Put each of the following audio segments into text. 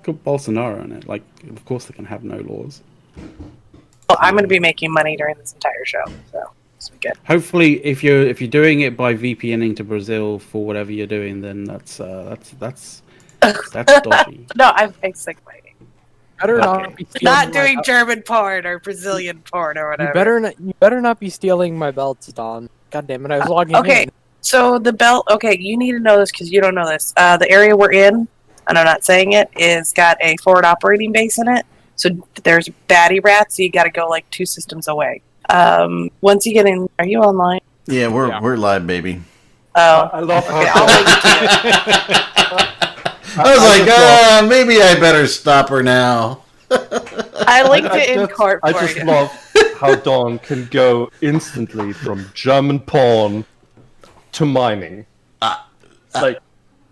Got Bolsonaro on it. Like, of course they can have no laws. Well, I'm going to be making money during this entire show, so it's good. Hopefully, if you're doing it by VPNing to Brazil for whatever you're doing, then that's dodgy. No, I'm fake fighting. Better not be stealing not doing German porn or Brazilian porn or whatever. You better not be stealing my belts, Don. God damn it, I was logging in. Okay, so the belt. Okay, you need to know this because you don't know this. The area we're in, and I'm not saying it, is got a forward operating base in it. So there's baddie rats. So you got to go like 2 systems away. Once you get in, are you online? Yeah, we're live, baby. Oh, I love okay, I'll link to it. I was like, maybe I better stop her now. I linked it in court for I just you. love how Dawn can go instantly from German porn to mining. Like,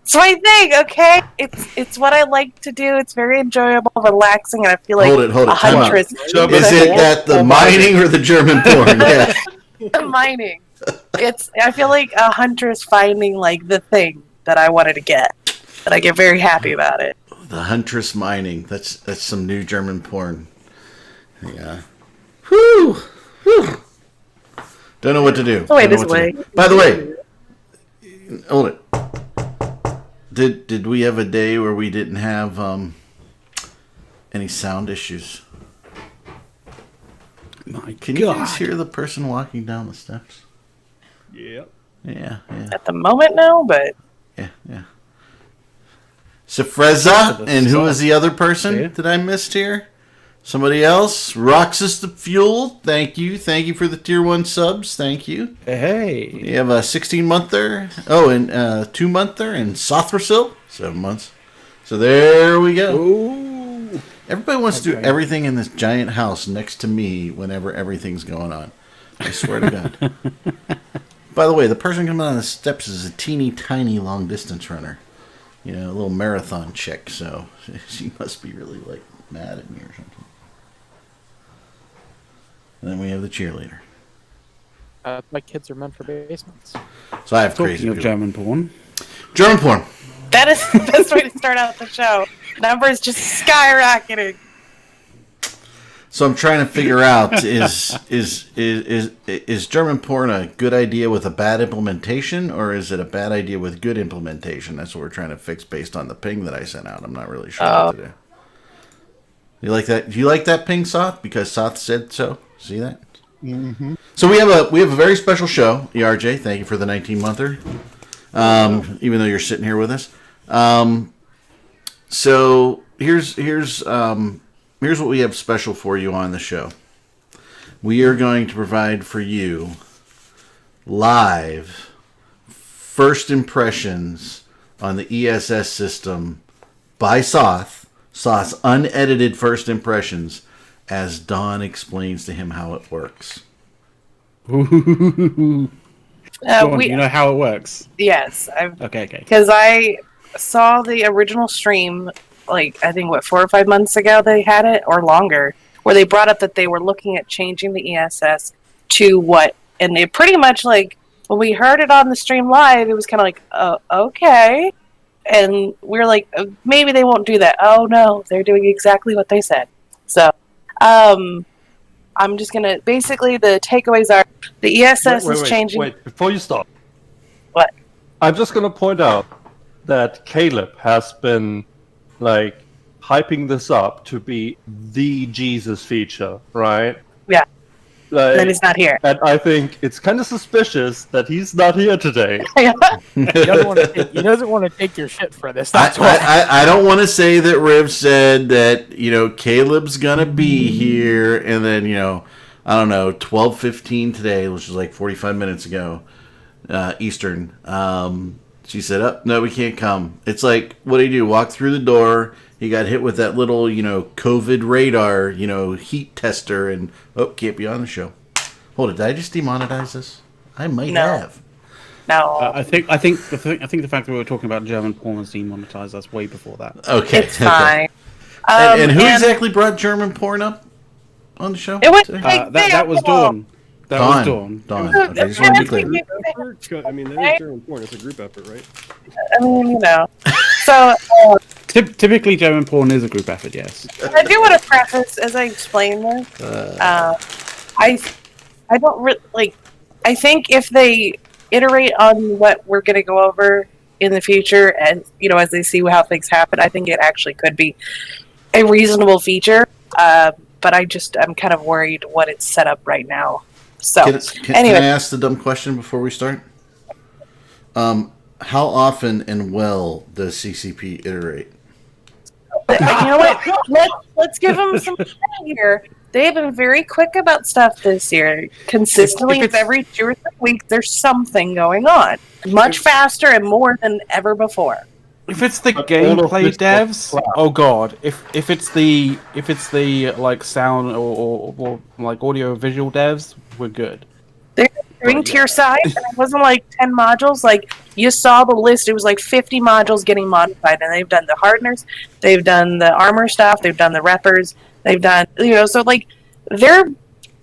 It's my thing, okay? It's what I like to do. It's very enjoyable, relaxing, and I feel like Hold it. a huntress. Is it at the mining or the German porn? Yeah. Mining. I feel like a huntress finding like the thing that I wanted to get. And I get very happy about it. The huntress mining. That's some new German porn. Yeah. Whew. Don't know what to do. Oh, wait, this way. By the way, hold it. Did we have a day where we didn't have any sound issues? Can you guys hear the person walking down the steps? yeah. Yeah. At the moment, no, but Yeah. SPHEREZA, and who was the other person that I missed here? Somebody else? ROXAS the Fuel, thank you. Thank you for the tier 1 subs, thank you. Hey. You have a 16-monther. Oh, and 2-monther, and Sothrasil, 7 months. So there we go. Ooh. Everybody wants to do everything in this giant house next to me whenever everything's going on. I swear to God. By the way, the person coming down the steps is a teeny tiny long distance runner. You know, a little marathon chick, so she must be really, like, mad at me or something. And then we have the cheerleader. My kids are meant for basements. So I have crazy Talking of German porn. German porn. that is the best way to start out the show. Numbers just skyrocketing. So I'm trying to figure out is German porn a good idea with a bad implementation, or is it a bad idea with good implementation? That's what we're trying to fix based on the ping that I sent out. I'm not really sure what to do. You like that? Do you like that ping, Soth? Because Soth said so. See that? Mm-hmm. So we have a very special show. ERJ, thank you for the 19-monther. Even though you're sitting here with us. So here's what we have special for you on the show. We are going to provide for you live first impressions on the ESS system by Soth's unedited first impressions as Dawn explains to him how it works. You know how it works? Yes. Okay. Because I saw the original stream, like, I think, 4 or 5 months ago they had it, or longer, where they brought up that they were looking at changing the ESS to what, and they pretty much, like, when we heard it on the stream live, it was kind of like, okay. And we were like, maybe they won't do that. Oh, no, they're doing exactly what they said. So, I'm just going to, basically, the takeaways are, the ESS is changing. Wait, before you stop. What? I'm just going to point out that Caleb has been, like, hyping this up to be the Jesus feature, right? Yeah. And then he's not here. And I think it's kind of suspicious that he's not here today. He doesn't want to take your shit for this. That's why. I don't want to say that Riv said that, Caleb's going to be here, and then, I don't know, 12:15 today, which is like 45 minutes ago, Eastern. She said, "Oh, no, we can't come." It's like, what do you do? Walk through the door. He got hit with that little, COVID radar, heat tester, and can't be on the show. Hold it, did I just demonetize this? I might have. No. I think the fact that we were talking about German porn was demonetized us way before that. Okay, It's fine. And who exactly brought German porn up on the show? It was That was Dawn. That was Dawn. Dawn. Okay, just want to be clear. I mean, that is German porn. It's a group effort, right? I mean, So, Typically, German porn is a group effort, yes. I do want to preface, as I explain this, I don't I think if they iterate on what we're going to go over in the future, and, as they see how things happen, I think it actually could be a reasonable feature. But I'm kind of worried what it's set up right now. So, Can anyway. I ask the dumb question before we start? How often and well does CCP iterate? You know what? Let's give them some credit here. They have been very quick about stuff this year. Consistently, every 2 or 3 weeks, there's something going on. Much faster and more than ever before. If it's the gameplay devs, oh god! If it's the like sound or like audio visual devs, we're good. They're doing tier size, and it wasn't like 10 modules. Like, you saw the list, it was like 50 modules getting modified, and they've done the hardeners, they've done the armor stuff, they've done the reppers, they've done, so like, they're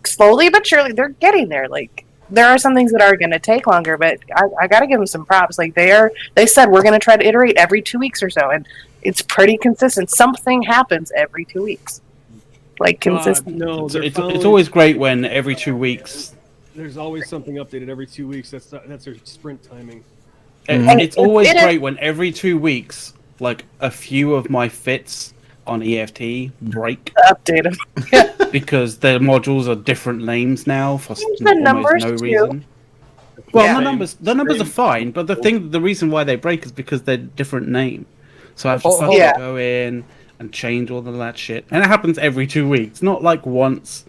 slowly but surely, they're getting there. Like, there are some things that are going to take longer, but I got to give them some props. Like, they said we're going to try to iterate every 2 weeks or so, and it's pretty consistent. Something happens every 2 weeks. Like, consistent. No, it's always great when every 2 weeks. There's always something updated every 2 weeks. That's their sprint timing. It's always great when every 2 weeks, like, a few of my fits on EFT break. Updated. Because the modules are different names now for the numbers no too. reason. Well, Yeah. the numbers are fine, but the reason why they break is because they're different name. So I have to fucking go in and change all of that shit, and it happens every 2 weeks, not like once,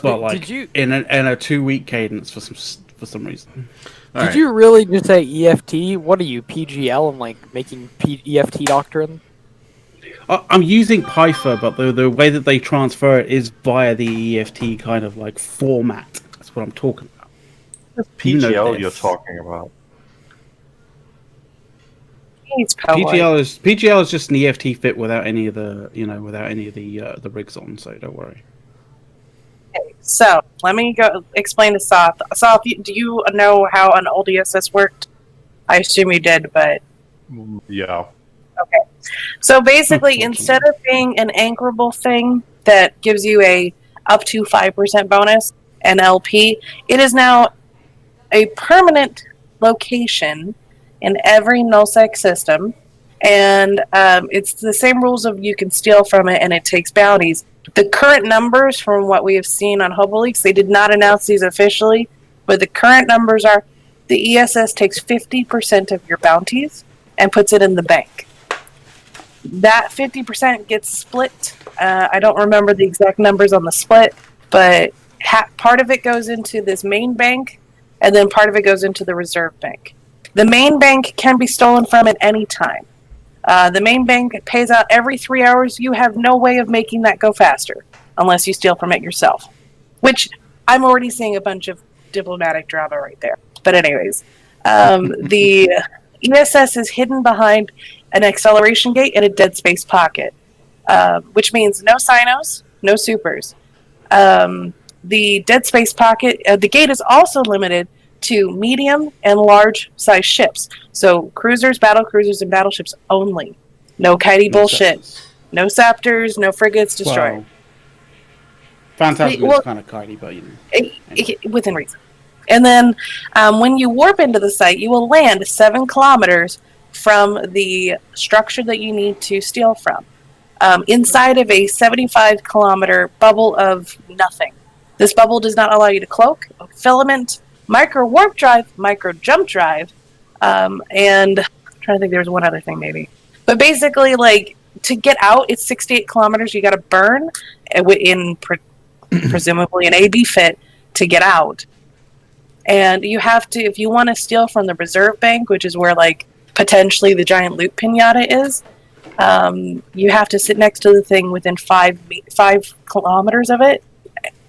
but like in a 2 week cadence for some reason. Did you really just say EFT? What are you, PGL, and like making EFT doctrine? I'm using Python, but the way that they transfer it is via the EFT kind of like format. That's what I'm talking about. PGL you're talking about. PGL is just an EFT fit without any of the the rigs on, so don't worry. Okay, so let me go explain to Soth. Soth, do you know how an old ESS worked? I assume you did, but Yeah. okay. So basically, instead of being an anchorable thing that gives you a up to 5% bonus, an LP, it is now a permanent location in every nullsec system, and it's the same rules of you can steal from it, and it takes bounties. The current numbers from what we have seen on HoboLeaks, they did not announce these officially, but the current numbers are the ESS takes 50% of your bounties and puts it in the bank. That 50% gets split. I don't remember the exact numbers on the split, but part of it goes into this main bank, and then part of it goes into the reserve bank. The main bank can be stolen from at any time. The main bank pays out every 3 hours. You have no way of making that go faster unless you steal from it yourself, which I'm already seeing a bunch of diplomatic drama right there. But anyways, the ESS is hidden behind an acceleration gate and a dead space pocket, which means no Sinos, no supers. The dead space pocket, the gate is also limited to medium and large size ships. So cruisers, battle cruisers, and battleships only. No kitey bullshit. No Scepters, no frigates, destroyed. Well, Phantasm is kind of kitey, but anyway. Within reason. And then when you warp into the site, you will land 7 kilometers from the structure that you need to steal from, inside of a 75-kilometer bubble of nothing. This bubble does not allow you to cloak, filament, micro warp drive, micro jump drive, and I'm trying to think, there was one other thing maybe. But basically, like, to get out, it's 68 kilometers you got to burn in presumably an AB fit to get out. And you have to, if you want to steal from the reserve bank, which is where, like, potentially the giant loot pinata is, you have to sit next to the thing within 5 kilometers of it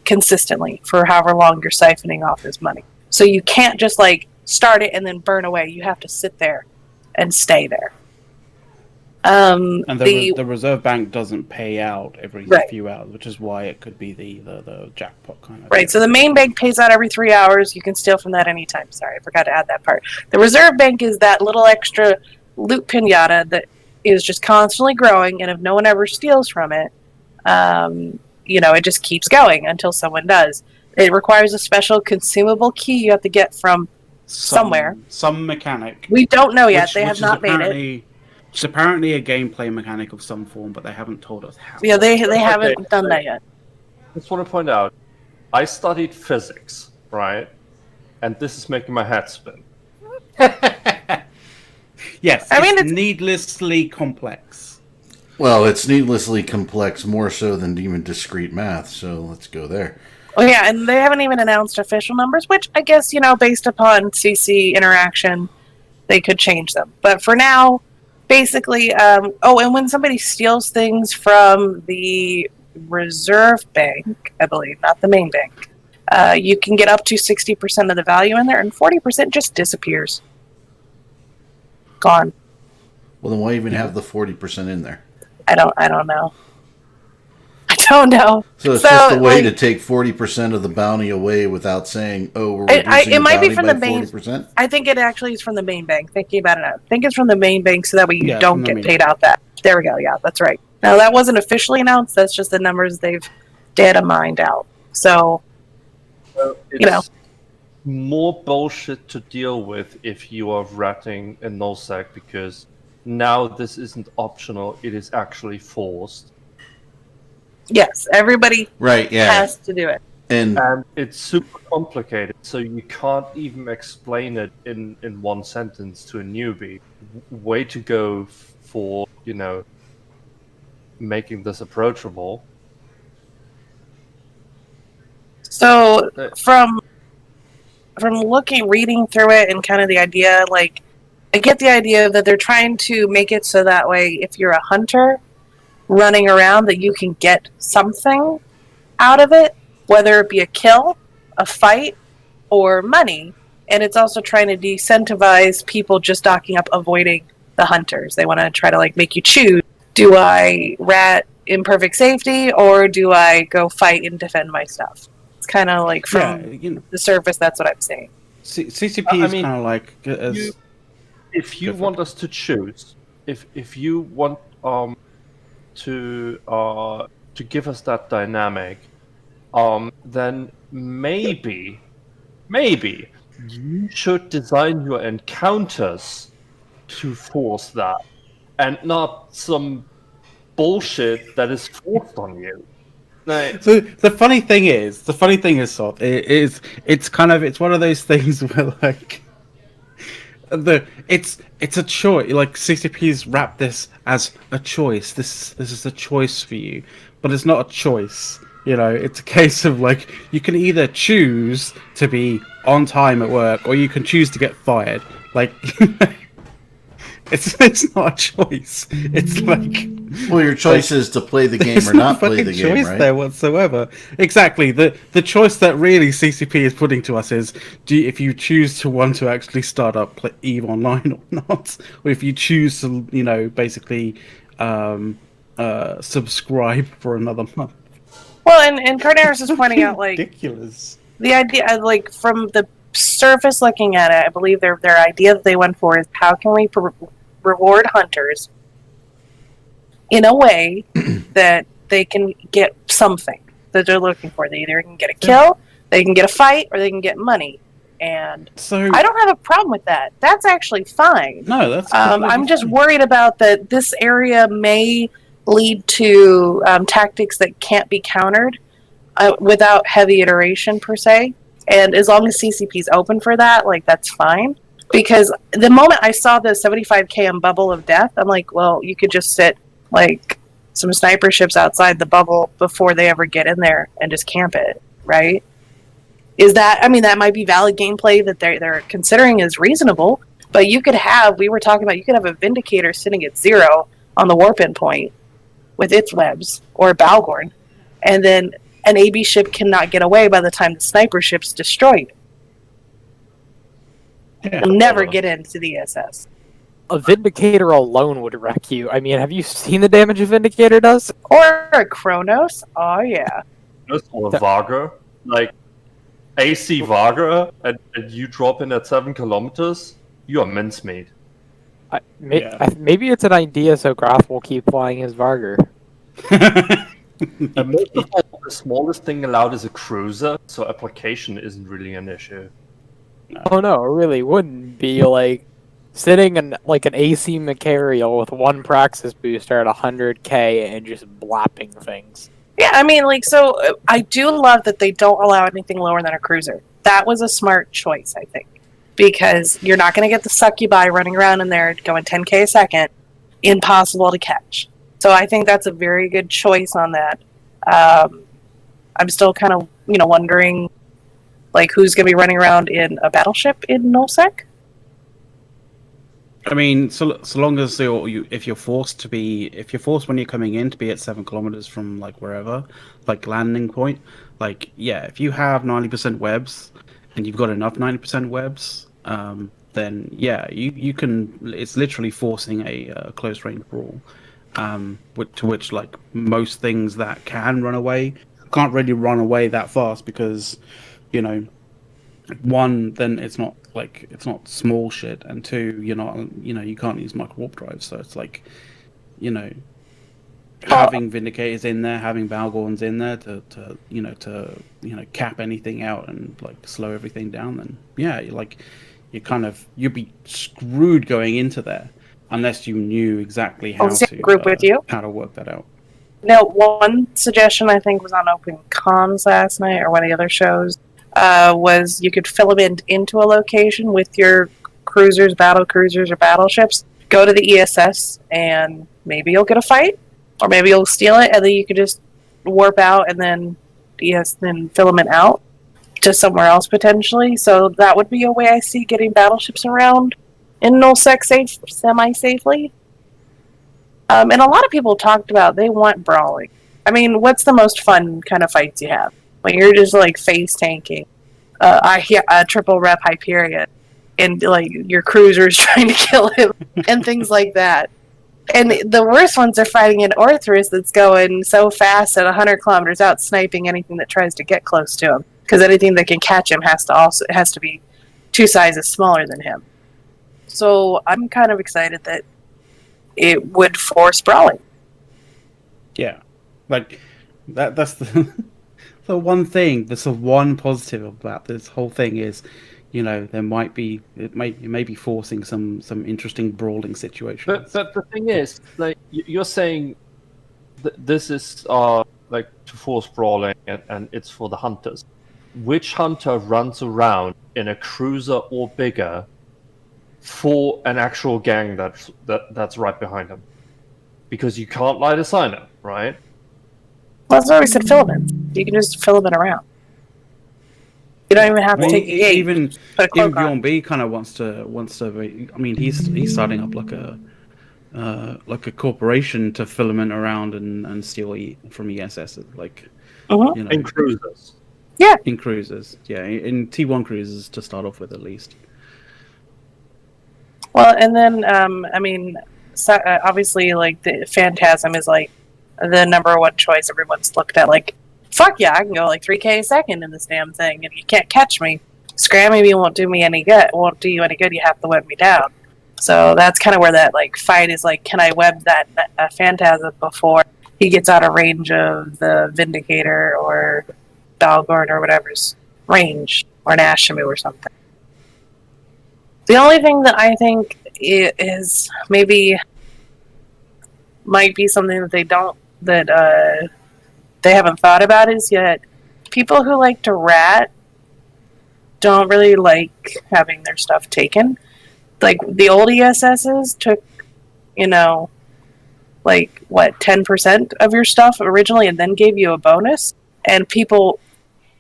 consistently for however long you're siphoning off his money. So you can't just, like, start it and then burn away. You have to sit there and stay there. And the reserve bank doesn't pay out every few hours, which is why it could be the jackpot kind of right. So the main bank pays out every 3 hours. You can steal from that anytime. Sorry, I forgot to add that part. The reserve bank is that little extra loot pinata that is just constantly growing, and if no one ever steals from it, it just keeps going until someone does. It requires a special consumable key you have to get from somewhere. Some mechanic. We don't know yet. They have not made it. It's apparently a gameplay mechanic of some form, but they haven't told us how. Yeah, they haven't done that yet. I just want to point out, I studied physics, right? And this is making my head spin. Yes, it's needlessly complex. Well, it's needlessly complex, more so than even discrete math, so let's go there. Oh yeah, and they haven't even announced official numbers, which I guess, based upon CC interaction, they could change them. But for now, basically, and when somebody steals things from the reserve bank, I believe, not the main bank, you can get up to 60% of the value in there, and 40% just disappears. Gone. Well, then why even have the 40% in there? I don't know. I don't know. So it's just a way to take 40% of the bounty away without saying, "Oh, we're reducing the bounty by 40%." I think it actually is from the main bank. Thinking about it, I think it's from the main bank, so that way you don't get paid out that. There we go. Yeah, that's right. Now that wasn't officially announced. That's just the numbers they've data mined out. So, it's more bullshit to deal with if you are ratting a nullsec, because now this isn't optional; it is actually forced. Yes, everybody has to do it. And it's super complicated, so you can't even explain it in one sentence to a newbie. Way to go for, making this approachable. So, from reading through it and kind of the idea, like, I get the idea that they're trying to make it so that way if you're a hunter running around, that you can get something out of it, whether it be a kill, a fight, or money. And it's also trying to decentivize people just docking up, avoiding the hunters. They want to try to make you choose: do I rat in perfect safety, or do I go fight and defend my stuff? It's kind of like from the surface. That's what I'm saying. CCP is kind of like if you want us to choose, if you want to give us that dynamic, then maybe you should design your encounters to force that, and not some bullshit that is forced on you. So the funny thing is, Sop, it's one of those things where it's a choice. Like, CCP's wrap this as a choice. This is a choice for you, but it's not a choice. It's a case of you can either choose to be on time at work, or you can choose to get fired. It's not a choice. It's your choice is to play the game or not play the game, choice right? There whatsoever. Exactly. The choice that really CCP is putting to us is: if you choose to want to actually start up EVE Online or not, or if you choose to, basically subscribe for another month. Well, and Cardaris is pointing out ridiculous. The idea, from the surface looking at it, I believe their idea that they went for is: how can we reward hunters in a way that they can get something that they're looking for? They either can get a kill, they can get a fight, or they can get money. And so I don't have a problem with that. That's actually fine. No, that's I'm just worried about that this area may lead to tactics that can't be countered without heavy iteration per se. And as long as CCP's open for that, like, that's fine. Because the moment I saw the 75 km bubble of death, I'm like, well, you could just sit, like, some sniper ships outside the bubble before they ever get in there and just camp it, right? Is that, I mean, that might be valid gameplay that they're considering is reasonable, but you could have, we were talking about, you could have a Vindicator sitting at 0 on the warp end point with its webs, or a Balgorn, and then an AB ship cannot get away by the time the sniper ship's destroyed. Yeah. It'll never get into the ESS. A Vindicator alone would wreck you. I mean, have you seen the damage a Vindicator does? Or a Kronos. Oh, yeah. Or Varga. Like, AC Varga, and you drop in at 7 kilometers, you are mincemeat. Maybe it's an idea so Graf will keep flying his Varga. And most of all, the smallest thing allowed is a cruiser, so application isn't really an issue. Oh no, it really wouldn't be like sitting in like an AC Macarial with one Praxis booster at 100k and just blapping things. Yeah, I mean, like, so I do love that they don't allow anything lower than a cruiser. That was a smart choice, I think, because you're not going to get the succubi running around in there going 10k a second, impossible to catch. So I think that's a very good choice on that. I'm still kind of, wondering, like, who's going to be running around in a battleship in nullsec? I mean, so long as if you're forced when you're coming in to be at 7 kilometers from like wherever, like landing point, like yeah, if you have 90% webs and you've got enough 90% webs, then yeah, you can. It's literally forcing a close range brawl, to which like most things that can run away can't really run away that fast because, one, then it's not small shit, and two, you can't use micro warp drives, so it's like, having Vindicators in there, having Balgorns in there to cap anything out and like slow everything down, then yeah, you'd be screwed going into there unless you knew exactly how to work that out. Now, one suggestion I think was on Open Comms last night or one of the other shows was you could filament into a location with your cruisers, battle cruisers, or battleships. Go to the ESS, and maybe you'll get a fight, or maybe you'll steal it, and then you could just warp out and then filament out to somewhere else potentially. So that would be a way I see getting battleships around in nullsec semi-safely. And a lot of people talked about they want brawling. I mean, what's the most fun kind of fights you have? When you're just like face tanking, a triple rep Hyperion, and like your cruiser's trying to kill him, and things like that. And the worst ones are fighting an Orthrus that's going so fast at 100 kilometers out, sniping anything that tries to get close to him, because anything that can catch him has to be 2 sizes smaller than him. So I'm kind of excited that it would force brawling. Yeah, like that's the the one thing. That's the one positive about this whole thing is, it may be forcing some interesting brawling situations. But the thing is, like, you're saying this is like to force brawling, and it's for the hunters. Which hunter runs around in a cruiser or bigger for an actual gang that's right behind him? Because you can't light a signer, right? Well, that's why we said filament. You can just filament around. You don't even have to take a gate. Even Bjorn B kind of wants to. I mean, he's starting up like a corporation to filament around and steal from ESS, like in cruisers. Yeah, in cruisers. Yeah, in T1 cruisers to start off with at least. Well, and then I mean, obviously, like the Phantasm is like the number one choice everyone's looked at. Like, fuck yeah, I can go like 3k a second in this damn thing, and you can't catch me. Scramming me won't do me any good. Won't do you any good. You have to web me down. So that's kind of where that like fight is. Like, can I web that Phantasm before he gets out of range of the Vindicator or Balgorn or whatever's range, or an Ashimu or something? The only thing that I think is might be something that they haven't thought about is yet people who like to rat don't really like having their stuff taken. Like, the old ESSs took, 10% of your stuff originally and then gave you a bonus, and people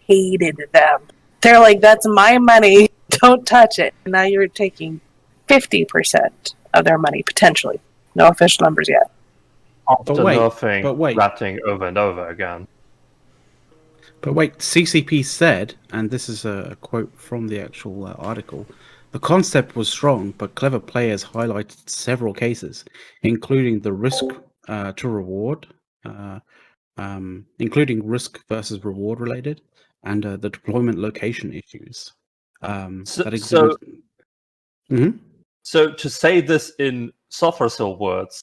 hated them. They're like, that's my money, don't touch it. And now you're taking 50% of their money, potentially. No official numbers yet. After wait, nerfing ratting over and over again. But wait, CCP said, and this is a quote from the actual article, the concept was strong, but clever players highlighted several cases, including the risk to reward, including risk versus reward related, and the deployment location issues. So to say this in SPHEREZA words,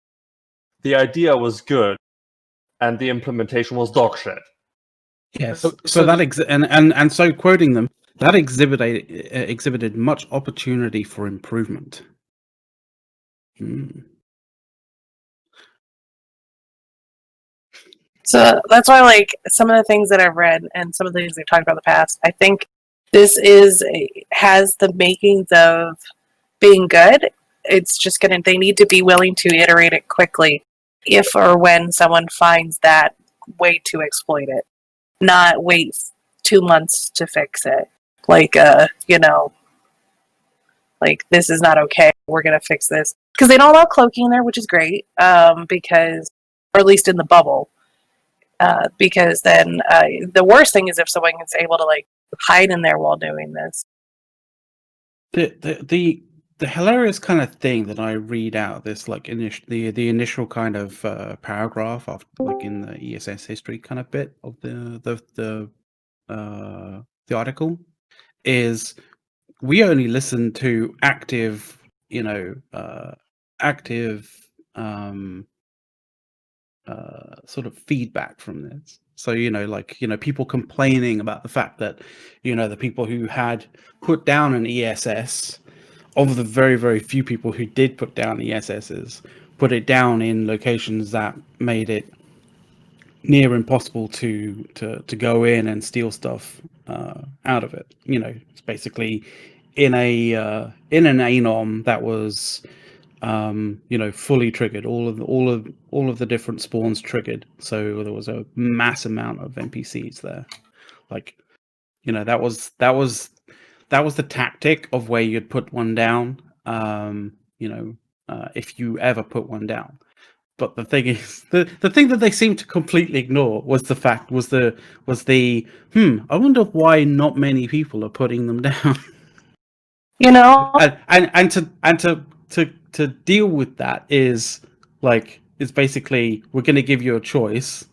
the idea was good, and the implementation was dog shit. Yes. So that so quoting them, that exhibited much opportunity for improvement. So that's why, like, some of the things that I've read and some of the things we've talked about in the past, I think this has the makings of being good. It's just they need to be willing to iterate it quickly if or when someone finds that way to exploit it. Not wait 2 months to fix it. Like, like, this is not okay, we're going to fix this. Because they don't allow cloaking in there, which is great, or at least in the bubble. Because then the worst thing is if someone is able to, like, hide in there while doing this. The hilarious kind of thing that I read out this, like, the initial kind of paragraph of, like, in the ESS history kind of bit of the article is, we only listen to active sort of feedback from this. So, people complaining about the fact that, the people who had put down an ESS, of the very, very few people who did put down ESSs, put it down in locations that made it near impossible to go in and steal stuff out of it. It's basically in an ANOM that was fully triggered. All of the different spawns triggered. So there was a mass amount of NPCs there. Like, that was the tactic of where you'd put one down. If you ever put one down. But the thing is, the thing that they seem to completely ignore was the I wonder why not many people are putting them down. And to deal with that is basically, we're going to give you a choice.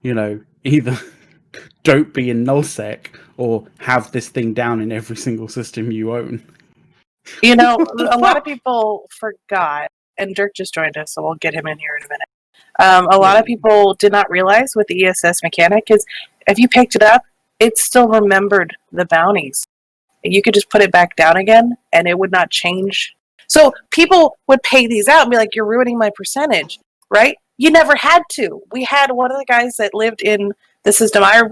Either don't be in nullsec or have this thing down in every single system you own. A lot of people forgot, and Dirk just joined us, so we'll get him in here in a minute. A lot of people did not realize with the ESS mechanic is if you picked it up, it still remembered the bounties. You could just put it back down again, and it would not change. So people would pay these out and be like, you're ruining my percentage, right? You never had to. We had one of the guys that lived in the system I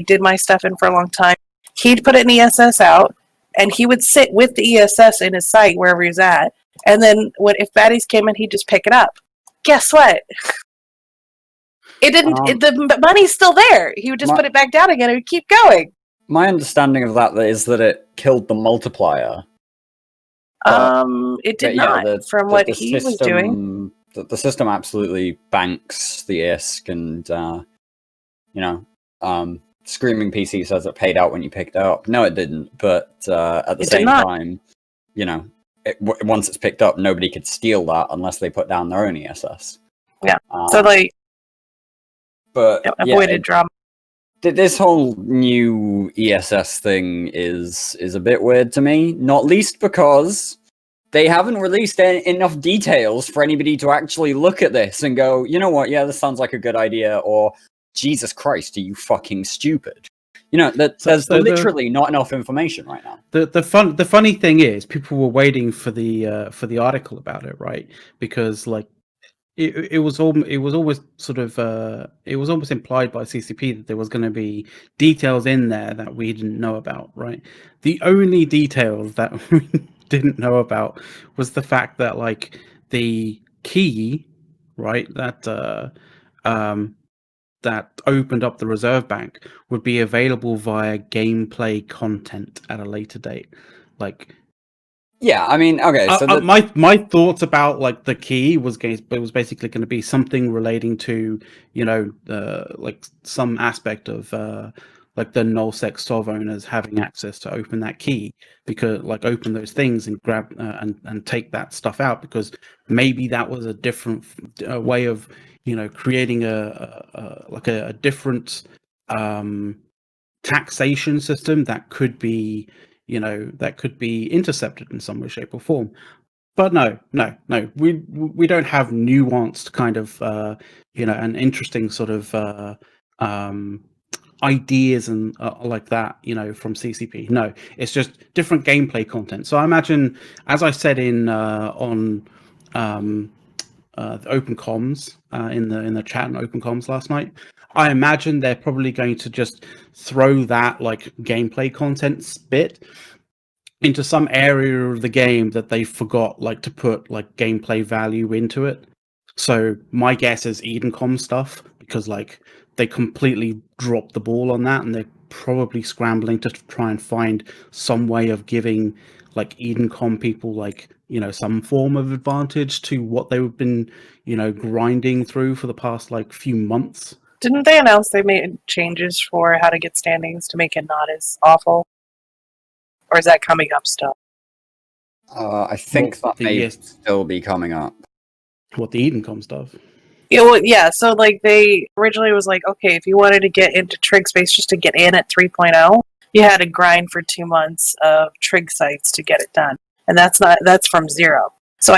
did my stuff in for a long time. He'd put an ESS out, and he would sit with the ESS in his site wherever he's at. And then if baddies came in, he'd just pick it up. Guess what? It didn't. The money's still there. He would just put it back down again and would keep going. My understanding of that is that it killed the multiplier. It did not, from what he was doing. The system absolutely banks the ISK, and Screaming PC says it paid out when you picked it up. No, it didn't. But at the same time, once it's picked up, nobody could steal that unless they put down their own ESS. Yeah. Avoided drama. This whole new ESS thing is a bit weird to me, not least because they haven't released enough details for anybody to actually look at this and go, you know what, yeah, this sounds like a good idea, or Jesus Christ, are you fucking stupid? There's literally not enough information right now. The funny thing is, people were waiting for the article about it, right? Because it was almost sort of it was almost implied by CCP that there was going to be details in there that we didn't know about, right? The only details that we didn't know about was the fact that like the key, right, that that opened up the reserve bank would be available via gameplay content at a later date. Like, yeah, I mean, okay, so my thoughts about like the key was basically going to be something relating to, you know, like some aspect of like the nullsec sov owners having access to open that key, because like open those things and grab and take that stuff out, because maybe that was a different way of, you know, creating a different taxation system that could be, you know, that could be intercepted in some way, shape, or form. But no, we don't have nuanced kind of you know, an interesting sort of ideas and like that, you know, from CCP. No, it's just different gameplay content. So I imagine, as I said in on the open comms in the chat and open comms last night, I imagine they're probably going to just throw that like gameplay content bit into some area of the game that they forgot like to put like gameplay value into it. So my guess is EdenCom stuff, because like they completely dropped the ball on that, and they're probably scrambling to try and find some way of giving like EdenCom people like, you know, some form of advantage to what they've been, you know, grinding through for the past like few months. Didn't they announce they made changes for how to get standings to make it not as awful? Or is that coming up still? I think Well, that may still be coming up. What, the EdenCom stuff? Yeah, well, yeah, so like they originally was like, okay, if you wanted to get into trig space just to get in at 3.0, you had to grind for 2 months of trig sites to get it done. And that's from 0. So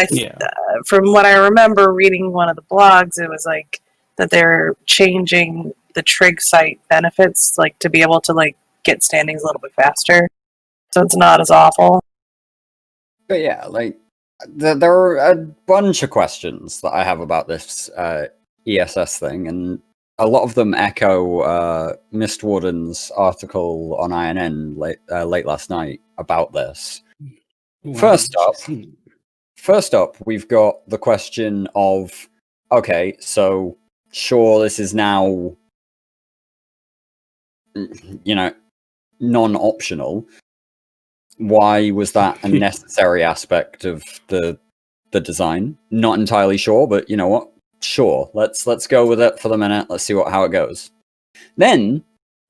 from what I remember reading one of the blogs, it was like that they're changing the trig site benefits, like to be able to like get standings a little bit faster. So it's not as awful. But yeah, like there are a bunch of questions that I have about this ESS thing, and a lot of them echo Mistwarden's article on INN late last night about this. Wow. First up, we've got the question of, okay, so sure, this is now, you know, non-optional. Why was that a necessary aspect of the design? Not entirely sure, but you know what? Sure, let's go with it for the minute. Let's see how it goes. Then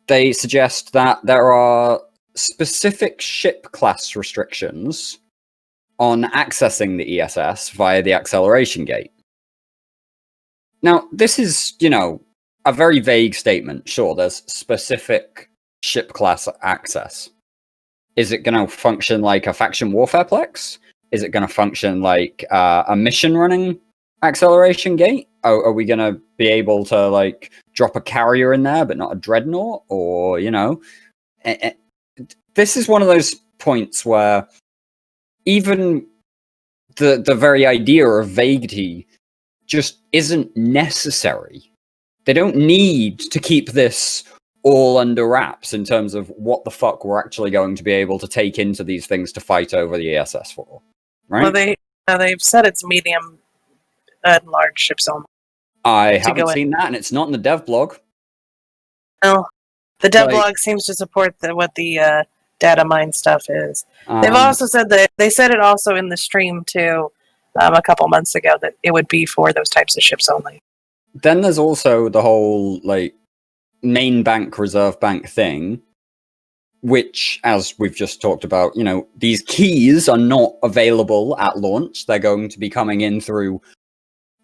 they suggest that there are specific ship class restrictions on accessing the ESS via the acceleration gate. Now, this is, you know, a very vague statement. Sure, there's specific ship class access. Is it going to function like a faction warfare plex? Is it going to function like a mission running acceleration gate? Are we going to be able to like drop a carrier in there but not a dreadnought? Or, you know, this is one of those points where even the very idea of vaguety just isn't necessary. They don't need to keep this all under wraps in terms of what the fuck we're actually going to be able to take into these things to fight over the ESS for, right? Well, they've said it's medium and large ships only. I haven't seen that, and it's not in the dev blog. No, the dev blog seems to support what the data mine stuff is. They've also said that they said it also in the stream too, a couple months ago, that it would be for those types of ships only. Then there's also the whole like main bank, reserve bank thing, which, as we've just talked about, you know, these keys are not available at launch. They're going to be coming in through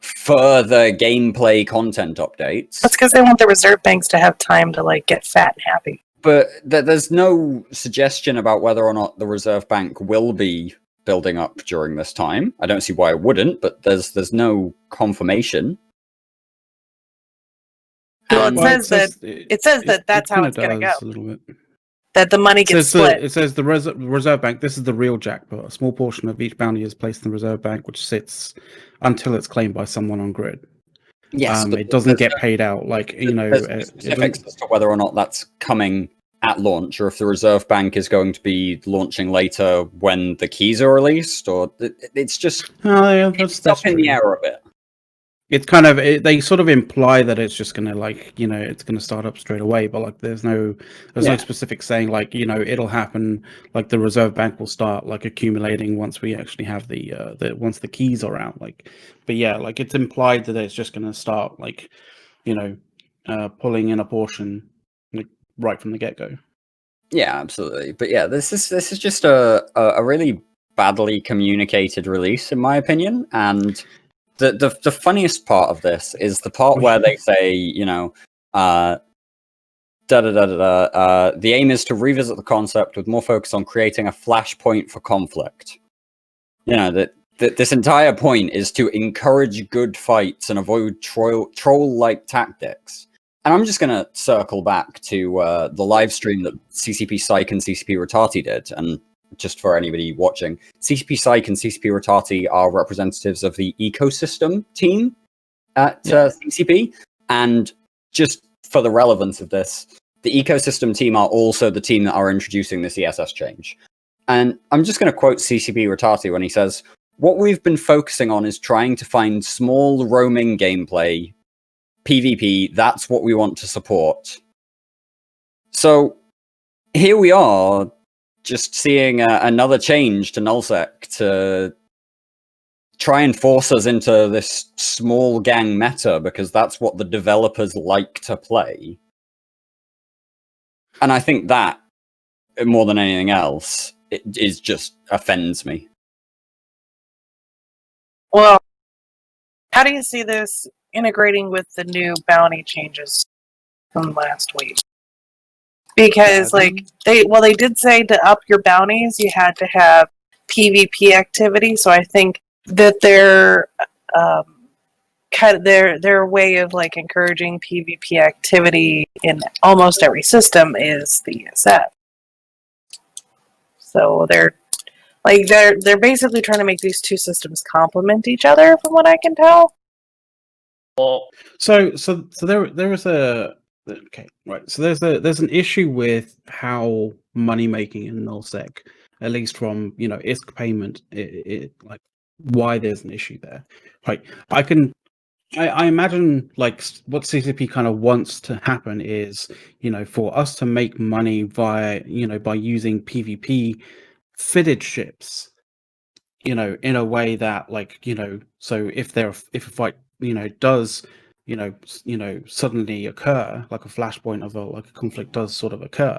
further gameplay content updates. That's because they want the reserve banks to have time to like get fat and happy. But there's no suggestion about whether or not the reserve bank will be building up during this time. I don't see why it wouldn't, but there's no confirmation. Well, it says that that's how it's going to go. A little bit. that the money gets split. It says the reserve bank. This is the real jackpot. A small portion of each bounty is placed in the reserve bank, which sits until it's claimed by someone on grid. Yes, but it doesn't get paid out. Like, you know, there's specifics as to whether or not that's coming at launch, or if the reserve bank is going to be launching later when the keys are released, or it's just that's up in the air a bit. It's kind of they sort of imply that it's just gonna, like, you know, it's gonna start up straight away, but like there's no specific saying, like, you know, it'll happen, like the reserve bank will start like accumulating once we actually have the once the keys are out, like. But yeah, like it's implied that it's just gonna start, like, you know, pulling in a portion, like, right from the get-go. Yeah, absolutely. But yeah, this is just a really badly communicated release, in my opinion. And the funniest part of this is the part where they say, you know, the aim is to revisit the concept with more focus on creating a flashpoint for conflict. You know, that this entire point is to encourage good fights and avoid troll-like tactics. And I'm just going to circle back to the live stream that CCP Psych and CCP Rotati did. And just for anybody watching, CCP Psych and CCP Rotati are representatives of the ecosystem team at CCP. And just for the relevance of this, the ecosystem team are also the team that are introducing this ESS change. And I'm just going to quote CCP Rotati when he says, "What we've been focusing on is trying to find small roaming gameplay, PvP, that's what we want to support." So here we are, just seeing another change to nullsec to try and force us into this small gang meta, because that's what the developers like to play. And I think that, more than anything else, it is just offends me. Well, how do you see this integrating with the new bounty changes from last week? Because like they did say to up your bounties you had to have PvP activity, so I think that their their way of like encouraging PvP activity in almost every system is the ESF. So they're basically trying to make these two systems complement each other, from what I can tell. Well, So there is a okay, right. So there's an issue with how money making in nullsec, at least from, you know, ISK payment, it like why there's an issue there. Right. I imagine like what CCP kind of wants to happen is, you know, for us to make money via, you know, by using PvP fitted ships, you know, in a way that, like, you know, so if a fight, you know, does, you know, suddenly occur, like a flashpoint of a conflict does sort of occur,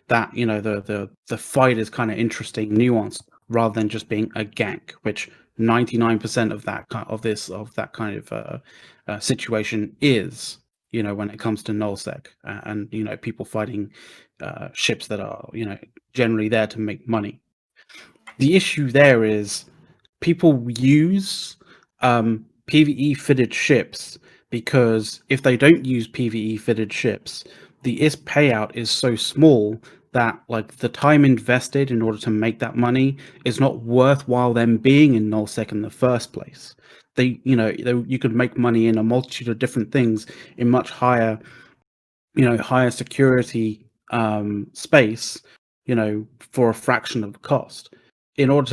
that, you know, the fight is kind of interesting, nuanced, rather than just being a gank, which 99% of that kind of situation is, you know, when it comes to nullsec, and you know, people fighting ships that are, you know, generally there to make money. The issue there is people use PvE fitted ships because if they don't use PvE fitted ships, the ISP payout is so small that, like, the time invested in order to make that money is not worthwhile them being in nullsec in the first place. You could make money in a multitude of different things in much higher, you know, higher security space, you know, for a fraction of the cost. In order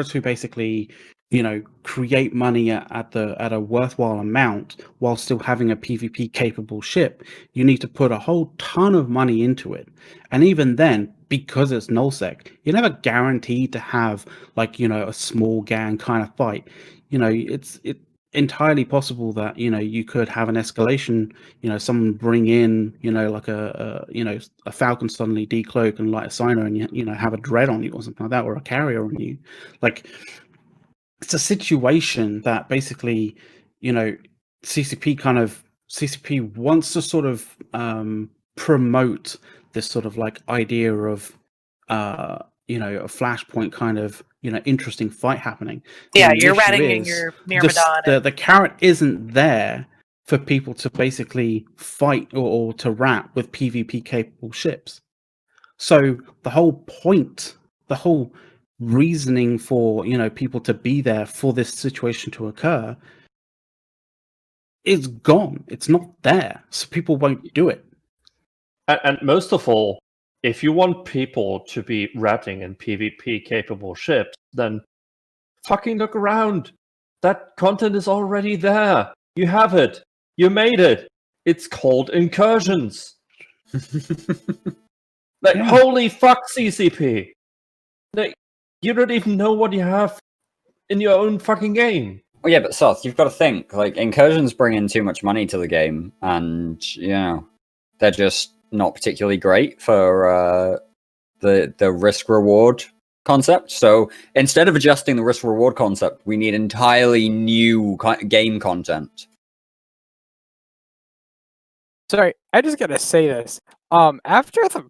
to basically, you know, create money at a worthwhile amount while still having a PvP capable ship, you need to put a whole ton of money into it. And even then, because it's nullsec, you're never guaranteed to have, like, you know, a small gang kind of fight. You know, it's entirely possible that, you know, you could have an escalation, you know, someone bring in, you know, like a falcon suddenly decloak and light a signer, and you know, have a dread on you or something like that, or a carrier on you. Like, it's a situation that basically, you know, CCP wants to sort of promote this sort of like idea of you know, a flashpoint kind of, you know, interesting fight happening. Yeah, you're ratting in your Myrmidon. The carrot isn't there for people to basically fight or to rat with PvP capable ships. So the whole point, the whole reasoning for people to be there for this situation to occur is gone. It's not there, so people won't do it. And most of all, if you want people to be ratting in PvP capable ships, then fucking look around. That content is already there. You have it. You made it. It's called incursions. Like, holy fuck, CCP. Like, you don't even know what you have in your own fucking game. Well, yeah, but Soth, you've got to think, like, incursions bring in too much money to the game, and, they're just not particularly great for the risk-reward concept. So instead of adjusting the risk-reward concept, we need entirely new game content. Sorry, I just gotta say this. After the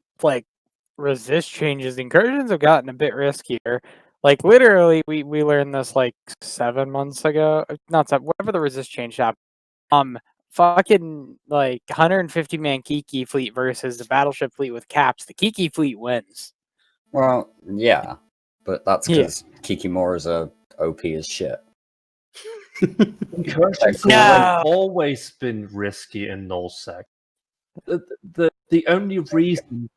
resist changes, incursions have gotten a bit riskier. Like literally, we learned this like 7 months ago. Not 7, whatever the resist change happened. Fucking like 150-man Kiki fleet versus the battleship fleet with caps. The Kiki fleet wins. Well, yeah, but that's because Kikimora is OP as shit. Incursions have always been risky in nullsec. The only reason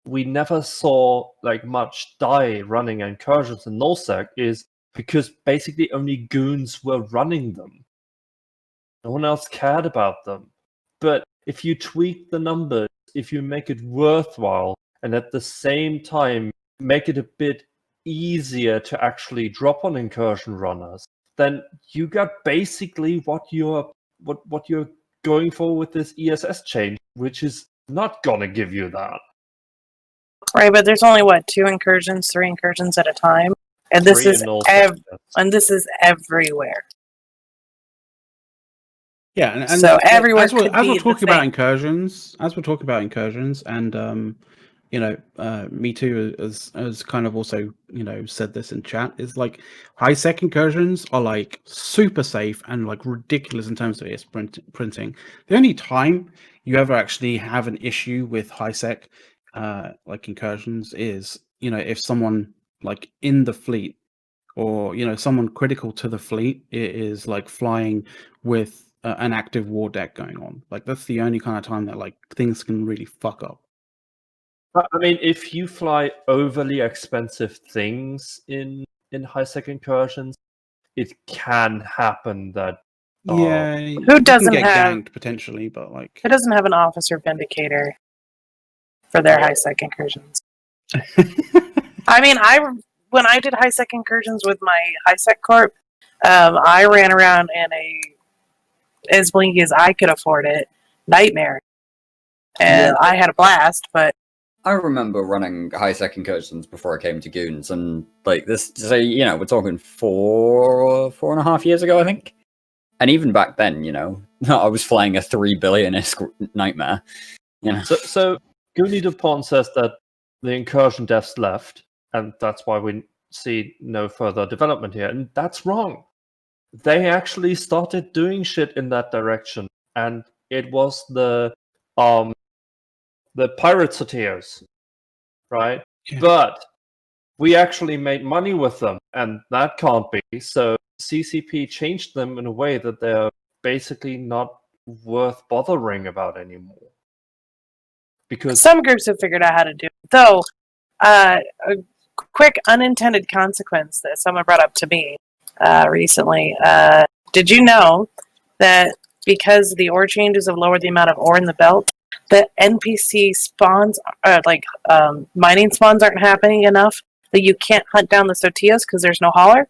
we never saw like much die running incursions in nullsec is because basically only goons were running them. No one else cared about them. But if you tweak the numbers, if you make it worthwhile, and at the same time make it a bit easier to actually drop on incursion runners, then you got basically what you're going for with this ESS change, which is not gonna give you that. Right, but there's only 3 incursions at a time, and this is everywhere. Yeah, and so everyone as we're talking about incursions, and Me Too has kind of also said this in chat, is like high sec incursions are like super safe and like ridiculous in terms of ES printing. The only time you ever actually have an issue with high sec like incursions is if someone like in the fleet or someone critical to the fleet is like flying with an active war deck going on. Like that's the only kind of time that like things can really fuck up. I mean, if you fly overly expensive things in high sec incursions, it can happen that who doesn't get have ganked potentially, but like who doesn't have an officer vindicator for their high sec incursions? I mean, when I did high sec incursions with my high sec corp, I ran around in as blinky as I could afford it, Nightmare, and I had a blast. But I remember running high sec incursions before I came to Goons, and like this, so we're talking 4.5 years ago, I think. And even back then, I was flying a 3 billion Nightmare. So Goonie Dupont says that the incursion devs left, and that's why we see no further development here, and that's wrong. They actually started doing shit in that direction, and it was the pirate satyrs, right? Yeah. But we actually made money with them, and that can't be. So CCP changed them in a way that they're basically not worth bothering about anymore. Because some groups have figured out how to do it. Though, a quick unintended consequence that someone brought up to me recently. Did you know that because the ore changes have lowered the amount of ore in the belt, the NPC spawns, mining spawns aren't happening enough that you can't hunt down the Sotios because there's no hauler?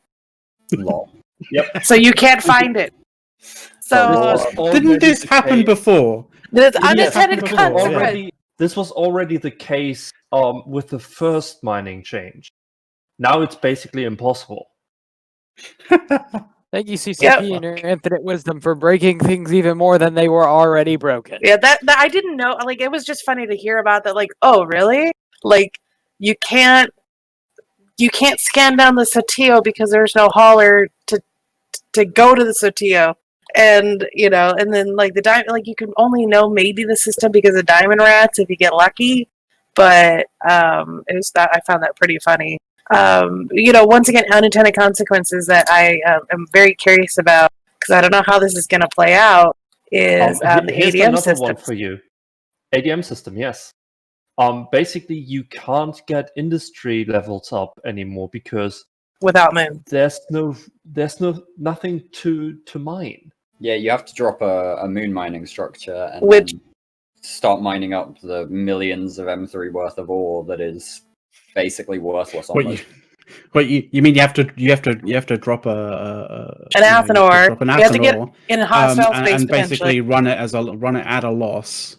Lol. Yep. So you can't find it. So didn't this happen before? There's unintended consequence. This was already the case with the first mining change. Now it's basically impossible. Thank you, CCP, and your infinite wisdom for breaking things even more than they were already broken. Yeah, that I didn't know. Like, it was just funny to hear about that. Like, oh, really? Like, you can't scan down the Sotio because there's no hauler to go to the Sotio, and and then like the diamond, like you can only know maybe the system because of diamond rats if you get lucky, but it was that I found that pretty funny. Once again, unintended consequences that I am very curious about because I don't know how this is going to play out. Is the here's ADM another system one for you. ADM system, yes. Basically, you can't get industry levels up anymore because without moon? there's nothing to mine. Yeah, you have to drop a moon mining structure and Which- then start mining up the millions of M3 worth of ore that is basically worthless. Wait, you mean you have to drop an Athanor. drop an You have to get Athanor, in a hostile space and basically potentially. run it at a loss.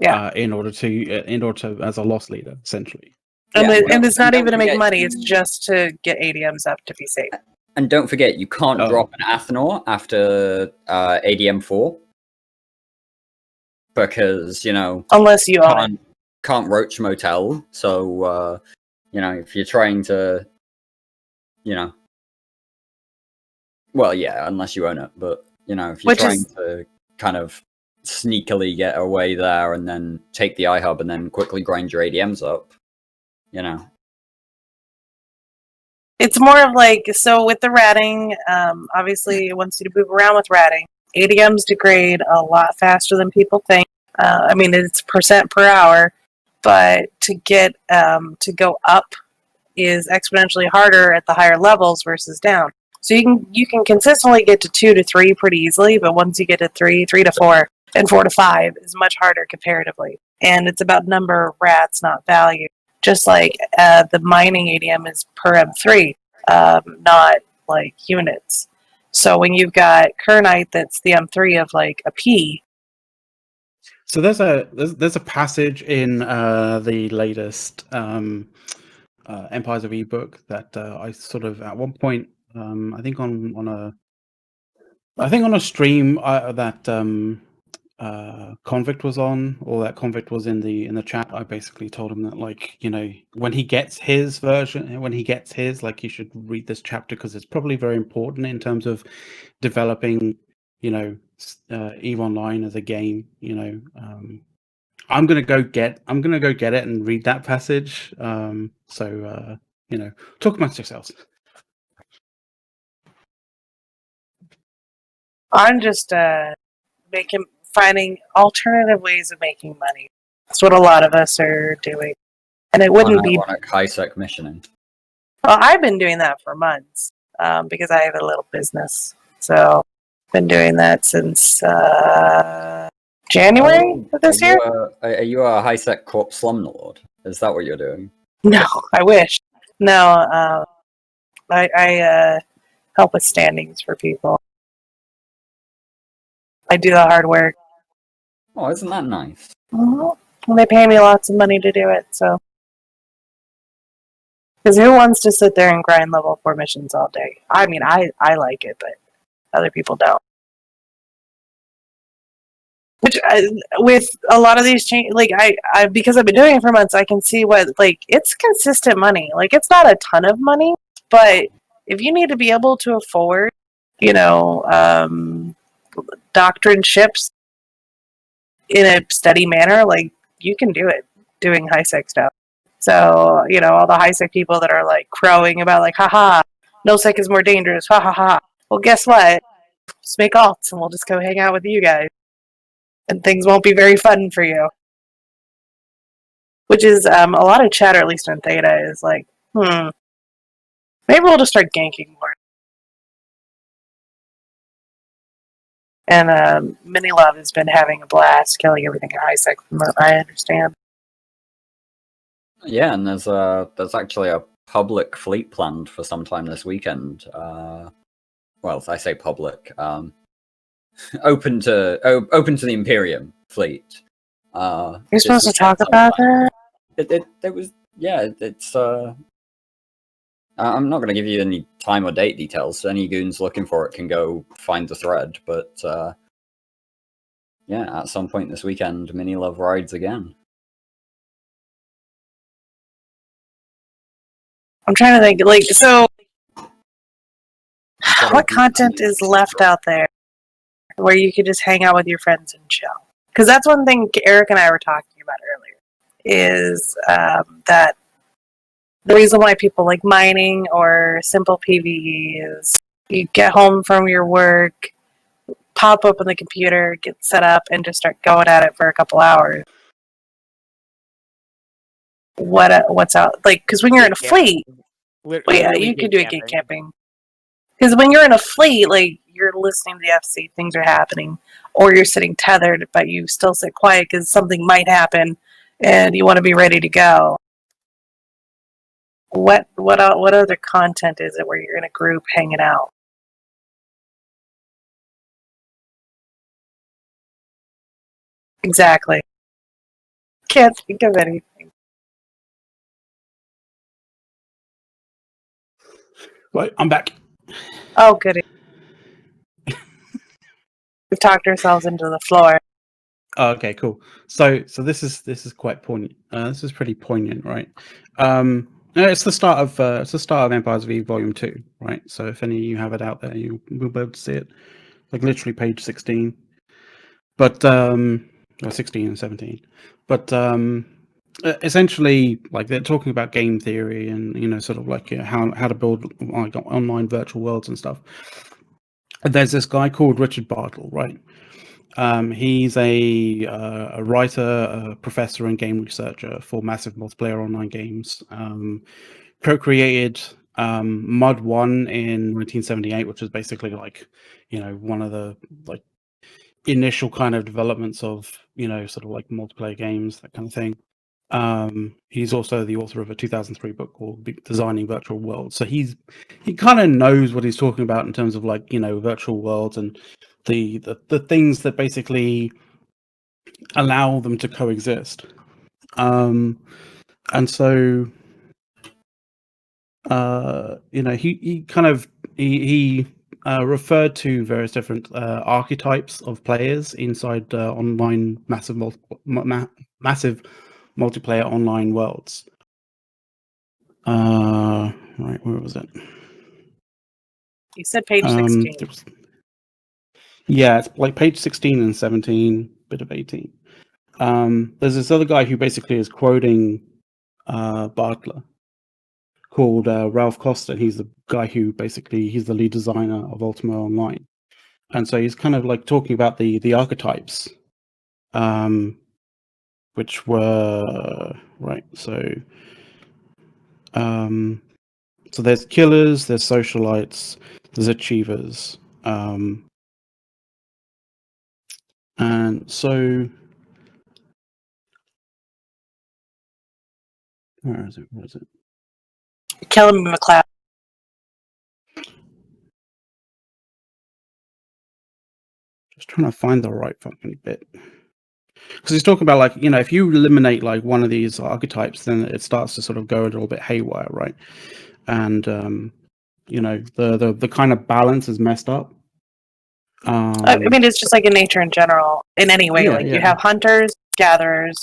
Yeah. In order to as a loss leader, essentially. And Yeah, it's not don't even to make forget money; it's just to get ADMs up to be safe. And don't forget, you can't drop an Athanor after ADM 4 because Unless you own it. can't roach motel. So if you're trying to, well, yeah, unless you own it, but if you're trying to kind of sneakily get away there and then take the iHub and then quickly grind your ADMs up, It's more of like, so with the ratting, obviously it wants you to move around with ratting. ADMs degrade a lot faster than people think. I mean, it's percent per hour, but to get to go up is exponentially harder at the higher levels versus down. So you can consistently get to 2 to 3 pretty easily, but once you get to 3 to 4, and 4 to 5 is much harder comparatively. And it's about number of rats, not value. Just like the mining ADM is per M3, not like units. So when you've got Kernite that's the M3 of like a P. So there's a passage in the latest Empires of ebook that I sort of at one point I think on a stream that Convict was on, or that Convict was in the chat. I basically told him that, like, when he gets his version, like, you should read this chapter because it's probably very important in terms of developing, EVE Online as a game. I'm gonna go get it and read that passage. Talk amongst yourselves. I'm just finding alternative ways of making money. That's what a lot of us are doing. And it wouldn't be high-sec missioning. Well, I've been doing that for months because I have a little business. So I've been doing that since January of this year. Are you a high-sec corp slumlord? Is that what you're doing? No, I wish. No, I help with standings for people. I do the hard work. Oh, isn't that nice? Mm-hmm. And they pay me lots of money to do it, so. Because who wants to sit there and grind level 4 missions all day? I mean, I like it, but other people don't. Which, with a lot of these changes, like, I because I've been doing it for months, I can see what, like, it's consistent money. Like, it's not a ton of money, but if you need to be able to afford, doctrine ships in a steady manner, like, you can do it doing high-sec stuff. So, all the high-sec people that are, like, crowing about, like, haha, no-sec is more dangerous, ha ha ha. Well, guess what? Just make alts and we'll just go hang out with you guys. And things won't be very fun for you. Which is, a lot of chatter, at least in Theta, is like, maybe we'll just start ganking more. And Mini Love has been having a blast killing everything in high-sec, from what I understand. Yeah, and there's actually a public fleet planned for sometime this weekend. Well, I say public. Open to the Imperium fleet. You're supposed to talk about that? It was, yeah. It's I'm not going to give you any time or date details. Any goons looking for it can go find the thread. But yeah, at some point this weekend, Mini Love rides again. I'm trying to think, like, so what content is left out there where you could just hang out with your friends and chill? Because that's one thing Eric and I were talking about earlier, is that the reason why people like mining or simple PvE is you get home from your work, pop open the computer, get set up, and just start going at it for a couple hours. What's out? Like, because when you're in a fleet, well, yeah, you can do a gate camping. Because when you're in a fleet, like, you're listening to the FC, things are happening, or you're sitting tethered, but you still sit quiet because something might happen, and you want to be ready to go. What other content is it where you're in a group hanging out? Exactly. Can't think of anything. Right, I'm back. Oh, goody. We've talked ourselves into the floor. Oh, okay, cool. So this is quite poignant. This is pretty poignant, right? It's the start of Empires v Volume 2, right? So if any of you have it out there, you will be able to see it. Like literally page 16. But or 16 and 17. But essentially, like, they're talking about game theory and, you know, sort of like how to build like online virtual worlds and stuff. And there's this guy called Richard Bartle, right? He's a writer, a professor, and game researcher for massive multiplayer online games. Co-created Mud 1 in 1978, which was basically like, you know, one of the like initial kind of developments of, you know, sort of like multiplayer games, that kind of thing. He's also the author of a 2003 book called Designing Virtual Worlds. So he kind of knows what he's talking about in terms of, like, you know, virtual worlds and the things that basically allow them to coexist. And so you know, he referred to various different archetypes of players inside online massive multiplayer online worlds. Right, where was it? You said page 16. Yeah, it's like page 16 and 17, bit of 18. There's this other guy who basically is quoting Bartler, called Ralph Costa. He's the guy who basically, he's the lead designer of Ultima Online. And so he's kind of like talking about the archetypes, which were, right, so so there's killers, there's socialites, there's achievers. And so, where is it? Killing McLeod. Just trying to find the right fucking bit. Because he's talking about, like, you know, if you eliminate like one of these archetypes, then it starts to sort of go a little bit haywire, right? And you know, the kind of balance is messed up. I mean, it's just like in nature in general. In any way, Yeah, you have hunters, gatherers,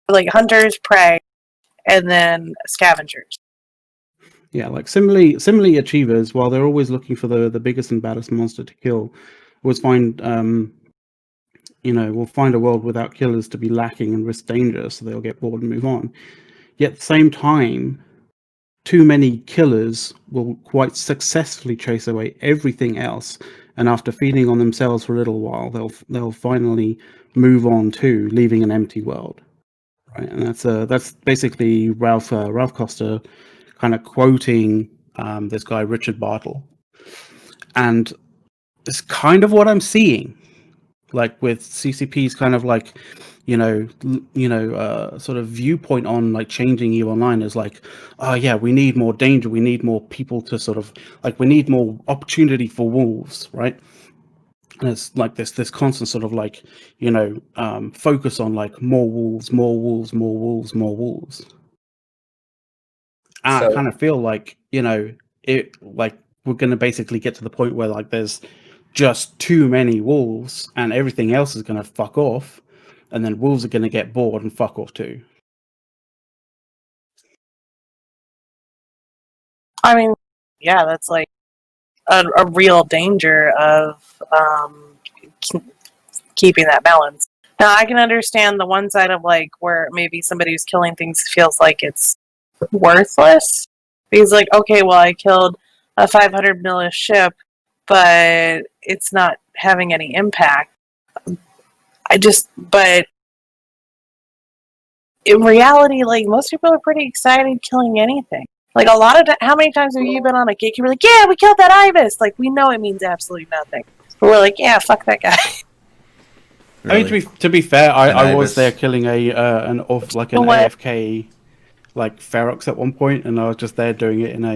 like hunters, prey, and then scavengers. Yeah, like similarly achievers, while they're always looking for the biggest and baddest monster to kill, always find you know, will find a world without killers to be lacking and risk danger, so they'll get bored and move on. Yet at the same time, too many killers will quite successfully chase away everything else, and after feeding on themselves for a little while, they'll finally move on too, leaving an empty world. Right, and that's basically Ralph Costa kind of quoting this guy Richard Bartle, and it's kind of what I'm seeing, like with CCP's kind of like, sort of viewpoint on like changing EVE Online is like, oh yeah, we need more danger, we need more people to sort of like, we need more opportunity for wolves, right? And it's like this constant sort of like, you know, focus on like more wolves. And I kind of feel like, you know, it like we're going to basically get to the point where like there's just too many wolves and everything else is going to fuck off, and then wolves are going to get bored and fuck off too. I mean, yeah, that's like a real danger of keeping that balance. Now, I can understand the one side of, like, where maybe somebody who's killing things feels like it's worthless. Because, like, okay, well, I killed a 500 million ship, but it's not having any impact. But in reality, like, most people are pretty excited killing anything. Like, a lot of how many times have you been on a gig? You're like, yeah, we killed that ibis. Like, we know it means absolutely nothing, but we're like, yeah, fuck that guy. Really? I mean, to be fair, I was ibis. there killing an AFK like Ferox at one point, and I was just there doing it in a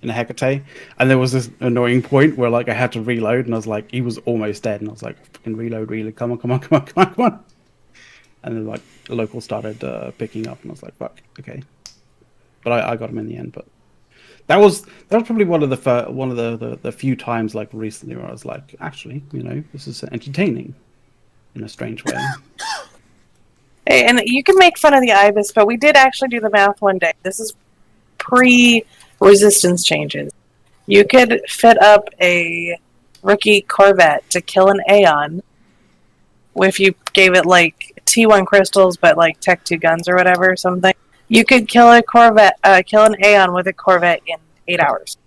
Hecate, and there was this annoying point where like I had to reload, and I was like, he was almost dead, and I was like, fucking reload, come on, and then like the local started picking up, and I was like, fuck, okay, but I got him in the end. But that was probably one of the few times like recently where I was like, actually, you know, this is entertaining in a strange way. Hey, and you can make fun of the ibis, but we did actually do the math one day. This is pre-resistance changes. You could fit up a rookie Corvette to kill an Aeon if you gave it like T1 crystals, but like Tech 2 guns or whatever, something. You could kill a Corvette, kill an Aeon with a Corvette in 8 hours.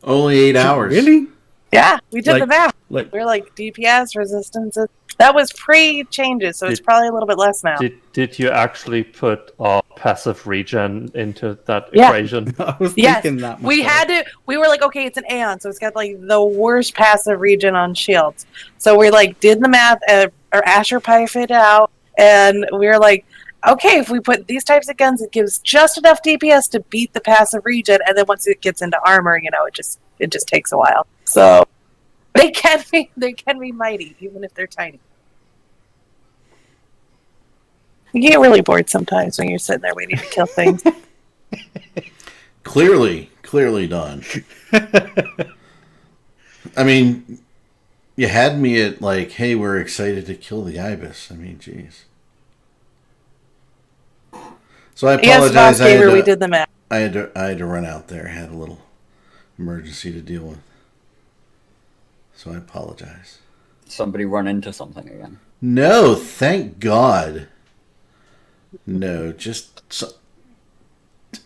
Only 8 hours. Really? Yeah, we did the math. Like, We were like DPS resistances. That was pre-changes, so it's probably a little bit less now. Did you actually put passive regen into that equation? I was Yes, thinking that. we myself. had to. We were like, okay, it's an Aeon, so it's got like the worst passive regen on shields. So we like did the math, or Asher piped it out, and we were like, okay, if we put these types of guns, it gives just enough DPS to beat the passive regen, and then once it gets into armor, you know, it just takes a while. So they can be mighty, even if they're tiny. You get really bored sometimes when you're sitting there waiting to kill things. Clearly done. I mean, you had me at like, hey, we're excited to kill the ibis. I mean, jeez. So I apologize. We did the math. I had to run out there. I had a little emergency to deal with. So I apologize. Somebody run into something again. No, thank God. No, just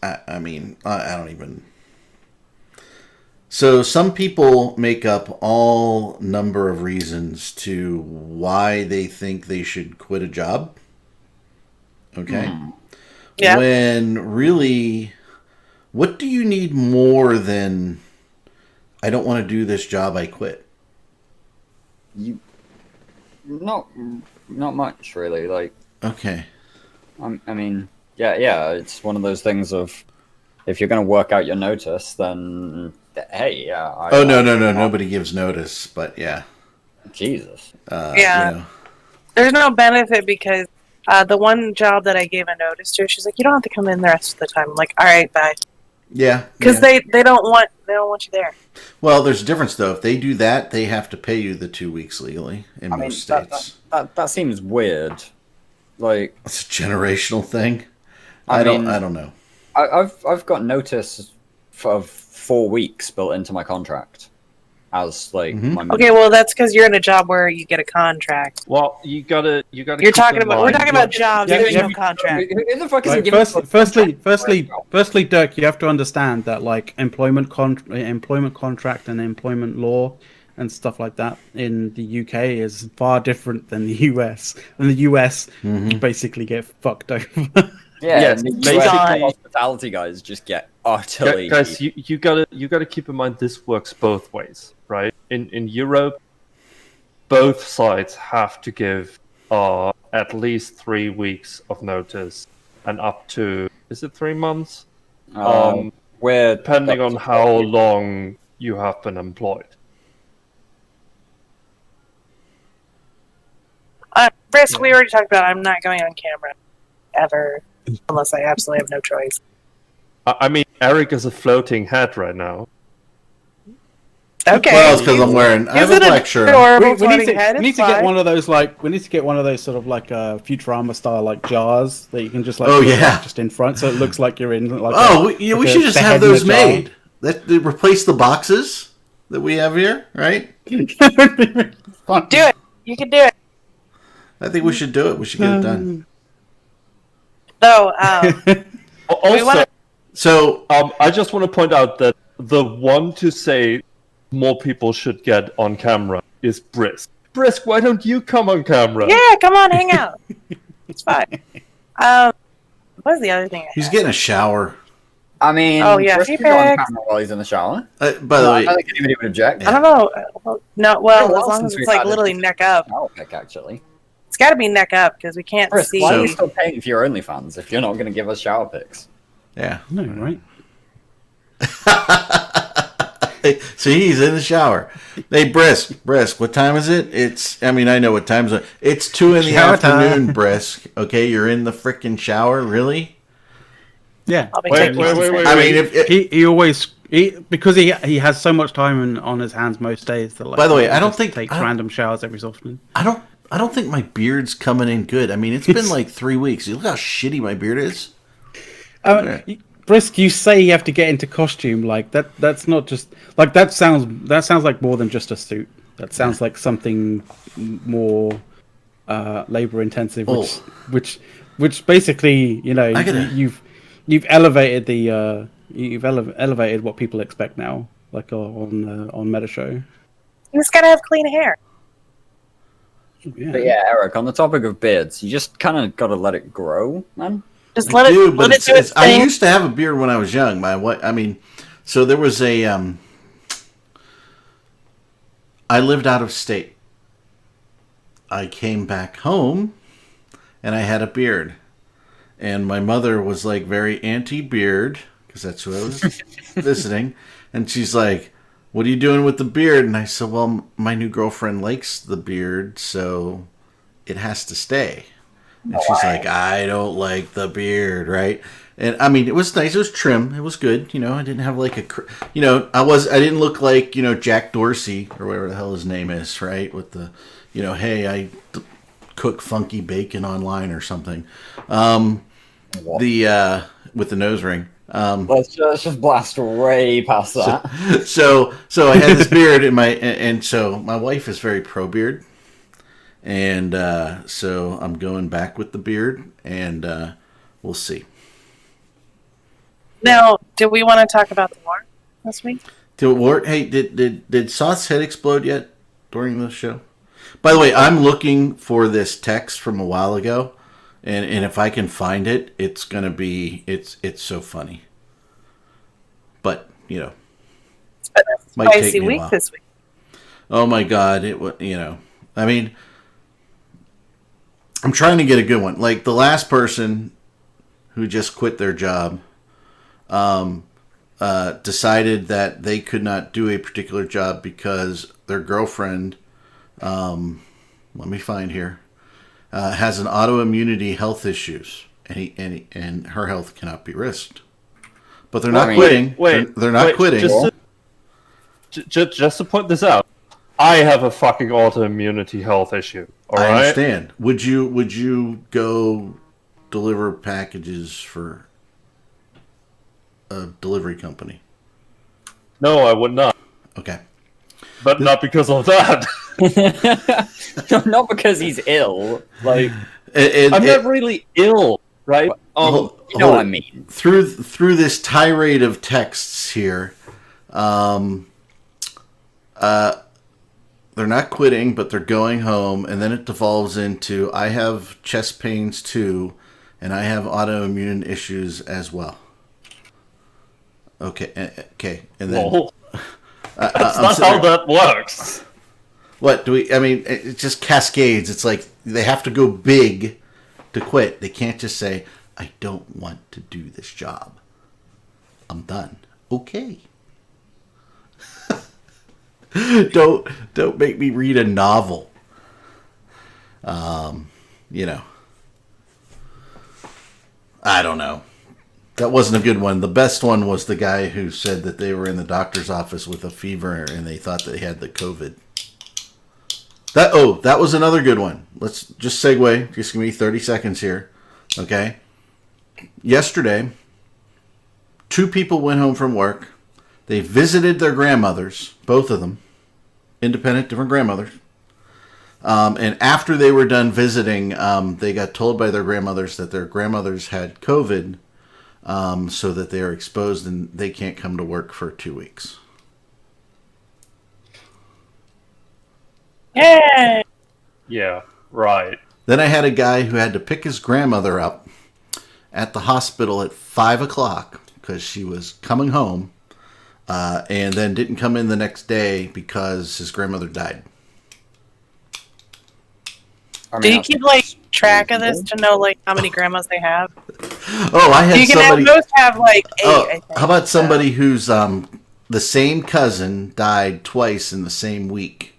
I mean, I don't even. So some people make up all number of reasons to why they think they should quit a job. Okay? Yeah. When really, what do you need more than I don't want to do this job, I quit? Not much really. Like, okay. I mean, yeah. It's one of those things of if you're going to work out your notice, then hey, yeah. No. Nobody gives notice, but yeah. Jesus. Yeah. You know. There's no benefit because the one job that I gave a notice to, she's like, you don't have to come in the rest of the time. I'm like, all right, bye. Yeah. Because they don't want you there. Well, there's a difference though. If they do that, they have to pay you the 2 weeks legally in most states. That seems weird. Like, it's a generational thing. I don't know. I've got notice of 4 weeks built into my contract as like my Okay, well that's because you're in a job where you get a contract. Well, you gotta. We're talking about jobs. There's no contract. Who the fuck is Firstly, Dirk, you have to understand that like employment contract and employment law and stuff like that in the UK is far different than the US. In the US, you basically get fucked over. Yes, basically, hospitality guys just get utterly. Guys, you gotta keep in mind this works both ways, right? In Europe, both sides have to give at least 3 weeks of notice, and up to, is it 3 months? Depending on how long you have been employed. Risk, we already talked about. I'm not going on camera ever, unless I absolutely have no choice. I mean, Eric is a floating head right now. Okay. Well, it's because I have a black shirt. We need to get one of those sort of like Futurama style like jars that you can just like just in front, so it looks like you're in like. We should just have those made. That replace the boxes. that we have here, right? Do it. You can do it. I think we should do it. We should get it done. So, Also, So, I just want to point out that the one to say more people should get on camera is Brisk. Brisk, why don't you come on camera? yeah, come on, hang out. It's fine. What's the other thing? he's getting a shower. I mean, Oh, yeah, Chris he can go on picks. camera while he's in the shower. By the I way, don't think anybody would object. I don't know. No, well, Been a as while long since as we've it's like had literally a neck up. shower pick, actually. It's got to be neck up because we can't Chris, see. why are So- you still paying for your OnlyFans if you're not going to give us shower pics? yeah. No, right? So he's in the shower. Hey, Brisk, what time is it? I know what time it is. It's 2 in the Shower time. afternoon, Brisk. Okay, you're in the freaking shower? Really? Yeah. I'll be Wait, taking wait, this. wait, wait. I mean, if He always because he has so much time on his hands most days that like. By the way, he I don't just think- takes I don't- random showers every so often. I don't think my beard's coming in good. I mean, it's been like 3 weeks. Look how shitty my beard is. Brisk, you say you have to get into costume like that. That's not just like that sounds like more than just a suit. That sounds like something more labor intensive, which basically you've elevated the elevated what people expect now, like on Meta Show. You just gotta have clean hair. Yeah. But yeah, Eric, on the topic of beards, you just kind of got to let it grow, man. Just I let do, it but do its I thing. used to have a beard when I was young. So there was I lived out of state. I came back home, and I had a beard. And my mother was like very anti-beard, because that's who I was visiting. And she's like, "What are you doing with the beard?" And I said, "Well, my new girlfriend likes the beard, so it has to stay." And she's like, "I don't like the beard," right? And I mean, it was nice. It was trim. It was good. I didn't have like I didn't look like, Jack Dorsey or whatever the hell his name is, right? With the, hey, I cook funky bacon online or something. With the nose ring. Let's just blast way past that. So I had this beard and so my wife is very pro beard. And so I'm going back with the beard, and we'll see. Now, do we want to talk about the war this week? Hey, did Soth's head explode yet during the show? By the way, I'm looking for this text from a while ago, and if I can find it, it's gonna be it's so funny. But It's been a Might take spicy me a week while. this week. oh my god, it was I mean, I'm trying to get a good one. Like the last person who just quit their job decided that they could not do a particular job because their girlfriend, let me find here, has an autoimmunity health issues, and her health cannot be risked. But they're not quitting. They're not quitting. Just to point this out, I have a fucking autoimmunity health issue. All I right? understand. Would you go deliver packages for a delivery company? No, I would not. Okay. But not because of that. Not because he's ill. Like, I'm not really ill, right? you know what I mean. Through this tirade of texts here, they're not quitting, but they're going home, and then it devolves into I have chest pains too, and I have autoimmune issues as well. Okay, and then Well, that's not how that works. what do we? I mean, it just cascades. It's like they have to go big to quit. They can't just say, "I don't want to do this job. I'm done." Okay. Don't make me read a novel. I don't know. That wasn't a good one. The best one was the guy who said that they were in the doctor's office with a fever and they thought they had the COVID. That was another good one. Let's just segue. Just give me 30 seconds here. Okay. Yesterday, 2 people went home from work. They visited their grandmothers, both of them, independent, different grandmothers. And after they were done visiting, they got told by their grandmothers that their grandmothers had COVID, so that they are exposed and they can't come to work for 2 weeks. Yay! Yeah, right. Then I had a guy who had to pick his grandmother up at the hospital at 5 o'clock because she was coming home, and then didn't come in the next day because his grandmother died. Do you keep like track of this to know like how many grandmas they have? Oh, I had You can somebody. most have like 8. Oh, I think, how about somebody who's the same cousin died twice in the same week?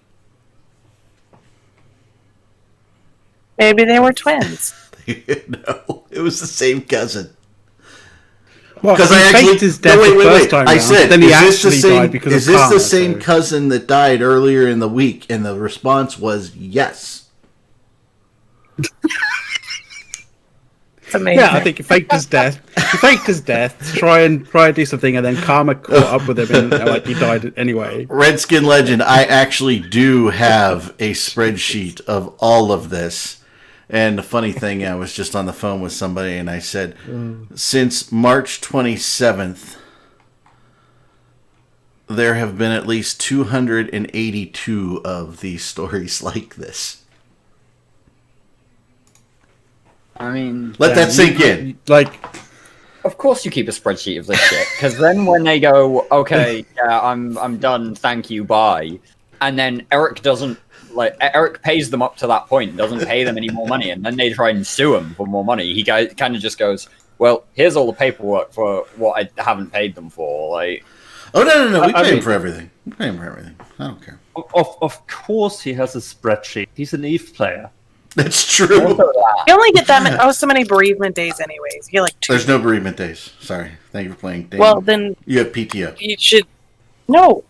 Maybe they were twins. No, it was the same cousin. Well, Because he I actually faked his death the first time I round, said, then he is this the actually same? died because Is of this karma, the same so- cousin that died earlier in the week? And the response was yes. It's amazing. Yeah, I think he faked his death. He faked his death to try and do something, and then karma caught up with him, and like he died anyway. Redskin Legend, I actually do have a spreadsheet of all of this. And the funny thing, I was just on the phone with somebody, and I said, since March 27th, there have been at least 282 of these stories like this. I mean, Let that sink in. Like, of course you keep a spreadsheet of this shit, because then when they go, okay, yeah, I'm done, thank you, bye, and then Eric pays them up to that point, doesn't pay them any more money, and then they try and sue him for more money. He kind of just goes, well, here's all the paperwork for what I haven't paid them for. Like, Oh, no. We pay him for everything. We pay him for everything. I don't care. Of course he has a spreadsheet. He's an EVE player. That's true. You only get so many bereavement days, anyways. You get like 2. There's no bereavement days. Sorry. Thank you for playing. Dave. Well, then You have PTO. you should. No.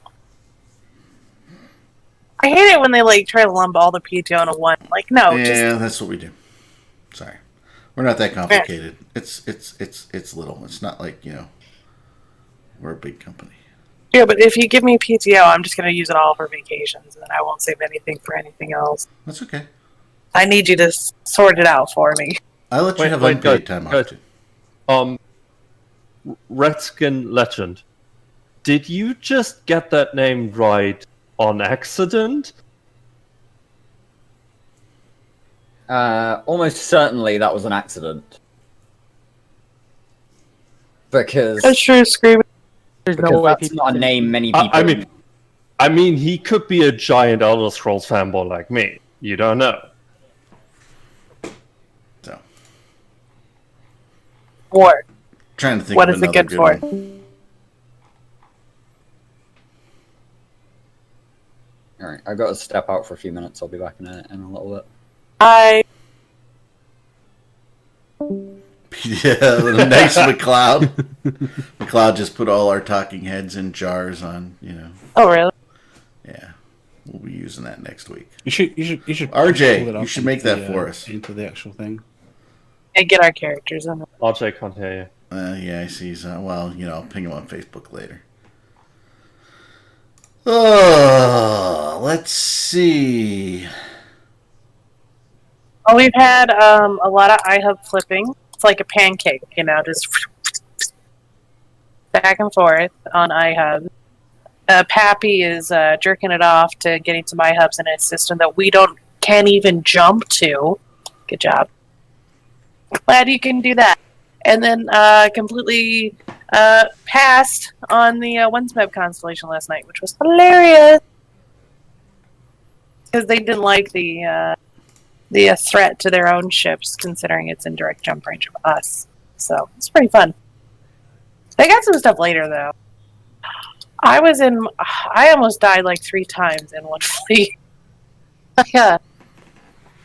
I hate it when they like try to lump all the PTO into one. Like, no. Yeah, that's what we do. Sorry. We're not that complicated. It's little. It's not like, we're a big company. Yeah, but if you give me PTO, I'm just going to use it all for vacations, and then I won't save anything for anything else. That's okay. I need you to sort it out for me. I let you have unpaid time off too. Redskin Legend, did you just get that name right on accident? almost certainly that was an accident. Because That's true, Scream. There's no way that's not a name many people. I mean, he could be a giant Elder Scrolls fanboy like me. You don't know. So, War. trying to think. What of is it another good for? one. All right, I got to step out for a few minutes. I'll be back in a little bit. Yeah, nice McLeod. McLeod just put all our talking heads in jars on, Oh, really? Yeah, we'll be using that next week. You should. RJ, pull it up you should make into that for us. into the actual thing. And get our characters in it. RJ can't hear you. Yeah, I see. Well, I'll ping him on Facebook later. Oh, let's see. Oh, we've had a lot of iHub flipping. It's like a pancake, just back and forth on iHub. Pappy is jerking it off to getting some iHubs in a system that we can't even jump to. Good job. Glad you can do that. And then completely passed on the Windsmeb constellation last night, which was hilarious. Because they didn't like the threat to their own ships, considering it's in direct jump range of us. So it's pretty fun. They got some stuff later, though. I almost died like 3 times in one fleet. Yeah.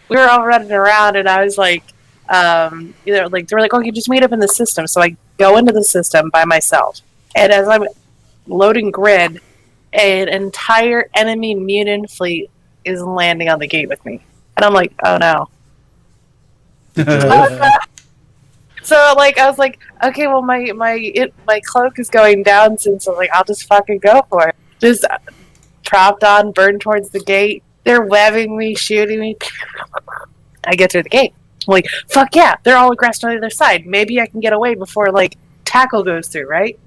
We were all running around, and I was like, they were like, okay, just meet up in the system. So I go into the system by myself. And as I'm loading grid, an entire enemy mutant fleet is landing on the gate with me. And I'm like, oh no. So like I was like, okay, well my cloak is going down soon, so like I'll just fucking go for it. Just propped on, burn towards the gate. They're webbing me, shooting me. I get through the gate. I'm like, fuck yeah, they're all aggressed on the other side. Maybe I can get away before like tackle goes through, right?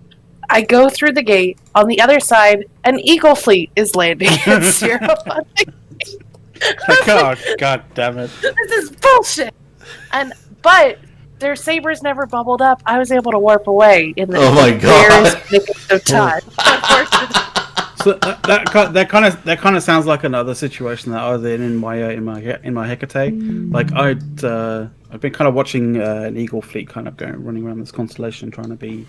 I go through the gate. On the other side, an eagle fleet is landing at 0 on the gate. Oh, God damn it. This is bullshit. But their sabers never bubbled up. I was able to warp away in the barest nick of time. So that kind of sounds like another situation that I was in my Hecate. Like I've been kind of watching an eagle fleet kind of running around this constellation, trying to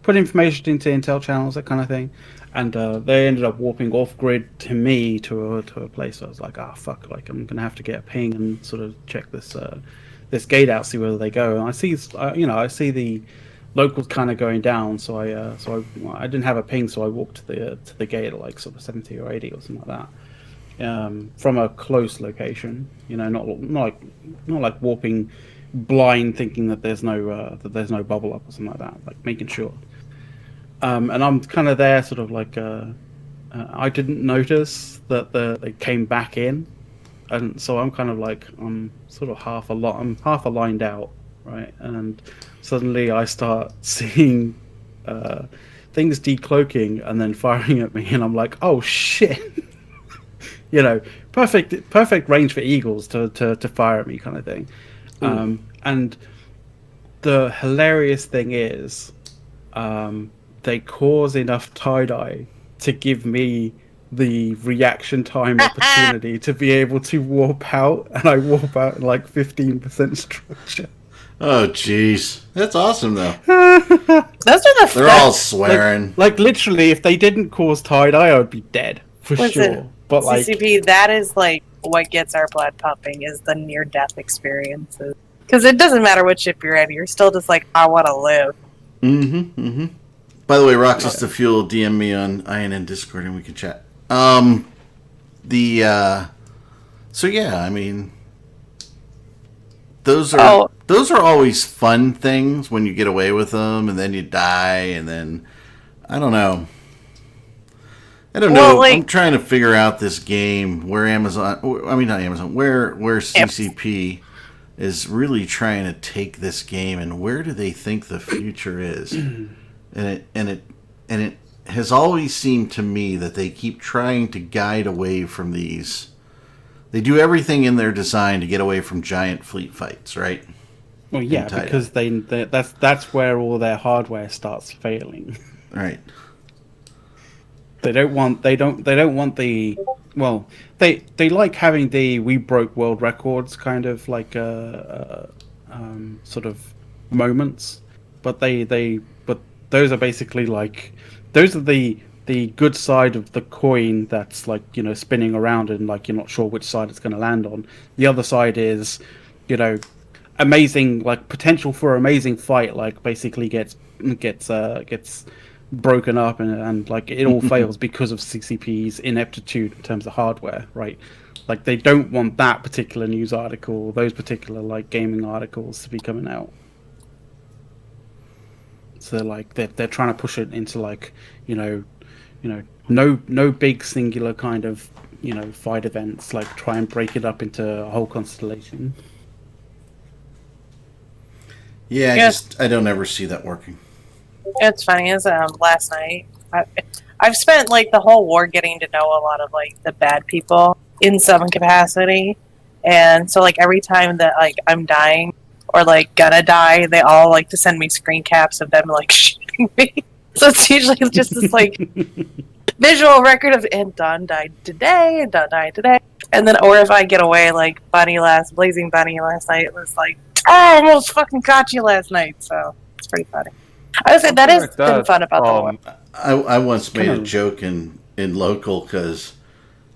put information into intel channels, that kind of thing. And they ended up warping off grid to me to a place. So I was like, fuck, like I'm gonna have to get a ping and sort of check this gate out, see whether they go. And I see the locals kind of going down, so I didn't have a ping, so I walked to the gate at like sort of 70 or 80 or something like that, from a close location. Not like warping blind, thinking that there's no bubble up or something like that. Like making sure. And I'm kind of there, sort of like I didn't notice that they came back in, and so I'm kind of like I'm sort of half aligned out, right? And suddenly I start seeing things decloaking and then firing at me, and I'm like, oh shit. Perfect range for eagles to fire at me, kind of thing. And the hilarious thing is, they cause enough tie-dye to give me the reaction time opportunity to be able to warp out, and I warp out in like 15% structure. Oh, jeez. That's awesome, though. They're all swearing. Like literally, if they didn't cause tie-dye, I would be dead, for sure. But like, CCP, that is like what gets our blood pumping, is the near-death experiences. Because it doesn't matter what ship you're in, you're still just like, I want to live. By the way, ROXAS the Fuel, DM me on INN Discord and we can chat. So yeah, I mean, those are always fun things when you get away with them, and then you die, and then I don't know. Like, I'm trying to figure out this game where where CCP is really trying to take this game, and where do they think the future is? And it has always seemed to me that they keep trying to guide away from these. They do everything in their design to get away from giant fleet fights, right? Well, yeah, because that's where all their hardware starts failing. Right. They don't want the, well, they like having the we broke world records kind of like sort of moments, but but those are basically like, those are the good side of the coin that's like, spinning around and like you're not sure which side it's going to land on. The other side is, amazing, like potential for amazing fight, like basically gets broken up and like it all fails because of CCP's ineptitude in terms of hardware, right? Like they don't want that particular news article, those particular like gaming articles to be coming out. So like they're trying to push it into like no big singular kind of fight events, like try and break it up into a whole constellation. Yeah, I don't ever see that working. It's funny, is last night I've spent like the whole war getting to know a lot of like the bad people in some capacity, and so like every time that like I'm dying or like gonna die, they all like to send me screen caps of them like shooting me. So it's usually just this like visual record of, and Don died today, and Don died today, and then or if I get away, like Blazing Bunny last night was like, I almost fucking caught you last night. So it's pretty funny. I would say that has been fun about the war. I once made a joke in local, because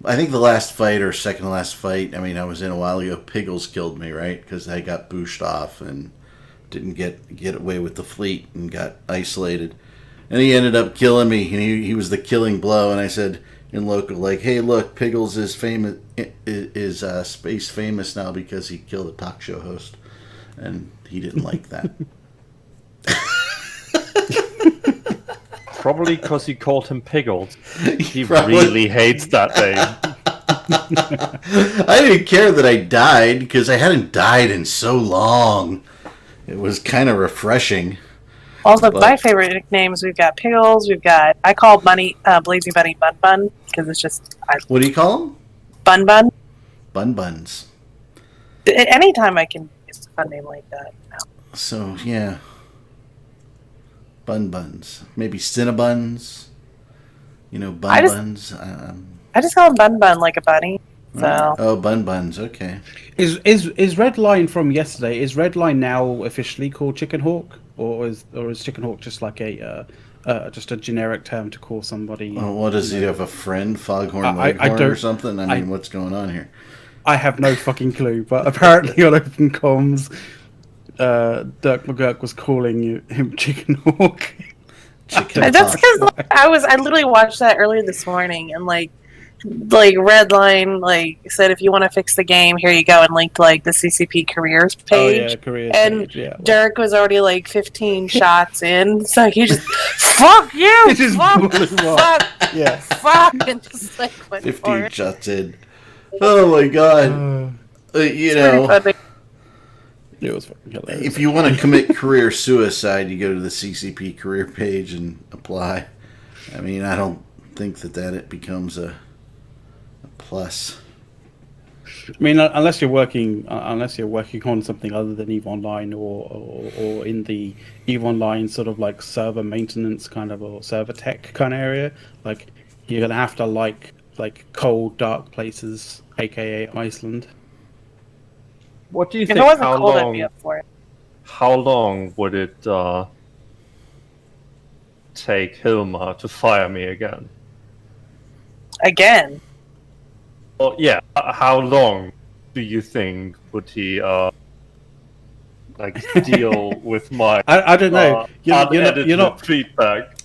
I think the last fight or second to last fight, I mean, I was in a while ago, Piggles killed me, right? Because I got booshed off and didn't get away with the fleet and got isolated. And he ended up killing me, and he was the killing blow. And I said in local, like, hey, look, Piggles is famous, is space famous now because he killed a talk show host. and he didn't like that. Probably because you called him Piggles. He Probably. really hates that name. I didn't care that I died because I hadn't died in so long. It was kind of refreshing. Also, my favorite nicknames, we've got Piggles, I call Blazing Bunny Bun Bun, because it's just... What do you call them? Bun Bun. Bun Buns. Anytime I can use a fun name like that. So, yeah. Bun Buns. Maybe Cinnabuns. Bun Buns. I just call him Bun Bun like a bunny. So. Oh, Bun Buns, okay. Is Redline from yesterday, is Redline now officially called Chicken Hawk? Or is Chicken Hawk just like just a generic term to call somebody? Oh, what does he have, a friend, Foghorn Leghorn or something? I mean, what's going on here? I have no fucking clue, but apparently on Open Comms, Dirk McGurk was calling him Chicken Hawk. That's because I literally watched that earlier this morning, and like Redline said, if you want to fix the game, here you go, and linked the CCP careers page. Oh yeah, careers and page, yeah. Dirk was already 15 shots in, so he just fuck you, He just fuck, yeah, fuck, and just went 15 shots in. Oh my god. Funny. It was fucking hilarious. If you want to commit career suicide, you go to the CCP career page and apply. I mean, I don't think that it becomes a plus. I mean, unless you're working on something other than EVE Online or in the EVE Online sort of server maintenance kind of or server tech kind of area, you're gonna have to like cold, dark places, aka Iceland. What do you If think? it wasn't cold, I'd be up for it. How long would it take Hilma to fire me again? Again? Well, yeah. How long do you think would he deal with my? I don't know. You're not feedback.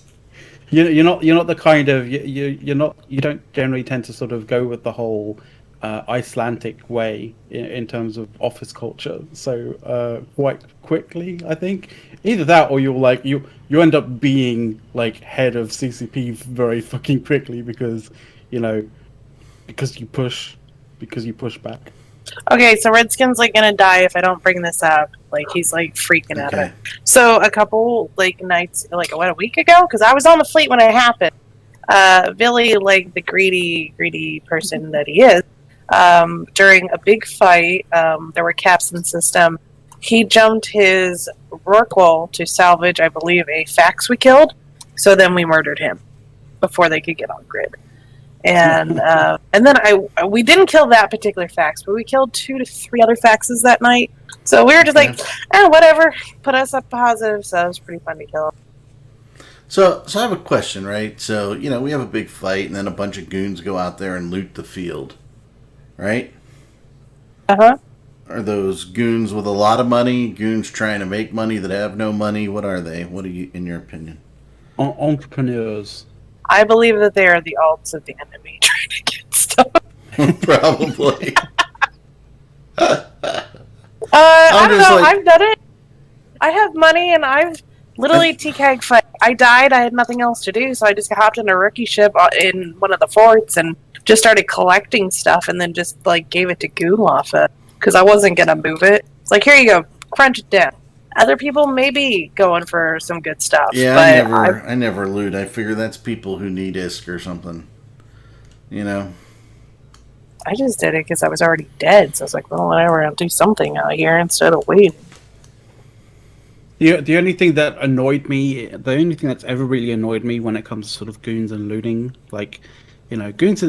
You're not the kind of you don't generally tend to sort of go with the whole Icelandic way in terms of office culture. So quite quickly, I think either that or you end up being head of CCP very fucking quickly because you push back. Okay, so Redskin's gonna die if I don't bring this up. He's freaking out. Okay. So a couple nights, a week ago, because I was on the fleet when it happened. Billy, the greedy person that he is, during a big fight, there were caps in the system. He jumped his Rorqual to salvage, I believe, a fax we killed. So then we murdered him before they could get on grid. And then we didn't kill that particular fax, but we killed 2 to 3 other faxes that night. So we were just whatever, put us up positive. So it was pretty fun to kill him. So I have a question, right? So we have a big fight, and then a bunch of goons go out there and loot the field, right? Uh-huh. Are those goons with a lot of money? Goons trying to make money that have no money? What are they? What are you, in your opinion? Entrepreneurs. I believe that they are the alts of the enemy trying to get stuff. Probably. I don't know. I've done it. I have money, and I've literally TCAG fight. I died. I had nothing else to do, so I just hopped in a rookie ship in one of the forts and just started collecting stuff, and then just gave it to Goonloffa because I wasn't gonna move it. It's here you go, crunch it down. Other people may be going for some good stuff. Yeah, but I never loot. I figure that's people who need ISK or something. I just did it because I was already dead, so I was well, whatever, I'll do something out here instead of waiting. The only thing that annoyed me, the only thing that's ever really annoyed me when it comes to sort of goons and looting, goons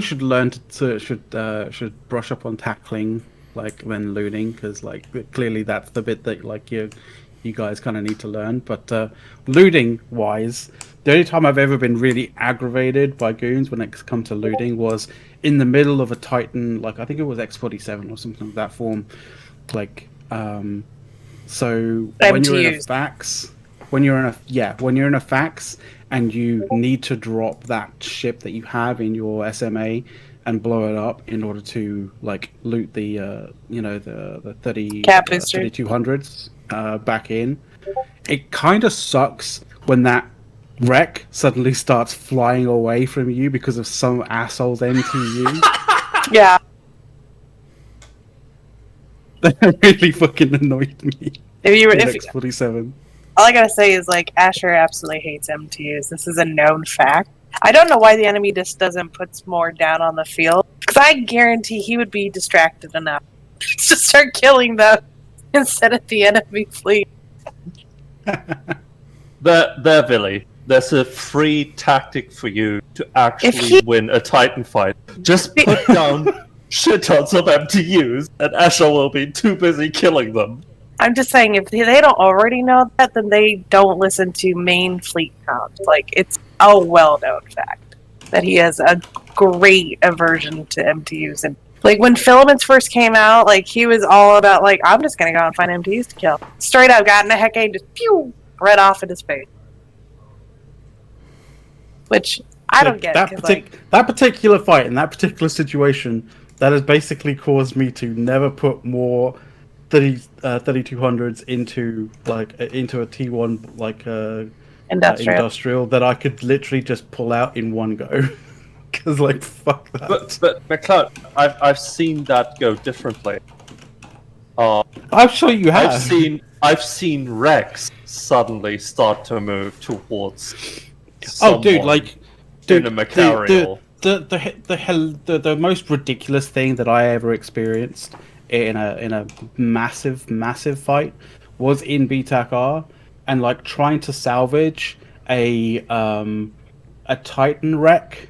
should learn should brush up on tackling when looting, because clearly that's the bit that you guys kind of need to learn. But looting wise, the only time I've ever been really aggravated by goons when it comes to looting was in the middle of a Titan, I think it was X-47 or something of that form, so when you're in a fax, when you're in a fax and you need to drop that ship that you have in your SMA and blow it up in order to like loot the the 3200s back in. It kind of sucks when that wreck suddenly starts flying away from you because of some asshole's MTU. Yeah. That really fucking annoyed me. If 47. all I gotta say is like Asher absolutely hates MTUs. This is a known fact. I don't know why the enemy just doesn't put more down on the field, because I guarantee he would be distracted enough to start killing them instead of the enemy fleet. There, Billy. There's a free tactic for you to actually win a Titan fight. Just put down shit tons of MTUs, and Asher will be too busy killing them. I'm just saying, if they don't already know that, then they don't listen to main fleet count. Like, it's a well-known fact that he has a great aversion to MTUs. And like, when Filaments first came out, like, he was all about, like, I'm just gonna go and find MTUs to kill. Straight up, got in a Hecate and just, pew, right off in his face. Which, I don't get. That particular fight, in that particular situation, that has basically caused me to never put more 3200s into a T1 industrial that I could literally just pull out in one go. Because like fuck that. But McLeod, I've seen that go differently. I'm sure you have. I've seen Rex suddenly start to move towards. Dude, in a Macarial. The most ridiculous thing that I ever experienced in a massive fight was in BTAC-R, and like trying to salvage a Titan wreck,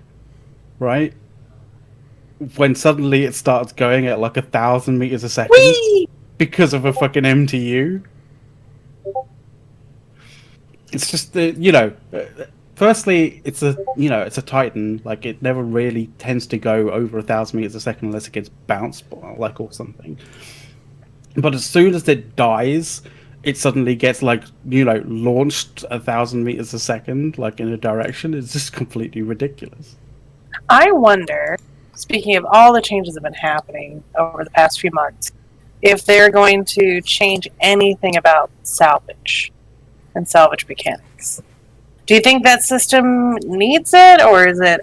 right? When suddenly it starts going at like 1,000 meters a second. Whee! Because of a fucking MTU. It's just firstly, it's a Titan. Like, it never really tends to go over 1,000 meters a second unless it gets bounced, or something. But as soon as it dies, it suddenly gets launched 1,000 meters a second, like in a direction. It's just completely ridiculous. I wonder, speaking of all the changes that have been happening over the past few months, if they're going to change anything about salvage and salvage mechanics. Do you think that system needs it, or is it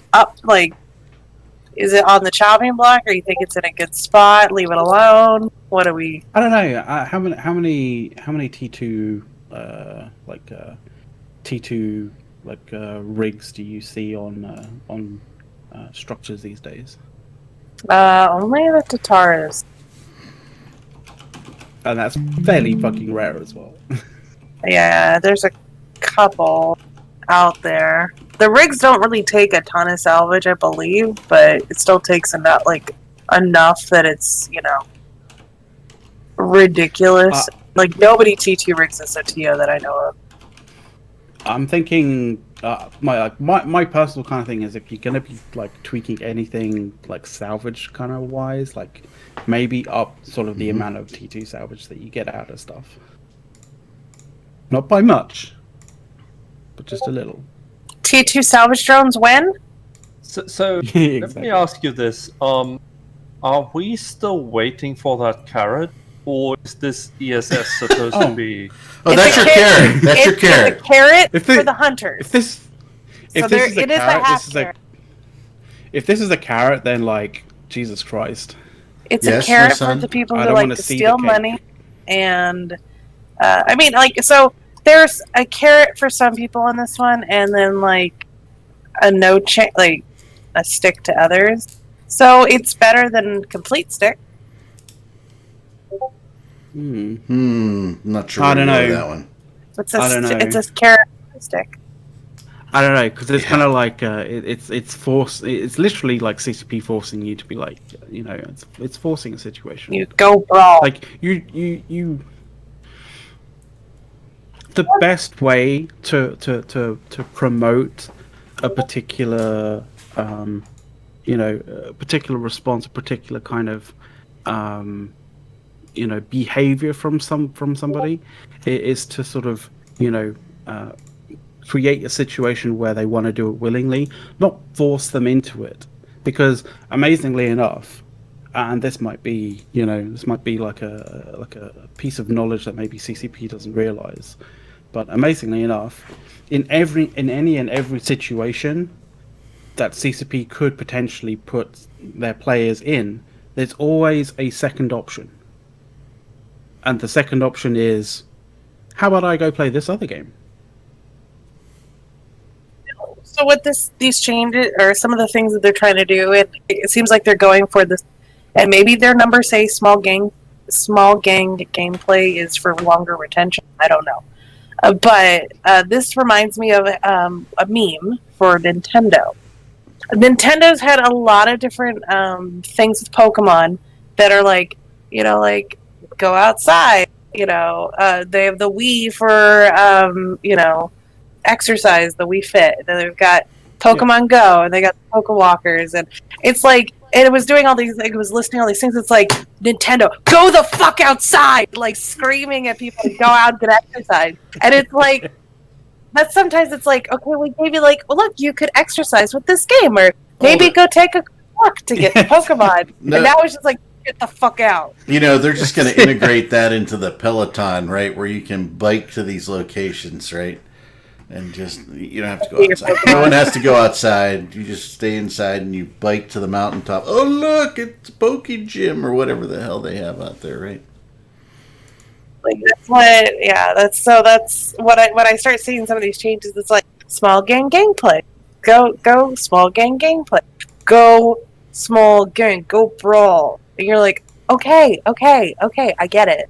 is it on the chopping block, or you think it's in a good spot? Leave it alone. What do we? I don't know. How many T2 T2 rigs do you see on structures these days? Only the Tataras. And that's fairly fucking rare as well. Yeah, there's a couple out there. The rigs don't really take a ton of salvage, I believe, but it still takes enough that it's, ridiculous. Nobody T2 rigs a Sotillo that I know of. I'm thinking my personal kind of thing is, if you're gonna be tweaking anything salvage kind of wise, maybe up sort of the amount of T2 salvage that you get out of stuff. Not by much, but just a little. T2 salvage drones when? So Exactly. Let me ask you this: are we still waiting for that carrot, or is this ESS supposed to be? Oh, that's your carrot. That's your carrot. It's a carrot for the hunters. If this is a carrot, then Jesus Christ. It's Yes, a carrot my for son. the people I who don't like wanna to see steal the cake. money, and so there's a carrot for some people on this one, and then a stick to others. So it's better than complete stick. Not sure. I don't know. That one. It's I don't know. It's a carrot stick. I don't know, because it's kind of it's force. It's literally CCP forcing you to be it's forcing a situation. You go brawl. You. The best way to promote a particular a particular response, a particular kind of behavior from somebody is to sort of create a situation where they want to do it willingly, not force them into it. because amazingly enough, and this might be like a piece of knowledge that maybe CCP doesn't realize, but amazingly enough, in any and every situation that CCP could potentially put their players in, there's always a second option. And the second option is, how about I go play this other game? So with these changes, or some of the things that they're trying to do, it seems like they're going for this, and maybe their numbers say small gang gameplay is for longer retention. I don't know. But this reminds me of a meme for Nintendo. Nintendo's had a lot of different things with Pokemon that are like, go outside. They have the Wii for, exercise, the Wii Fit. And then they've got Pokemon Go, and they got Pokewalkers. And it's like, and it was doing all these, it was listing all these things. It's like, Nintendo, go the fuck outside! Like, screaming at people to go out and get exercise. And it's like, but sometimes it's like, okay, we maybe like, well, look, you could exercise with this game, or maybe go take a walk to get Pokemon. No. And now it's just like, get the fuck out. They're just going to integrate that into the Peloton, right? Where you can bike to these locations, right? And just, you don't have to go outside. No one has to go outside. You just stay inside and you bike to the mountaintop. Oh, look, it's Poke Gym or whatever the hell they have out there, right? Like that's what when I start seeing some of these changes, it's like small gang gameplay. Go small gang gameplay. Go small gang, go brawl. And you're like, okay, I get it.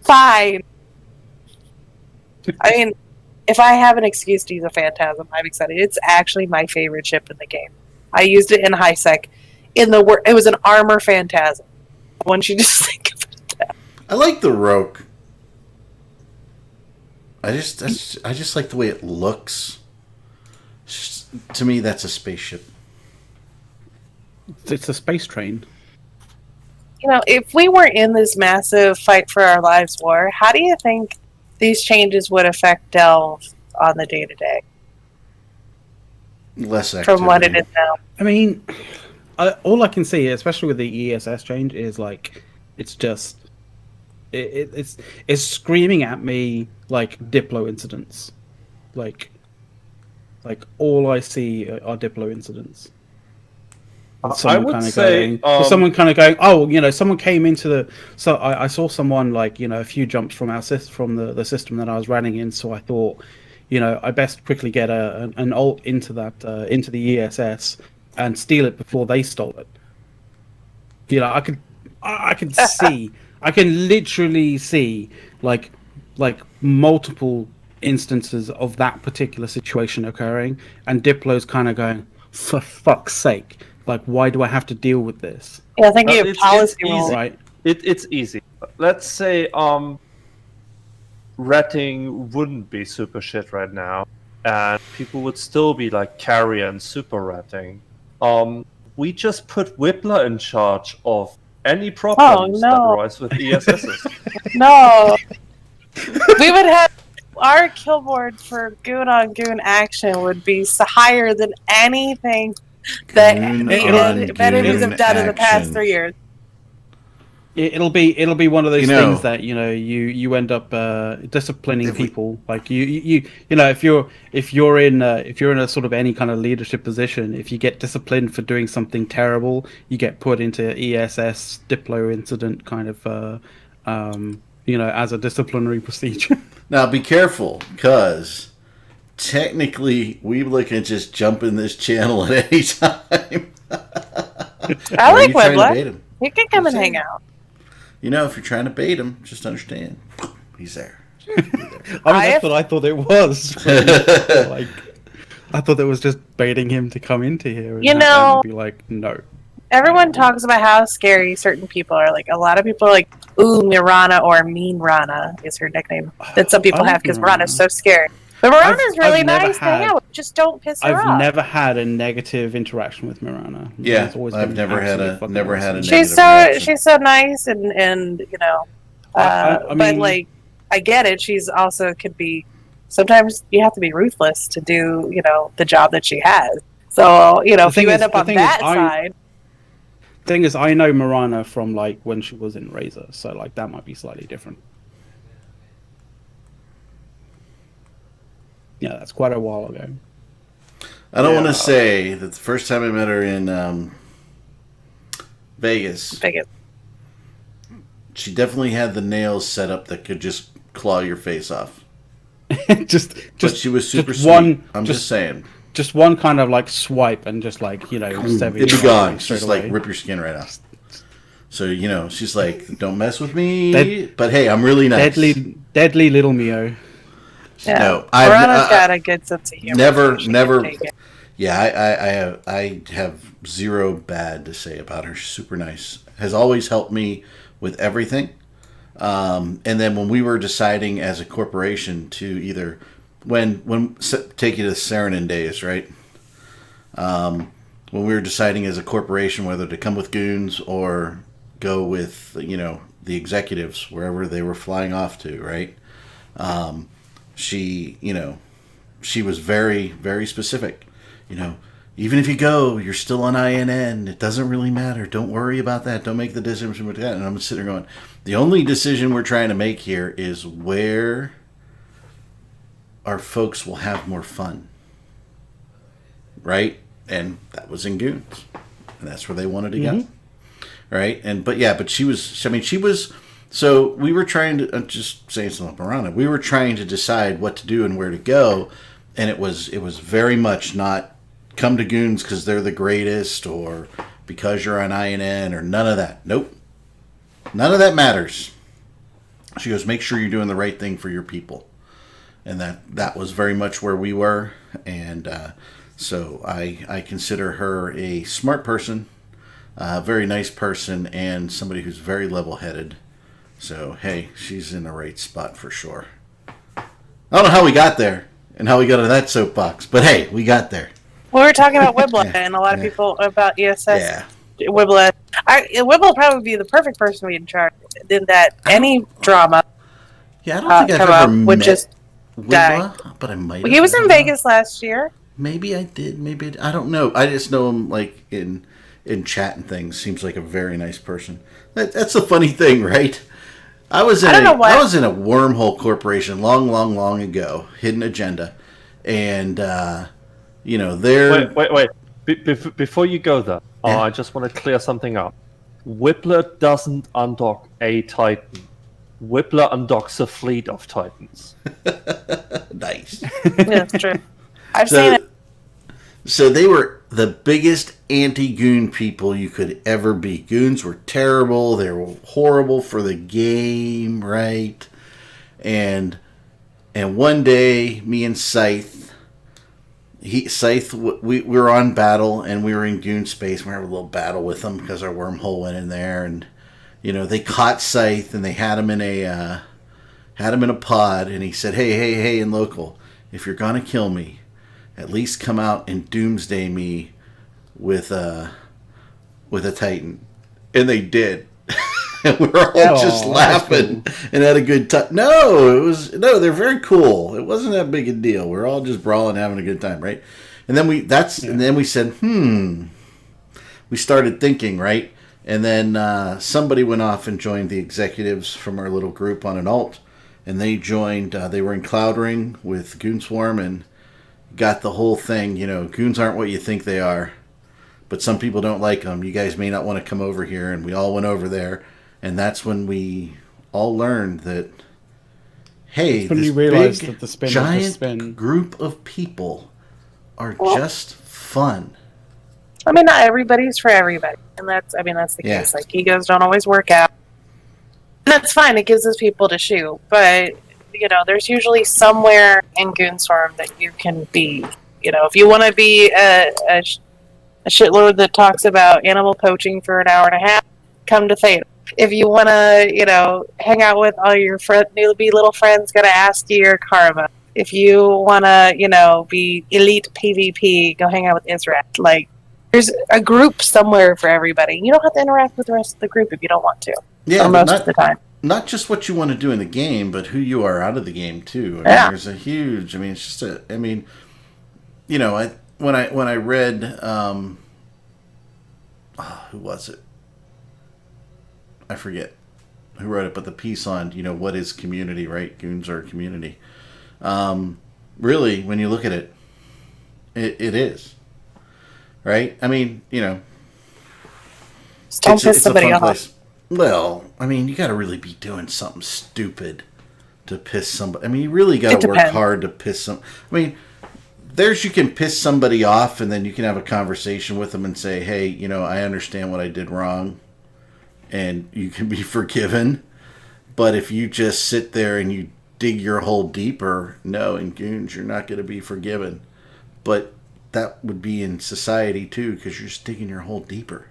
Fine. I mean, if I have an excuse to use a Phantasm, I'm excited. It's actually my favorite ship in the game. I used it in high sec. It was an armor Phantasm. Once you just think about that. I like the Rogue. I just like the way it looks. To me, that's a spaceship. It's a space train. If we weren't in this massive fight for our lives war, how do you think these changes would affect Delve on the day-to-day? Less activity. From what it is now. I mean, all I can see, especially with the ESS change, is like it's just it's screaming at me like Diplo incidents, like all I see are Diplo incidents. Someone kind of going, oh, someone came into the. So I saw someone a few jumps from the system that I was running in. So I thought, I best quickly get an ult into into the ESS and steal it before they stole it. I can see, I can literally see like multiple instances of that particular situation occurring, and Diplo's kind of going, for fuck's sake. Like, why do I have to deal with this? Yeah, I think you have policy easy. Right? It's easy. Let's say ratting wouldn't be super shit right now, and people would still be like carrier and super ratting. We just put Whippler in charge of any problems that arise with ESSs. No. We would have our kill board for goon on goon action would be higher than anything that enemies have done in the past 3 years. It'll be one of those things that you end up disciplining people. Like if you're in a sort of any kind of leadership position, if you get disciplined for doing something terrible, you get put into ESS Diplo incident kind of as a disciplinary procedure. Now be careful, because technically we can just jump in this channel at any time. I like Webla. He can come and hang out. If you're trying to bait him, just understand he's there. That's what I thought it was. I thought it was just baiting him to come into here. And be like, no. Everyone talks about how scary certain people are. Like, a lot of people are like, ooh, Mirana, or Mean Rana is her nickname that some people have, because Mirana's so scary. But Mirana's really nice to hang out with. Just don't piss her off. I've never had a negative interaction with Mirana. Yeah, I've never had a negative she's so nice, and but like, I get it. She's also could be. Sometimes you have to be ruthless to do the job that she has. So, you know, The if thing you is- end up the on thing is, that side, Thing is, I know Marana from like when she was in Razor, so like that might be slightly different. Yeah, that's quite a while ago. I don't want to say that the first time I met her in Vegas, she definitely had the nails set up that could just claw your face off. just But she was super sweet. one. I'm just saying. Just one kind of like swipe and just like, you know, sever It'd your be gone. artery straight Just away. like rip your skin right off. So, you know, she's like, don't mess with me. But hey, I'm really nice. Deadly little Mio. yeah. No, Marana's got a good sense of humor. never. so she can take it. Yeah, I have zero bad to say about her. She's super nice. Has always helped me with everything. And then when we were deciding as a corporation to either take you to the Saarinen days, right? When we were deciding as a corporation whether to come with goons or go with, you know, the executives wherever they were flying off to, right? She was very, very specific. You know, even if you go, you're still on INN. It doesn't really matter. Don't worry about that. Don't make the decision with that. And I'm sitting there going, the only decision we're trying to make here is where our folks will have more fun. Right? And that was in Goons. And that's where they wanted to go. Right? But she was, so we were trying to, I'm just saying something Marana, we were trying to decide what to do and where to go. And it was very much not come to Goons because they're the greatest or because you're on INN or none of that. Nope. None of that matters. She goes, make sure you're doing the right thing for your people. And that was very much where we were. And so I consider her a smart person, a very nice person, and somebody who's very level-headed. So, hey, she's in the right spot for sure. I don't know how we got there and how we got to that soapbox, but hey, we got there. We were talking about Wibla, and a lot of people about ESS. Yeah. Wibla. Wibla would probably be the perfect person to be in charge. Then that any drama. Yeah, I don't think I've ever would met just Wibla, but I might. Well, he was in Vegas last year. Maybe I did. Maybe I don't know. I just know him like in chat and things. Seems like a very nice person. That's a funny thing, right? I was in a wormhole corporation long ago, Hidden Agenda, and you know they're Wait. Before you go there, I just want to clear something up. Whippler doesn't undock a Titan. Whippler undocks a fleet of Titans. nice. Yeah, that's true. I've seen it. So they were the biggest anti-goon people you could ever be. Goons were terrible. They were horrible for the game, right? And one day, me and Scythe, we were on battle and we were in goon space. We were having a little battle with them because our wormhole went in there, and you know they caught Scythe and they had him in a pod, and he said, "Hey, in local, if you're gonna kill me, at least come out and doomsday me with a Titan." And they did. And we were all just laughing and had a good time. No, they're very cool. It wasn't that big a deal. We're all just brawling, having a good time, right? And then we said, we started thinking, right? And then somebody went off and joined the executives from our little group on an alt, and they joined. They were in Cloud Ring with Goonswarm and got the whole thing. You know, goons aren't what you think they are, but some people don't like them. You guys may not want to come over here, and we all went over there. And that's when we all learned that, hey, this big, that the giant group of people are just fun. I mean, not everybody's for everybody. And that's the case. Like, egos don't always work out. And that's fine. It gives us people to shoot. But, you know, there's usually somewhere in Goonswarm that you can be. You know, if you want to be a shitload that talks about animal poaching for an hour and a half, come to Theta. If you want to, you know, hang out with all your newbie little friends, going to ask you your karma. If you want to, you know, be elite PvP, go hang out with Israel. Like, there's a group somewhere for everybody. You don't have to interact with the rest of the group if you don't want to. Yeah, most of the time. Not just what you want to do in the game, but who you are out of the game too. I mean, there's a huge. I mean, it's just you know, when I read, who was it? I forget who wrote it, but the piece on, what is community, right? Goons are a community. Really, when you look at it, it is, right? I mean, Just don't piss somebody off. Place. Well, I mean, you got to really be doing something stupid to piss somebody. I mean, you really got to work hard to piss some. I mean, you can piss somebody off, and then you can have a conversation with them and say, "Hey, I understand what I did wrong," and you can be forgiven. But if you just sit there and you dig your hole deeper, no, in Goons, you're not going to be forgiven. But that would be in society too, because you're just digging your hole deeper.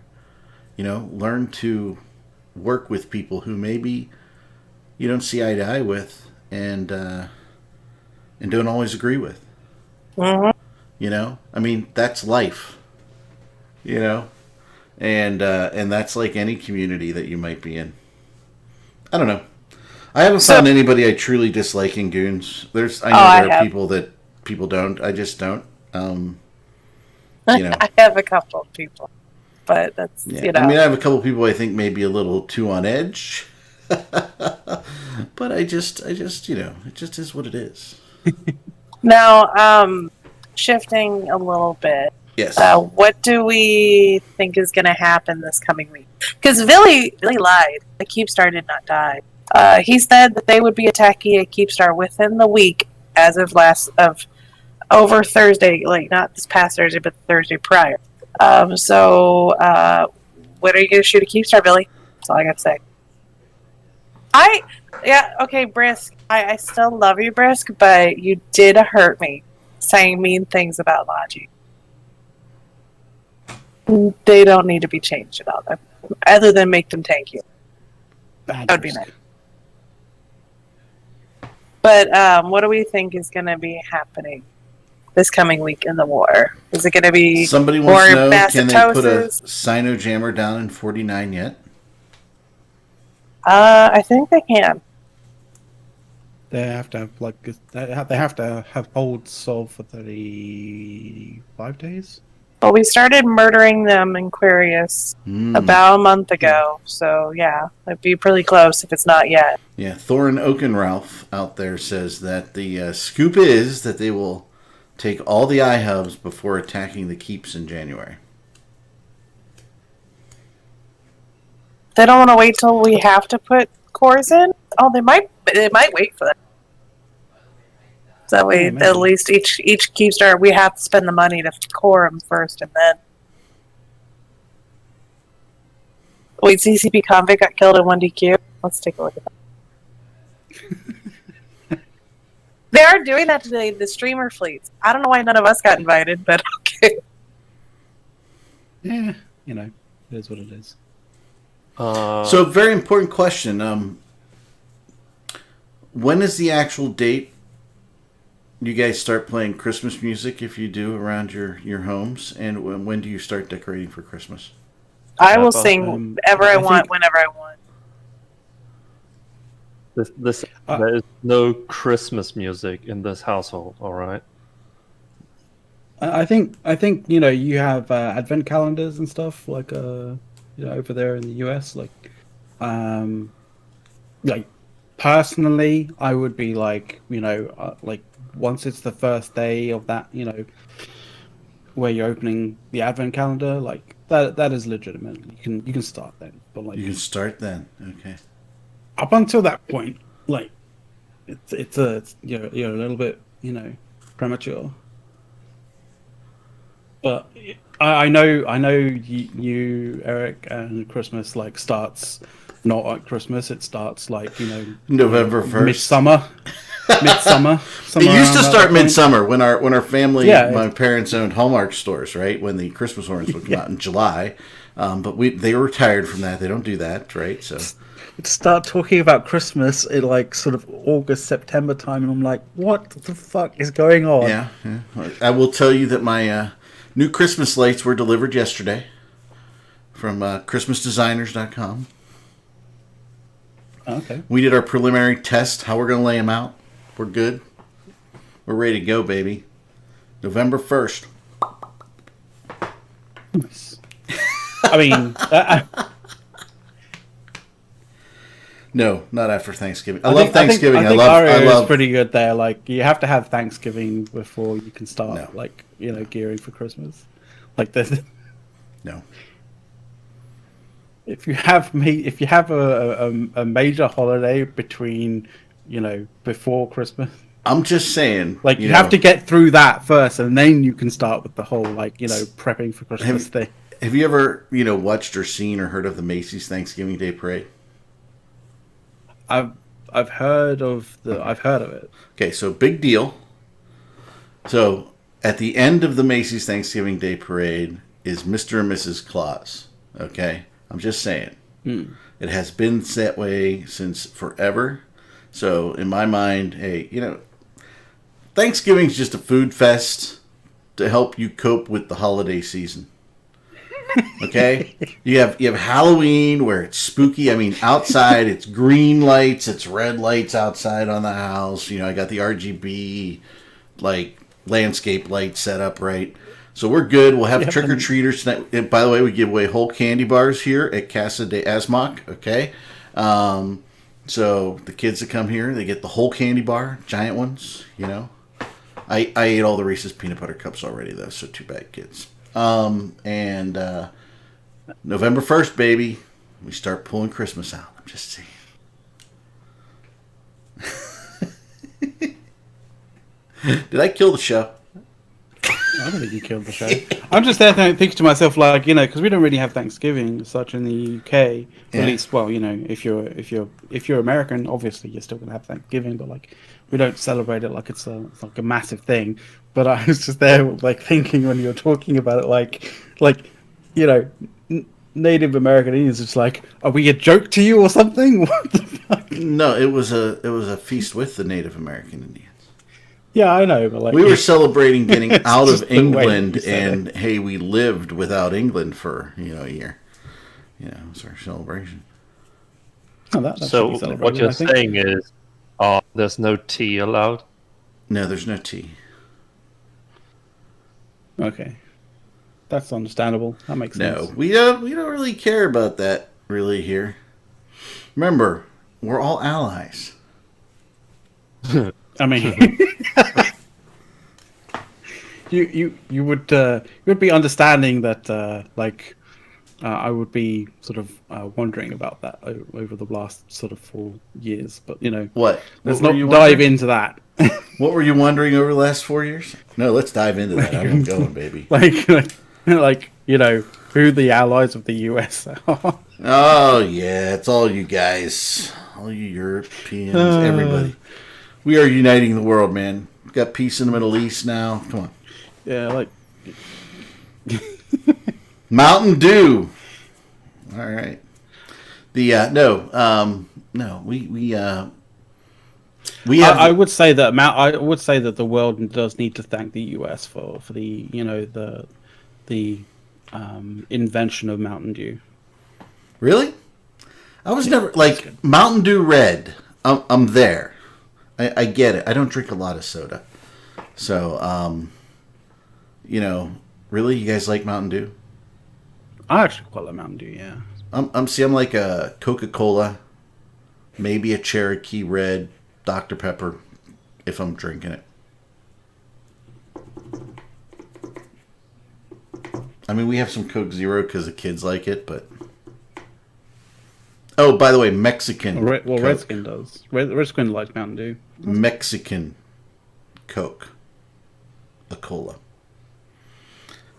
Learn to work with people who maybe you don't see eye to eye with, and don't always agree with. Mm-hmm. I mean, that's life. And that's like any community that you might be in. I don't know. I haven't found anybody I truly dislike in Goons. There are people that people don't. I just don't. I have a couple of people, but that's I mean, I have a couple of people I think may be a little too on edge, but I just it just is what it is. Now, shifting a little bit. Yes. What do we think is going to happen this coming week? Because Billy lied. The Keepstar did not die. He said that they would be attacking a Keepstar within the week, as of over Thursday, like not this past Thursday, but the Thursday prior. So when are you going to shoot a Keepstar, Billy? That's all I got to say. Okay, Brisk. I still love you, Brisk, but you did hurt me saying mean things about Logi. They don't need to be changed at all, other than make them tank you. That would be nice. But what do we think is going to be happening this coming week in the war? Is it going to be somebody wants to know? Can they put a Sinojammer down in 49 yet? I think they can. They have to have hold solved for 35 days. Well, we started murdering them in Quirius about a month ago, so yeah, it'd be pretty close if it's not yet. Yeah, Thorin Oakenralph out there says that the scoop is that they will take all the eye hubs before attacking the keeps in January. They don't want to wait till we have to put cores in? Oh, they might wait for that. So that way, at least each Keepstar, we have to spend the money to core them first, and then... Wait, CCP Convict got killed in 1DQ? Let's take a look at that. They are doing that today, the streamer fleets. I don't know why none of us got invited, but okay. Yeah, it is what it is. So, very important question. When is the actual date you guys start playing Christmas music, if you do, around your homes? And when do you start decorating for Christmas? I will sing whenever I want. There is no Christmas music in this household, all right? I think you have advent calendars and stuff like over there in the US. Like personally, I would be like once it's the first day of that, where you're opening the advent calendar, like that is legitimate. You can start then, but you can start then. Okay. Up until that point, it's you're a little bit premature. But I know you Eric, and Christmas starts not at Christmas. It starts November 1st, midsummer. It used to start midsummer when our family, my parents owned Hallmark stores, right? When the Christmas orange would come out in July, but they were retired from that. They don't do that, right? So start talking about Christmas in sort of August, September time, and I'm like, what the fuck is going on? Yeah. I will tell you that my new Christmas lights were delivered yesterday from ChristmasDesigners.com. Okay. We did our preliminary test, how we're going to lay them out. We're good. We're ready to go, baby. November 1st. I mean, No, not after Thanksgiving. I love Thanksgiving. I think Aria is pretty good there. Like, you have to have Thanksgiving before you can start, like, gearing for Christmas. Like this. No. If you have a major holiday between, before Christmas. I'm just saying. Like, you have to get through that first, and then you can start with the whole, prepping for Christmas thing. Have you ever, watched or seen or heard of the Macy's Thanksgiving Day Parade? I've heard of it. Okay, so big deal. So at the end of the Macy's Thanksgiving Day Parade is Mr. and Mrs. Claus. Okay, I'm just saying. It has been that way since forever. So in my mind, hey, Thanksgiving's just a food fest to help you cope with the holiday season. Okay, you have Halloween where it's spooky. I mean, outside it's green lights, it's red lights outside on the house. I got the RGB landscape lights set up right, so we're good. We'll have trick or treaters tonight. And by the way, we give away whole candy bars here at Casa de Asmoc. Okay, so the kids that come here, they get the whole candy bar, giant ones. I ate all the Reese's peanut butter cups already though, so too bad, kids. And November 1st, baby, we start pulling Christmas out. I'm just saying. Did I kill the show? I don't think you killed the show. I'm just there thinking to myself, because we don't really have Thanksgiving as such in the UK. Yeah. At least, well, if you're American, obviously you're still gonna have Thanksgiving, but we don't celebrate it like it's like a massive thing. But I was just there, thinking when you were talking about it, Native American Indians. It's are we a joke to you or something? What the fuck? No, it was a feast with the Native American Indians. Yeah, I know, but we were celebrating getting out of England, and hey, we lived without England for a year. Yeah, it was our celebration. Oh, that so what you're saying is, there's no tea allowed? No, there's no tea. Okay, that's understandable. That makes sense. No, we don't really care about that really here. Remember, we're all allies. I mean, you would be understanding that I would be sort of wondering about that over the last sort of 4 years, but what? Let's not dive into that. What were you wondering over the last 4 years? No, let's dive into that. I'm going, baby. Who the allies of the US are. Oh yeah, it's all you guys, all you Europeans, everybody. We are uniting the world, man. We've got peace in the Middle East now. Come on. Yeah, Mountain Dew. All right. The I would say that the world does need to thank the US for the the invention of Mountain Dew. Really? I was never Mountain Dew Red. I'm there. I get it. I don't drink a lot of soda. So, really, you guys like Mountain Dew? I actually quite like Mountain Dew, yeah. I'm like a Coca-Cola, maybe a Cherokee Red, Dr. Pepper, if I'm drinking it. I mean, we have some Coke Zero because the kids like it, but... Oh, by the way, Mexican Well, Coke. Redskin does. Redskin likes Mountain Dew. Mexican Coke. A cola.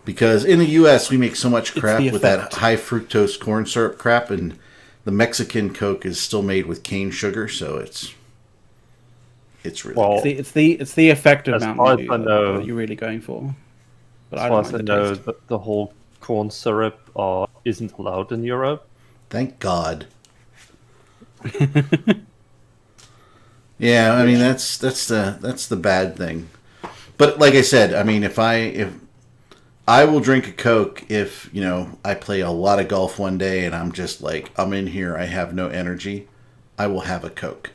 Because in the U.S., we make so much crap with that high fructose corn syrup crap, and the Mexican Coke is still made with cane sugar, so it's really good. It's the effect of Mountain Dew that you're really going for. But as far as I know, the whole corn syrup isn't allowed in Europe. Thank God. Yeah, I mean that's the bad thing. But like I said, I mean if I will drink a Coke if, I play a lot of golf one day and I'm just I'm in here, I have no energy, I will have a Coke.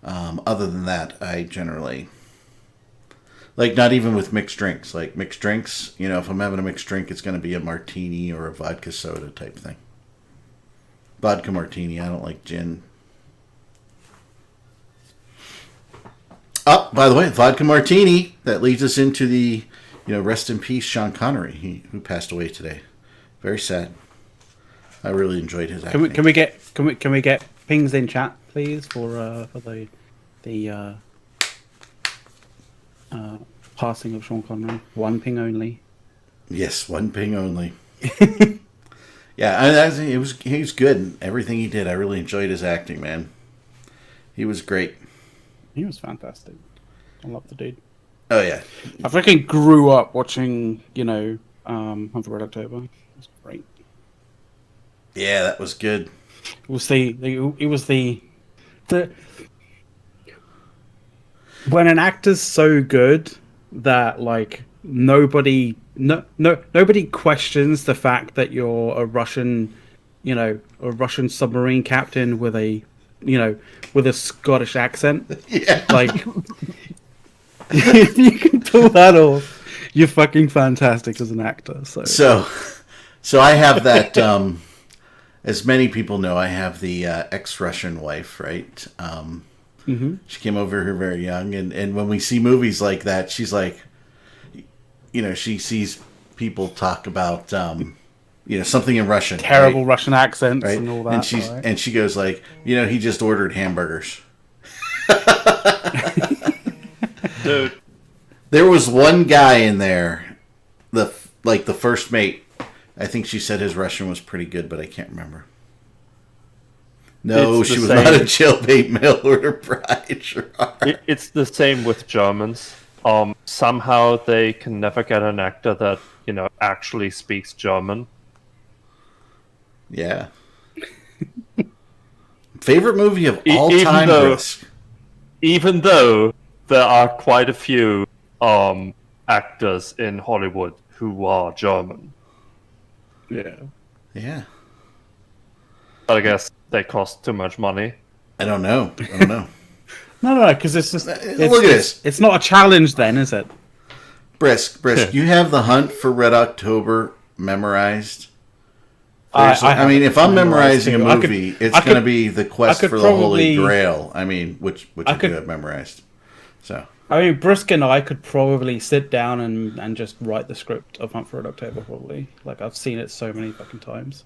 Other than that, I generally Like, not even with mixed drinks. Like, mixed drinks, you know, if I'm having a mixed drink, it's going to be a martini or a vodka soda type thing. Vodka martini. I don't like gin. Oh, by the way, vodka martini. That leads us into the, you know, rest in peace, Sean Connery, who passed away today. Very sad. I really enjoyed his acting. Can we get pings in chat, please, for the passing of Sean Connery? One ping only. Yes, one ping only. Yeah, he was good in everything he did. I really enjoyed his acting, man. He was great. He was fantastic. I love the dude. Oh yeah, I freaking grew up watching, you know, Hunt for Red October. It was great. Yeah, that was good. It was the when an actor's so good that like nobody questions the fact that you're a Russian, you know, a Russian submarine captain with a, you know, with a Scottish accent. Yeah. Like, if you can pull that off, you're fucking fantastic as an actor. So I have that. As many people know, I have the ex-Russian wife, right? She came over here very young, and when we see movies like that, she's like, you know, she sees people talk about, you know, something in Russian, terrible right? Russian accents Right? and all that. And she goes like, you know, he just ordered hamburgers. Dude, there was one guy in there, the first mate. I think she said his Russian was pretty good, but I can't remember. No, she was not a jailbait mail order bride. It's the same with Germans. Somehow they can never get an actor that, you know, actually speaks German. Yeah. Favorite movie of all time, Risk? Even though there are quite a few actors in Hollywood who are German. Yeah. Yeah. But I guess they cost too much money. I don't know. No, because it's just look at this. It's not a challenge, then, is it? Brisk. You have the Hunt for Red October memorized. I mean, if I'm memorizing a movie, it's going to be the Quest for the Holy Grail. I mean, which I could have memorized. So. I mean, Brisk and I could probably sit down and just write the script of Hunt for Red October, probably. Like, I've seen it so many fucking times.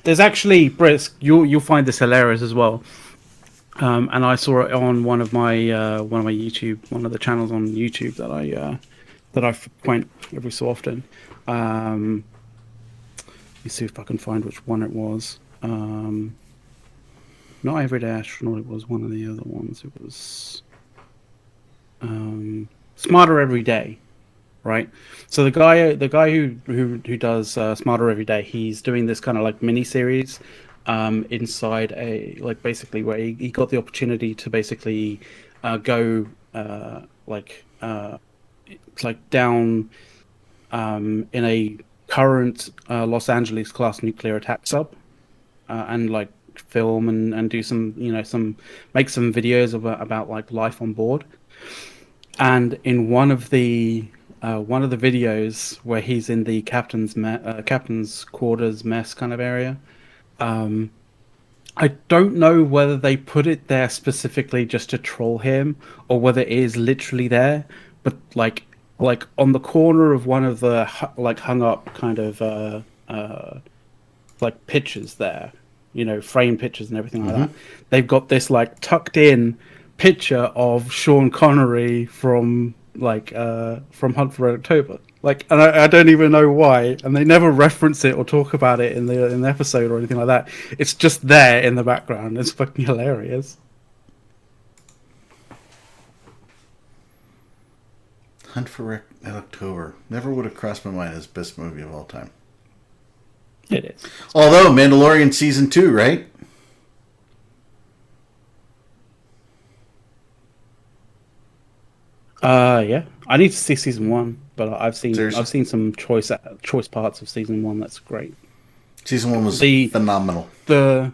There's actually, Brisk, you'll find this hilarious as well. And I saw it on one of the channels on YouTube that I frequent every so often. Let me see if I can find which one it was. Not Everyday Astronaut, it was one of the other ones. It was Smarter Every Day, right? So the guy who does Smarter Every Day, he's doing this kind of like mini series inside a, like, basically where he got the opportunity to basically go down in a current Los Angeles class nuclear attack sub and like film and do some, you know, make some videos about like life on board. And in one of the videos where he's in the captain's quarters mess kind of area, I don't know whether they put it there specifically just to troll him or whether it is literally there, but like on the corner of one of the like hung up kind of like pictures there, you know, frame pictures and everything like that, they've got this like tucked in picture of Sean Connery from Hunt for Red October, like, and I don't even know why, and they never reference it or talk about it in the episode or anything like that. It's just there in the background. It's fucking hilarious. Hunt for Red October never would have crossed my mind as best movie of all time. It is. Although Mandalorian season 2, right? Yeah, I need to see season 1, but I've seen some choice parts of season 1. That's great. Season 1 was phenomenal. I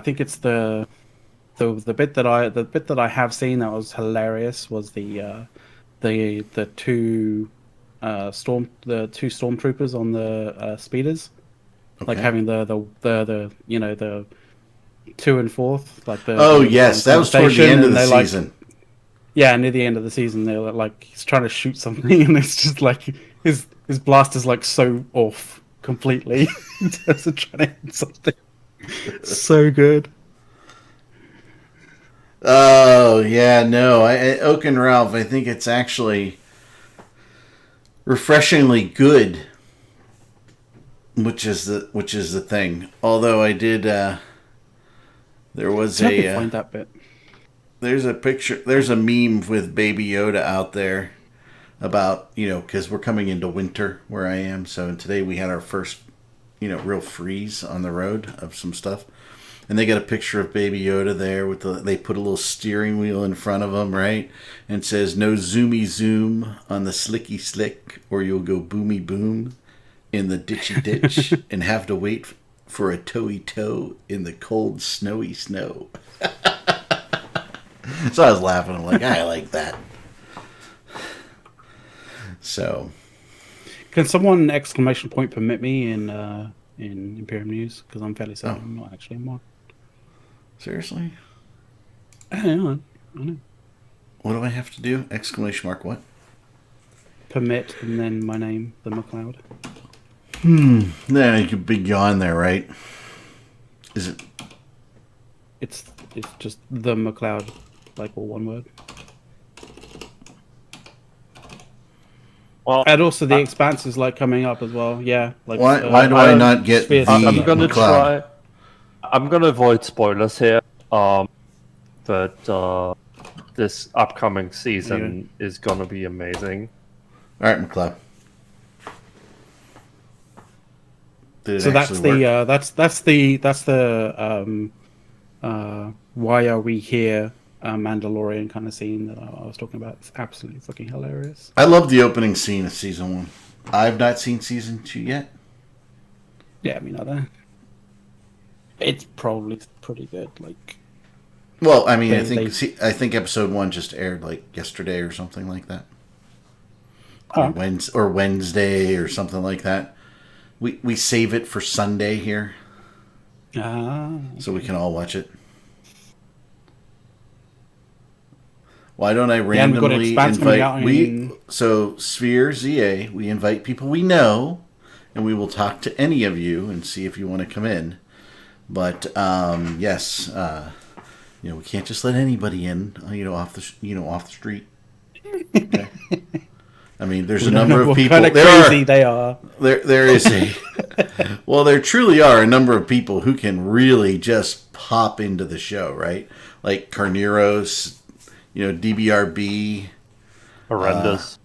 think it's the the bit that I have seen that was hilarious was the two stormtroopers on the speeders, like having the you know the 2 and 4th, like the yes, that was toward the end of the season. Yeah, near the end of the season, they're like he's trying to shoot something, and it's just like his blaster's like so off completely in terms of trying to hit something. So good. Oh yeah, no, Oak and Ralph. I think it's actually refreshingly good, which is the thing. Although I did, there was find that bit. There's a picture. There's a meme with Baby Yoda out there about because we're coming into winter where I am. So today we had our first real freeze on the road of some stuff. And they got a picture of Baby Yoda there with they put a little steering wheel in front of him, right? And it says, "No zoomy zoom on the slicky slick, or you'll go boomy boom in the ditchy ditch and have to wait for a toey toe in the cold snowy snow." So I was laughing. I'm like, I like that. So, can someone exclamation point permit me in Imperium News? Because I'm fairly certain I'm not actually in mod. Seriously? I know. What do I have to do? Exclamation mark what? Permit and then my name, the McLeod. Yeah, you could big yawn there, right? Is it? It's just the McLeod, like all one word. Well, and also the Expanse is like coming up as well. Yeah. Like why do I not get the I'm gonna McLeod? I'm gonna avoid spoilers here. But this upcoming season is gonna be amazing. All right, McLeod. So that's the why are we here Mandalorian kind of scene that I was talking about. It's absolutely fucking hilarious. I love the opening scene of season 1. I've not seen season 2 yet. Yeah, me neither. It's probably pretty good. Like, well, I mean, I think episode 1 just aired like yesterday or something like that, or Wednesday or something like that. We save it for Sunday here, so we can all watch it. Why don't I randomly invite so SPHEREZA? We invite people we know, and we will talk to any of you and see if you want to come in. But yes, we can't just let anybody in, off the street. Okay. I mean, there's a number of people. They are. There is a. Well, there truly are a number of people who can really just pop into the show, right? Like Carneros, DBRB, Horrendous,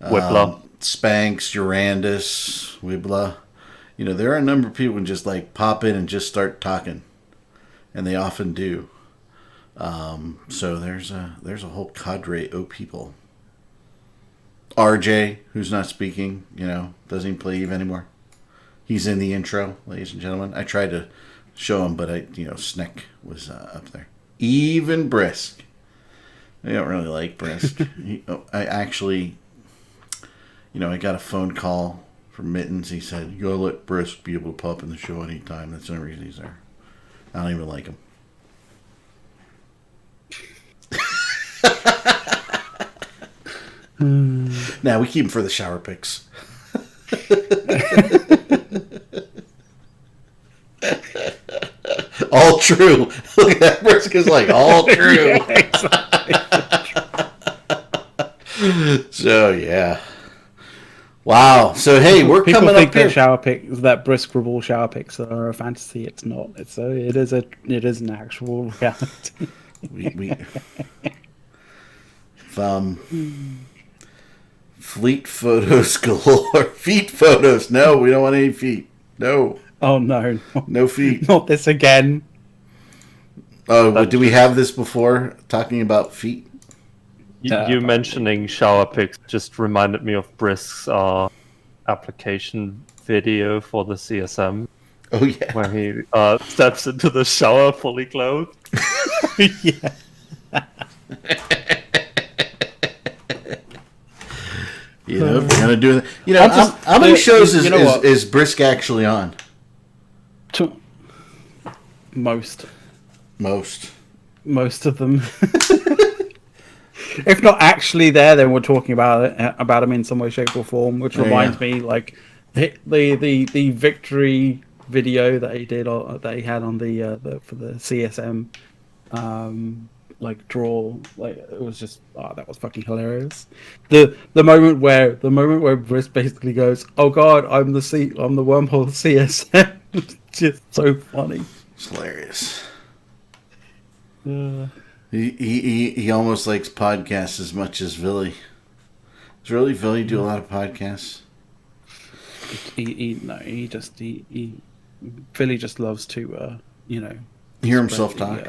Wibla, Spanx, Urandus, Wibla. There are a number of people who can just like pop in and just start talking, and they often do. So there's a whole cadre of people. RJ, who's not speaking, doesn't even play Eve anymore. He's in the intro, ladies and gentlemen. I tried to show him, but Sneck was up there. Even Brisk. I don't really like Brisk. I actually, I got a phone call from Mittens. He said, "You gotta let Brisk be able to pop in the show anytime." That's the only reason he's there. I don't even like him. Now we keep him for the shower pics. All true. Look at that. Brisk is like, all true. Yeah, exactly. So yeah. Wow. So hey, we're People coming think up here. That Brisk Rabble shower pics are a fantasy. It's not. It is an actual reality. we fleet photos galore. Feet photos. No, we don't want any feet. No. Oh no. No feet. Not this again. Oh, do we have this before? Talking about feet? You mentioning shower pics just reminded me of Brisk's application video for the CSM. Oh yeah. When he steps into the shower fully clothed. Yeah. You know, if you're gonna do that. You know, how many shows is Brisk actually on? Most of them. If not actually there, then we're talking about him in some way, shape, or form. Which reminds me, like the victory video that he did, that he had on the for the CSM, like draw, like it was just that was fucking hilarious. The moment where Brisk basically goes, "Oh God, I'm the wormhole CSM." It's just so funny. It's hilarious. He almost likes podcasts as much as Villy. Does really Villy do a lot of podcasts? Billy just loves to hear himself talk.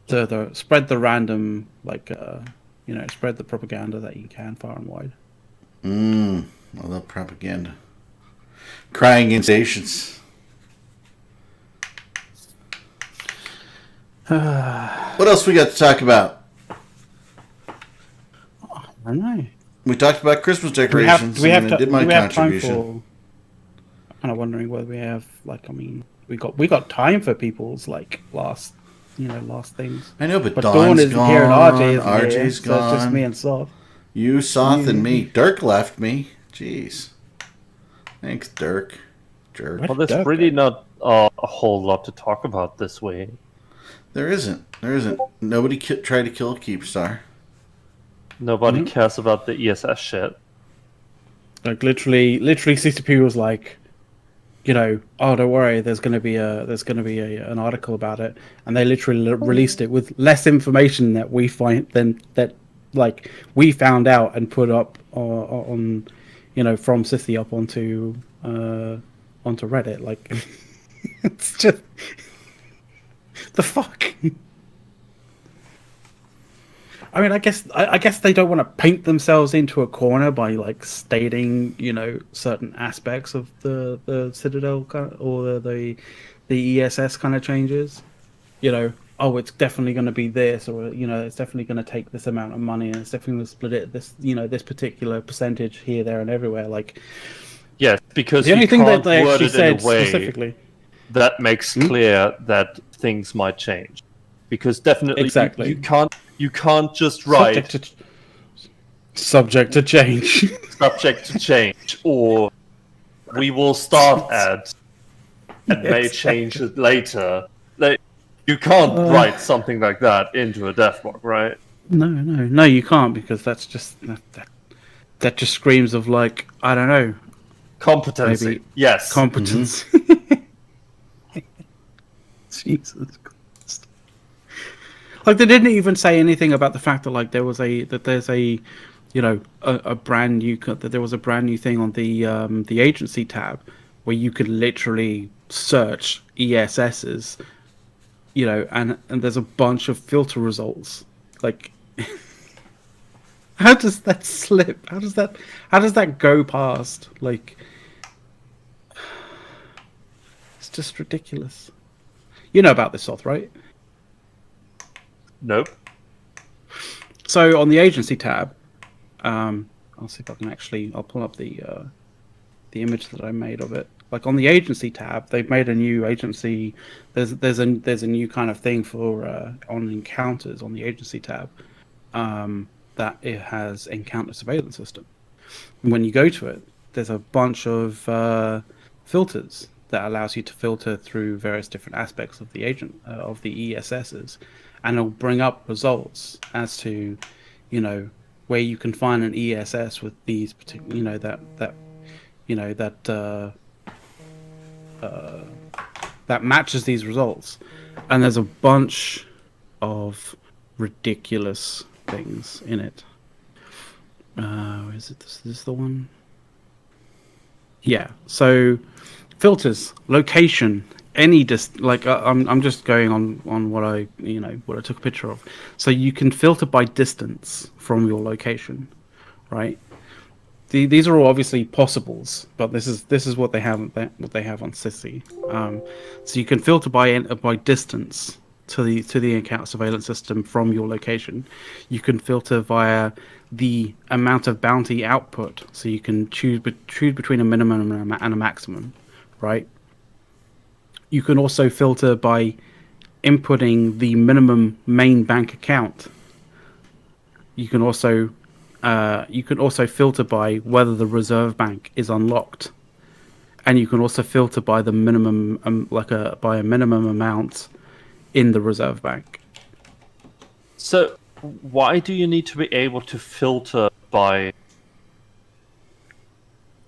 To spread the random, like spread the propaganda that you can far and wide. I love propaganda. Crying instations. What else we got to talk about? I don't know. We talked about Christmas decorations. Do we have contribution. time for? I'm kind of wondering whether we have we got time for people's last things. I know, but Dawn isn't gone. Here and RJ's here, gone. So it's just me and Soth. You, Soth, and me. Dirk left me. Jeez. Thanks, Dirk. Jerk. Well, there's really not a whole lot to talk about this way. There isn't. Nobody tried to kill a Keepstar. Nobody cares about the ESS shit. Like literally, CCP was like, oh, don't worry, there's gonna be an article about it, and they literally released it with less information that we found out and put up on from Scythia up onto Reddit. Like, it's just the fuck. I mean, I guess they don't want to paint themselves into a corner by stating certain aspects of the Citadel or the ESS kind of changes. Oh, it's definitely going to be this, or it's definitely going to take this amount of money, and it's definitely going to split it this this particular percentage here, there, and everywhere. Yes, because the only thing that they word actually said in a way specifically that makes clear that things might change, because definitely you can't just write subject to change or we will start at and may change it later. You can't write something like that into a devlog, right? No, you can't, because that's just that just screams of I don't know, competency. Maybe yes, competence. Jesus Christ! They didn't even say anything about the fact that there's a brand new thing on the agency tab where you could literally search ESSs, and there's a bunch of filter results. How does that slip? How does that go past? It's just ridiculous. You know about this, Soth, right? Nope. So on the agency tab, I'll see if I can I'll pull up the image that I made of it. On the agency tab, they've made a new agency. There's a new kind of thing for on encounters on the agency tab, that it has encounter surveillance system. And when you go to it, there's a bunch of filters that allows you to filter through various different aspects of the of the ESSs, and it'll bring up results as to where you can find an ESS with these particular that matches these results. And there's a bunch of ridiculous things in it. Is it this the one? Yeah. So filters, location, any I'm just going on what I took a picture of. So you can filter by distance from your location, right? these are all obviously possibles, but this is what they have on Sissy. So you can filter by distance to the account surveillance system from your location. You can filter via the amount of bounty output, so you can choose between a minimum and a maximum, right? You can also filter by inputting the minimum main bank account. You can also filter by whether the reserve bank is unlocked, and you can also filter by the minimum by a minimum amount in the reserve bank. So why do you need to be able to filter by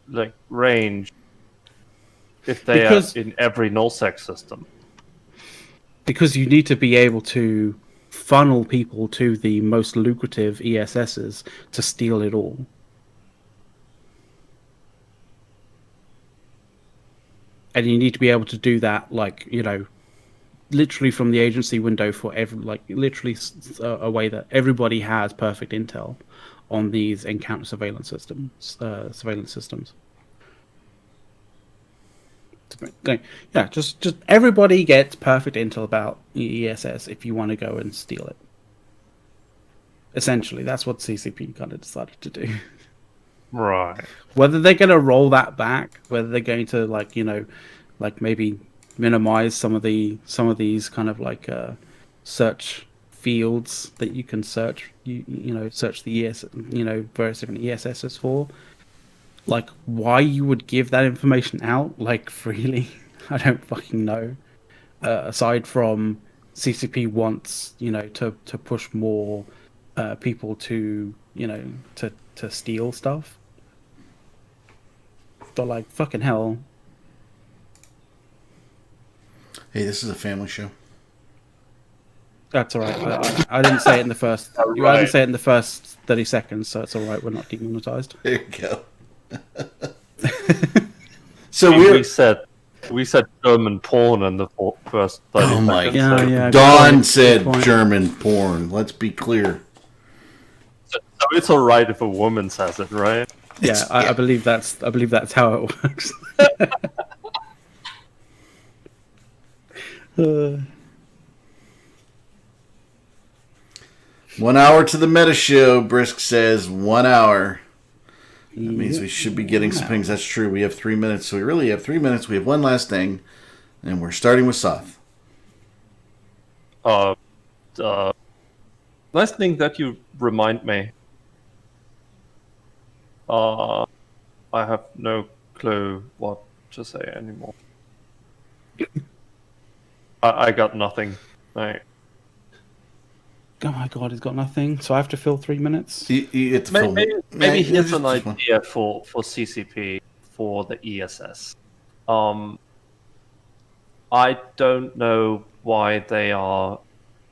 like range if they are in every nullsec system? Because you need to be able to funnel people to the most lucrative ESSs to steal it all. And you need to be able to do that, like, you know, literally from the agency window for literally a way that everybody has perfect intel on these encounter surveillance systems. Yeah, just everybody gets perfect intel about ESS if you want to go and steal it. Essentially, that's what CCP kind of decided to do. Right. Whether they're going to roll that back, whether they're going to maybe minimize some of these kind of search fields that you can search, search the various different ESSs for. Like, why you would give that information out, like, freely, I don't fucking know. Aside from CCP wants, to push more people to, to steal stuff. But, like, fucking hell. Hey, this is a family show. That's all right. I didn't say it in the first. I didn't say it in the first 30 seconds, so it's all right. We're not demonetized. There you go. So we said German porn in the first 30 seconds. Oh my God. Yeah. Dawn said German porn. Let's be clear. So it's all right if a woman says it, right? Yeah, I believe that's how it works. 1 hour to the meta show. Brisk says 1 hour. That means we should be getting some things. That's true. We have 3 minutes, so we really have 3 minutes. We have one last thing, and we're starting with Soth. Nice thing that you remind me. I have no clue what to say anymore. I got nothing. Right. Oh my god, he's got nothing. So I have to fill 3 minutes. Maybe here's an idea for CCP for the ESS. I don't know why they are,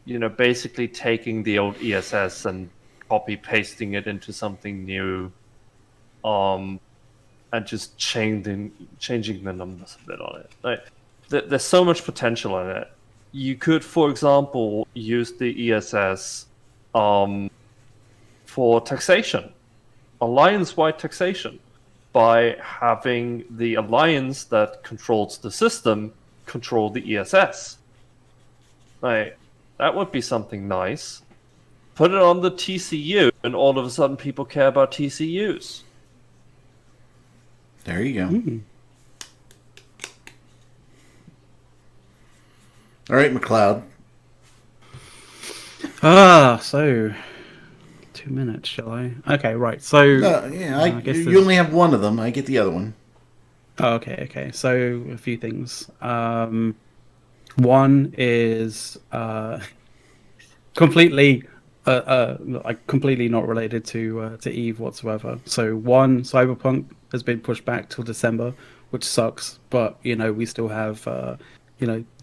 basically taking the old ESS and copy pasting it into something new, and just changing the numbers a bit on it. There's so much potential in it. You could, for example, use the ESS for taxation, alliance-wide taxation, by having the alliance that controls the system control the ESS. That would be something nice. Put it on the TCU, and all of a sudden people care about TCUs. There you go. Mm. All right, McLeod. So 2 minutes, shall I? Okay, right. So you only have one of them. I get the other one. Oh, okay. So a few things. One is completely not related to Eve whatsoever. So one, Cyberpunk has been pushed back till December, which sucks. But we still have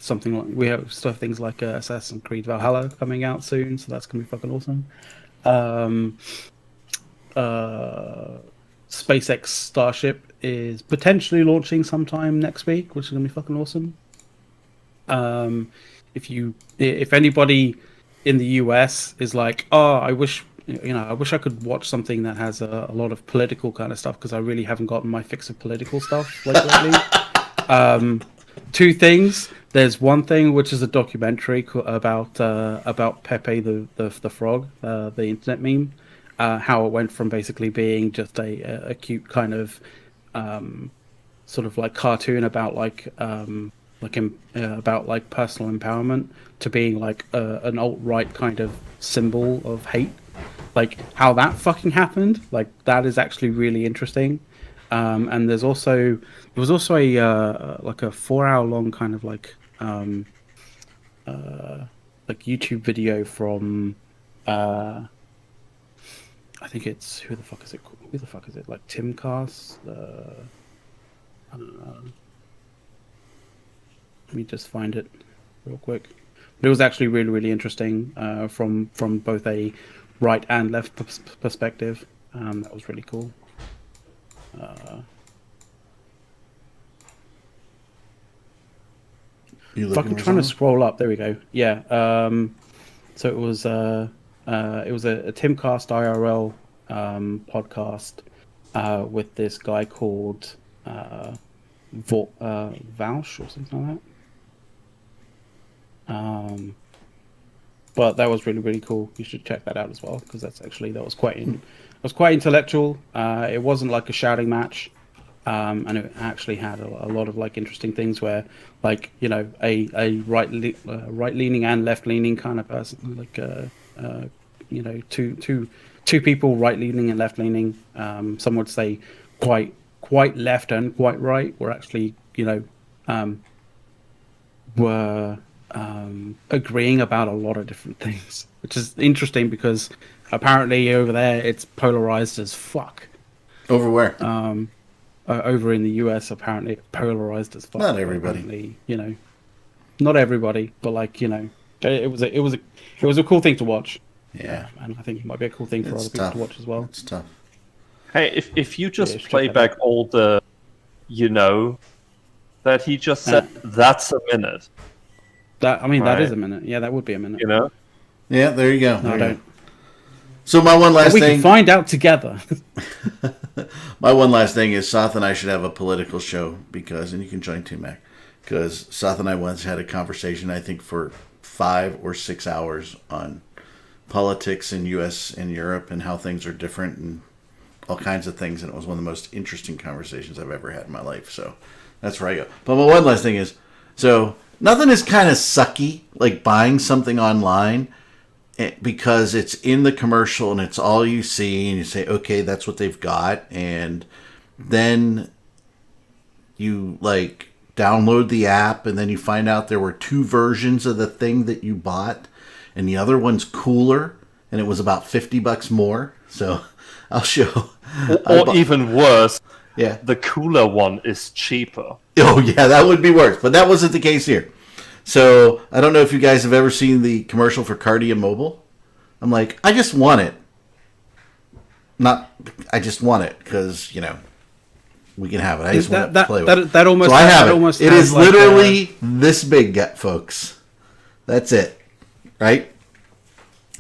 something like we have stuff things like Assassin's Creed Valhalla coming out soon, so that's gonna be fucking awesome. SpaceX Starship is potentially launching sometime next week, which is gonna be fucking awesome. If anybody in the US is like, oh, I wish I wish I could watch something that has a lot of political kind of stuff, because I really haven't gotten my fix of political stuff lately. Two things. There's one thing which is a documentary about Pepe the frog, the internet meme, how it went from basically being just a cute kind of sort of like cartoon about about like personal empowerment to being like an alt-right kind of symbol of hate. Like how that fucking happened, like that is actually really interesting. And there was also a like a 4-hour long kind of like YouTube video from I think it's who the fuck is it like Timcast. I don't know. Let me just find it real quick. But it was actually really, really interesting from both a right and left perspective. That was really cool. Fucking trying to scroll up. There we go. Yeah. So it was a Timcast IRL podcast with this guy called Vaush or something like that. But that was really, really cool. You should check that out as well, because that was quite intellectual. It wasn't like a shouting match, and it actually had a lot of like interesting things where, like, a right leaning and left leaning kind of person, like two people right leaning and left leaning. Some would say quite left and quite right were actually were agreeing about a lot of different things, which is interesting because apparently over there it's polarized as fuck. Over where? Over in the US, apparently it's polarized as fuck. Not everybody. Not everybody, but like it was a cool thing to watch. Yeah, and I think it might be a cool thing for other people to watch as well. It's tough. Hey, if you just play back all the, that he just said, that's a minute. That is a minute. Yeah, that would be a minute. Yeah, there you go. No, I don't. So my one last thing. We can find out together. My one last thing is Sath and I should have a political show and you can join T-Mac, because Sath and I once had a conversation, I think for 5 or 6 hours on politics in U.S. and Europe and how things are different and all kinds of things, and it was one of the most interesting conversations I've ever had in my life. So that's where I go. But my one last thing is, so nothing is kind of sucky like buying something online because it's in the commercial and it's all you see and you say, okay, that's what they've got, and then you like download the app and then you find out there were 2 versions of the thing that you bought and the other one's cooler and it was about $50 more. So I'll show. Or even worse, yeah, the cooler one is cheaper. Oh yeah, that would be worse, but that wasn't the case here. So I don't know if you guys have ever seen the commercial for Cardia Mobile. I'm like, I just want it. I just want it because we can have it. I just want to play with it. That almost. So I have it. Almost it is like literally this big, folks. That's it, right?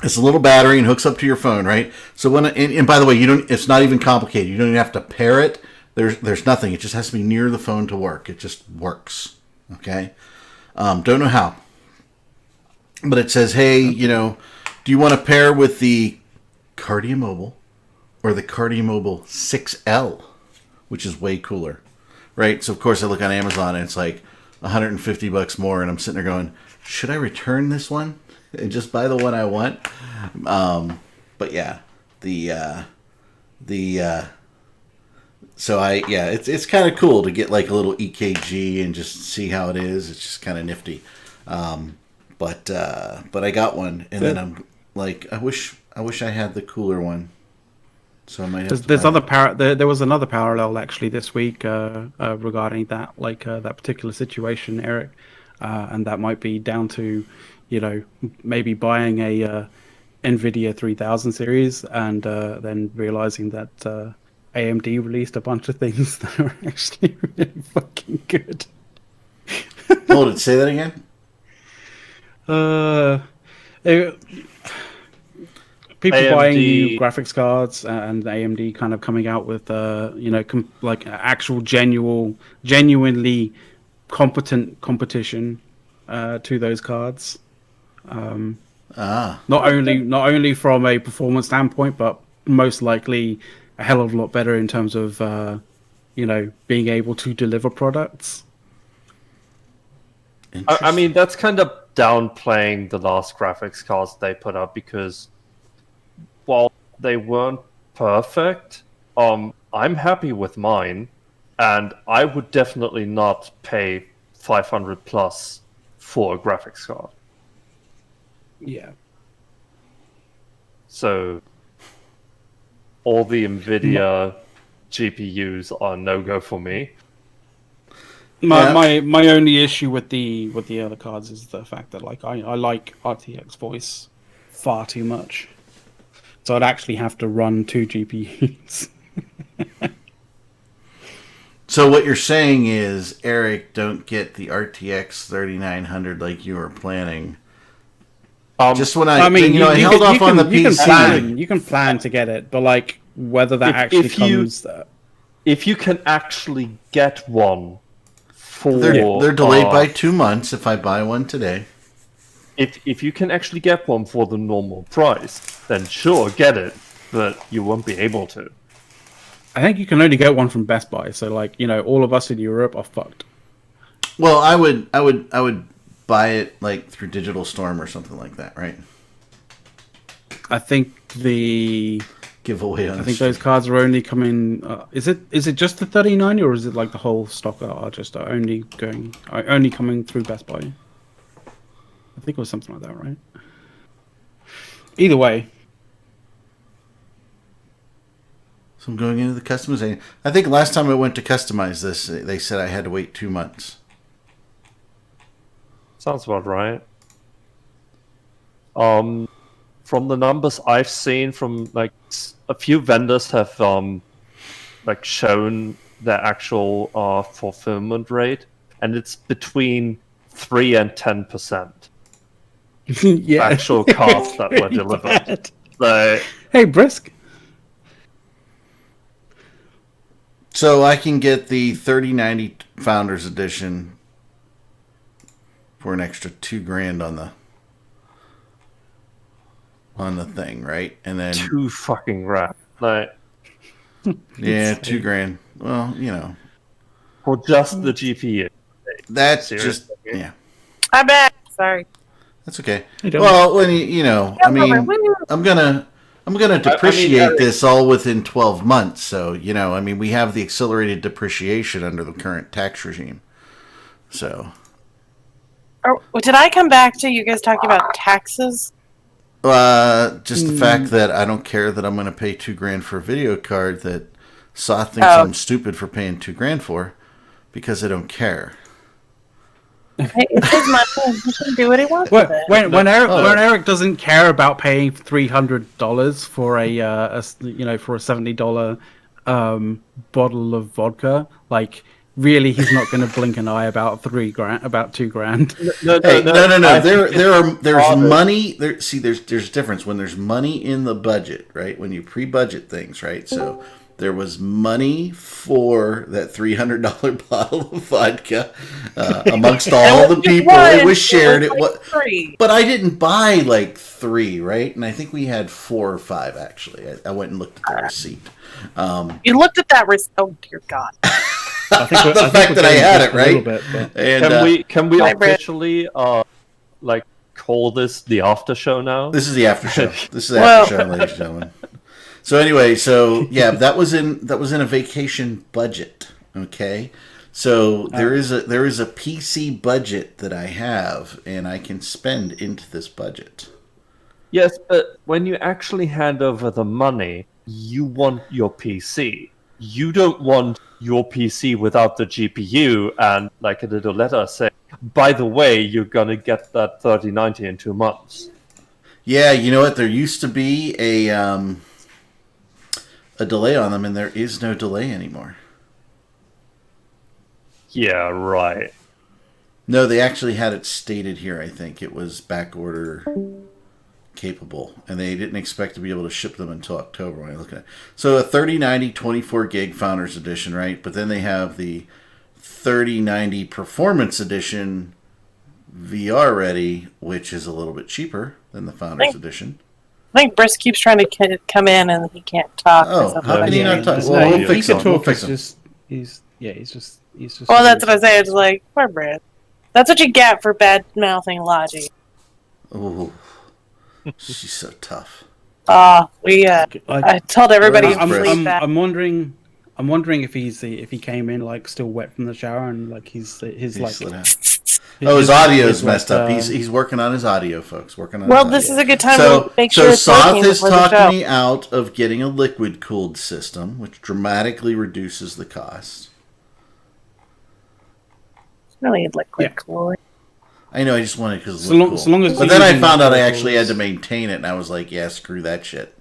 It's a little battery and hooks up to your phone, right? So when and by the way, it's not even complicated. You don't even have to pair it. There's nothing. It just has to be near the phone to work. It just works. Okay. Don't know how, but it says, hey, do you want to pair with the Cardia Mobile or the Cardia Mobile 6L, which is way cooler, right? So of course I look on Amazon and it's like $150 more, and I'm sitting there going, should I return this one and just buy the one I want? But yeah, it's kind of cool to get like a little EKG and just see how it is. It's just kind of nifty. But I got one, and then I'm like, I wish I had the cooler one. So I might have there was another parallel actually this week regarding that, like that particular situation, Eric, and that might be down to maybe buying a NVIDIA 3000 series and then realizing that AMD released a bunch of things that are actually really fucking good. Hold it, say that again. people AMD buying new graphics cards and AMD kind of coming out with like actual genuinely competent competition to those cards. Not only from a performance standpoint, but most likely a hell of a lot better in terms of being able to deliver products. I mean, that's kind of downplaying the last graphics cards they put up, because while they weren't perfect, I'm happy with mine, and I would definitely not pay 500 plus for a graphics card. Yeah. So all the NVIDIA GPUs are no-go for me. My only issue with the other cards is the fact that like I like RTX voice far too much, so I'd actually have to run 2 GPUs. So what you're saying is, Eric, don't get the RTX 3900 like you were planning. Just when I held off on the PC. You can plan to get it, but like whether that actually comes. If you can actually get one. They're delayed by 2 months if I buy one today. If you can actually get one for the normal price, then sure, get it, but you won't be able to. I think you can only get one from Best Buy, so like all of us in Europe are fucked. Well, I would buy it like through Digital Storm or something like that, right? I think the giveaway on. I think those cards are only coming. Is it just the 3090 or is it like the whole stock are just only coming through Best Buy? I think it was something like that, right? Either way. So I'm going into the customization. I think last time I went to customize this, they said I had to wait 2 months. Sounds about right. From the numbers I've seen from like a few vendors have like shown their actual fulfillment rate, and it's between 3 and 10%. Yeah, actual cards that were delivered. So, hey, Brisk. So I can get the 3090 Founders Edition for an extra $2,000 on the thing, right? And then $2 fucking grand. Like, yeah, $2,000. Well, for just the GPU. That's Seriously? just yeah. I'm back. Sorry. That's okay. Well, when I mean, I'm gonna depreciate this all within 12 months. So I mean, we have the accelerated depreciation under the current tax regime. So, did I come back to you guys talking about taxes? Just the fact that I don't care that I'm going to pay $2,000 for a video card that Soth thinks I'm stupid for paying $2,000 for, because I don't care. Hey, it's his money. He can do what he wants with it. When Eric doesn't care about paying $300 for a for a $70 bottle of vodka, like really, he's not going to blink an eye about $2,000. No. There's money. There's a difference when there's money in the budget, right? When you pre-budget things, right? So there was money for that $300 bottle of vodka amongst all the people. It was shared. But I didn't buy like 3, right? And I think we had 4 or 5 actually. I went and looked at the receipt. You looked at that receipt. Oh dear God. I think the fact that I had it, right? Bit, and, can we officially like call this the after show now? This is the after show. This is the after show, ladies and gentlemen. So anyway, yeah, that was in a vacation budget. Okay, so there is a PC budget that I have, and I can spend into this budget. Yes, but when you actually hand over the money, you want your PC. You don't want your PC without the GPU and like a little letter saying, by the way, you're going to get that 3090 in 2 months. Yeah, you know what? There used to be a delay on them, and there is no delay anymore. Yeah, right. No, they actually had it stated here, I think. It was back order capable, and they didn't expect to be able to ship them until October when I look at it. So a 3090 24 gig Founders Edition, right? But then they have the 3090 Performance Edition VR ready, which is a little bit cheaper than the Founders Edition. I think Brisk keeps trying to come in and he can't talk. Oh, how can he not talk? No, Well, we'll he fix can him. talk. We'll fix him. He's just. Well, that's what I say. It's like, poor Brisk. That's what you get for bad mouthing Logic. Oh, she's so tough. I told everybody to sleep that. I'm wondering if he came in like still wet from the shower and like his audio's messed up. He's working on his audio, folks. This is a good time to make sure it's Soth working has before the talked show. me out of getting a liquid cooled system, which dramatically reduces the cost. Really liquid cooling. I know. I just wanted because so long as. But then I found out I actually had to maintain it, and I was like, "Yeah, screw that shit."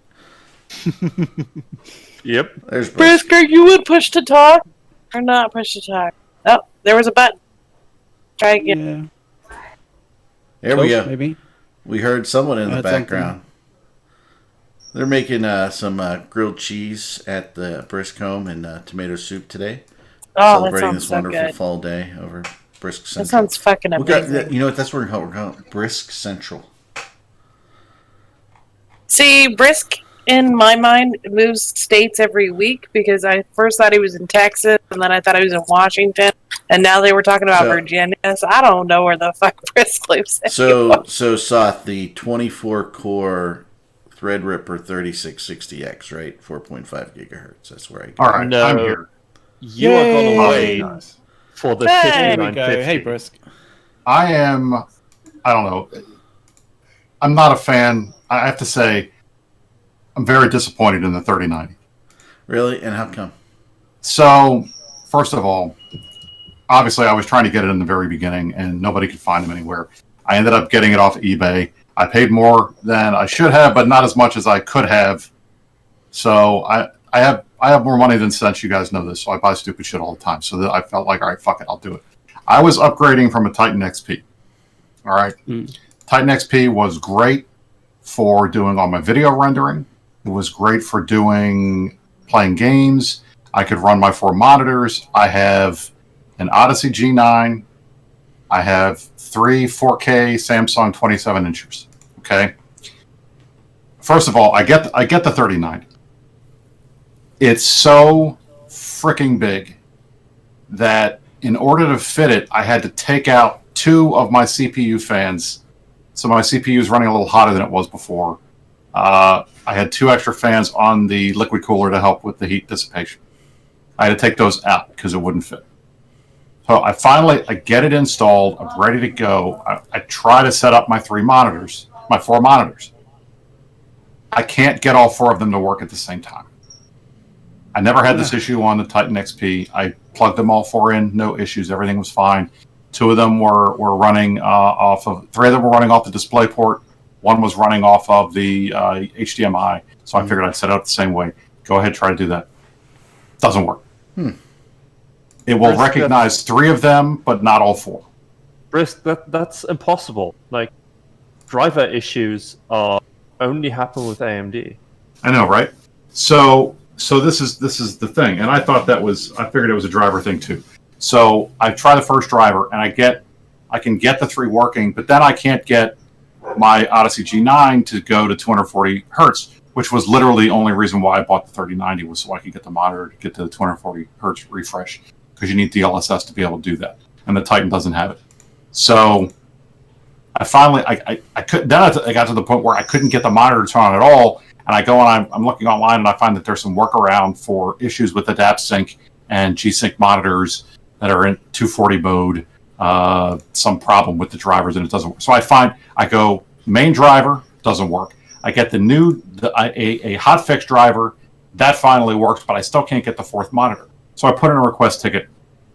Yep. There's Brisk, are you would push to talk or not push to talk? Oh, there was a button. Try again. Yeah. There we go. Maybe we heard someone in the background. Something. They're making some grilled cheese at the Brisk home and tomato soup today. Oh, Celebrating that sounds this so wonderful good. fall day over Brisk Central. That sounds fucking amazing. You know what? That's what we're calling Brisk Central. See, Brisk, in my mind, moves states every week because I first thought he was in Texas, and then I thought he was in Washington, and now they were talking about Virginia, so I don't know where the fuck Brisk lives anymore. So Soth, the 24-core Threadripper 3660X, right? 4.5 gigahertz. That's where I go. All right, No. I'm here. You are going to wait Nice. for the Hey. There we go. 5950. Hey, Brisk. I don't know. I'm not a fan. I have to say, I'm very disappointed in the 3090. Really? And how come? So, first of all, obviously I was trying to get it in the very beginning, and nobody could find them anywhere. I ended up getting it off eBay. I paid more than I should have, but not as much as I could have. So I have more money than sense. You guys know this, so I buy stupid shit all the time. So that I felt like, all right, fuck it, I'll do it. I was upgrading from a Titan XP. All right. Titan XP was great for doing all my video rendering. It was great for playing games. I could run my 4 monitors. I have an Odyssey G9. I have 3 4K Samsung 27 inches. Okay. First of all, I get the 3090. It's so freaking big that in order to fit it, I had to take out 2 of my CPU fans. So my CPU is running a little hotter than it was before. I had 2 extra fans on the liquid cooler to help with the heat dissipation. I had to take those out because it wouldn't fit. So I get it installed. I'm ready to go. I try to set up my 4 monitors. I can't get all 4 of them to work at the same time. I never had this issue on the Titan XP. I plugged them all 4 in, no issues. Everything was fine. 2 of them were running 3 of them were running off the DisplayPort. 1 was running off of the HDMI. So I figured I'd set it up the same way. Go ahead, try to do that. Doesn't work. It will recognize 3 of them, but not all 4. Brisk, that's impossible. Like, driver issues only happen with AMD. I know, right? So this is the thing, and I figured it was a driver thing too. So I try the first driver, and I can get the 3 working, but then I can't get my Odyssey G9 to go to 240 hertz, which was literally the only reason why I bought the 3090 was so I could get the monitor to get to the 240 hertz refresh, because you need DLSS to be able to do that, and the Titan doesn't have it. So I finally I got to the point where I couldn't get the monitor to turn on at all. And I go and I'm looking online, and I find that there's some workaround for issues with AdaptSync and G-Sync monitors that are in 240 mode. Some problem with the drivers, and it doesn't work. So I go main driver, doesn't work. I get a hotfix driver that finally works, but I still can't get the 4th monitor. So I put in a request ticket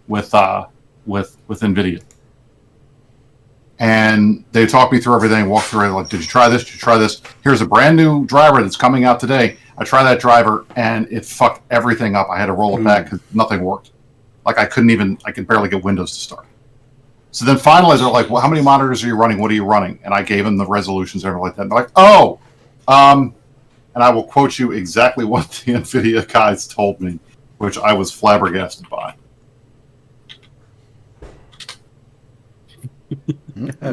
with NVIDIA. And they talked me through everything, walked through it, like, did you try this? Did you try this? Here's a brand new driver that's coming out today. I tried that driver, and it fucked everything up. I had to roll it back because nothing worked. Like, I could barely get Windows to start. So then finally they're like, well, how many monitors are you running? What are you running? And I gave them the resolutions and everything like that. And they're like, oh, and I will quote you exactly what the NVIDIA guys told me, which I was flabbergasted by. I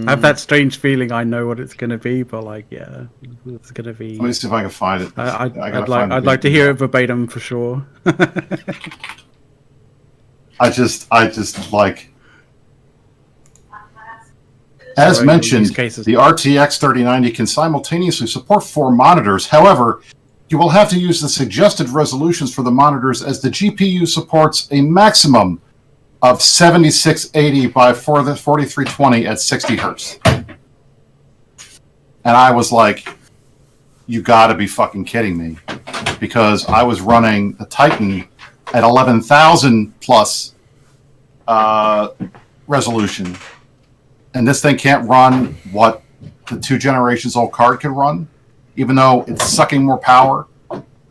have that strange feeling I know what it's going to be, but like, yeah, it's going to be. Let me see if I can find it. I'd like to hear it verbatim for sure. I just like. As mentioned, the RTX 3090 can simultaneously support 4 monitors. However, you will have to use the suggested resolutions for the monitors as the GPU supports a maximum of 7680 by 4320 at 60 hertz. And I was like, you gotta be fucking kidding me. Because I was running the Titan at 11,000 plus resolution. And this thing can't run what the 2 generations old card can run, even though it's sucking more power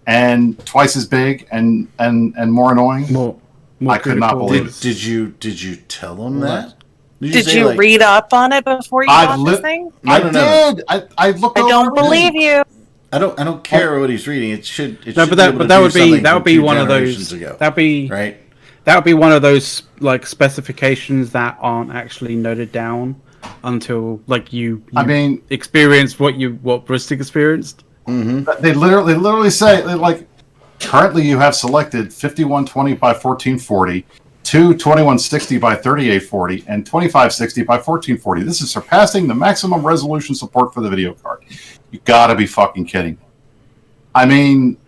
and twice as big and more annoying. More I could not believe it. Did you tell them that? Did you read up on it before you bought this thing? I did. I looked. I don't believe you. I don't care what he's reading. It should. But that would be one of those. That'd be right. That would be one of those like specifications that aren't actually noted down until like you experience what Bristic experienced. Mm-hmm. They literally say like currently you have selected 5120 by 1440, 2160 by 3840, and 2560 by 1440. This is surpassing the maximum resolution support for the video card. You gotta be fucking kidding me. I mean,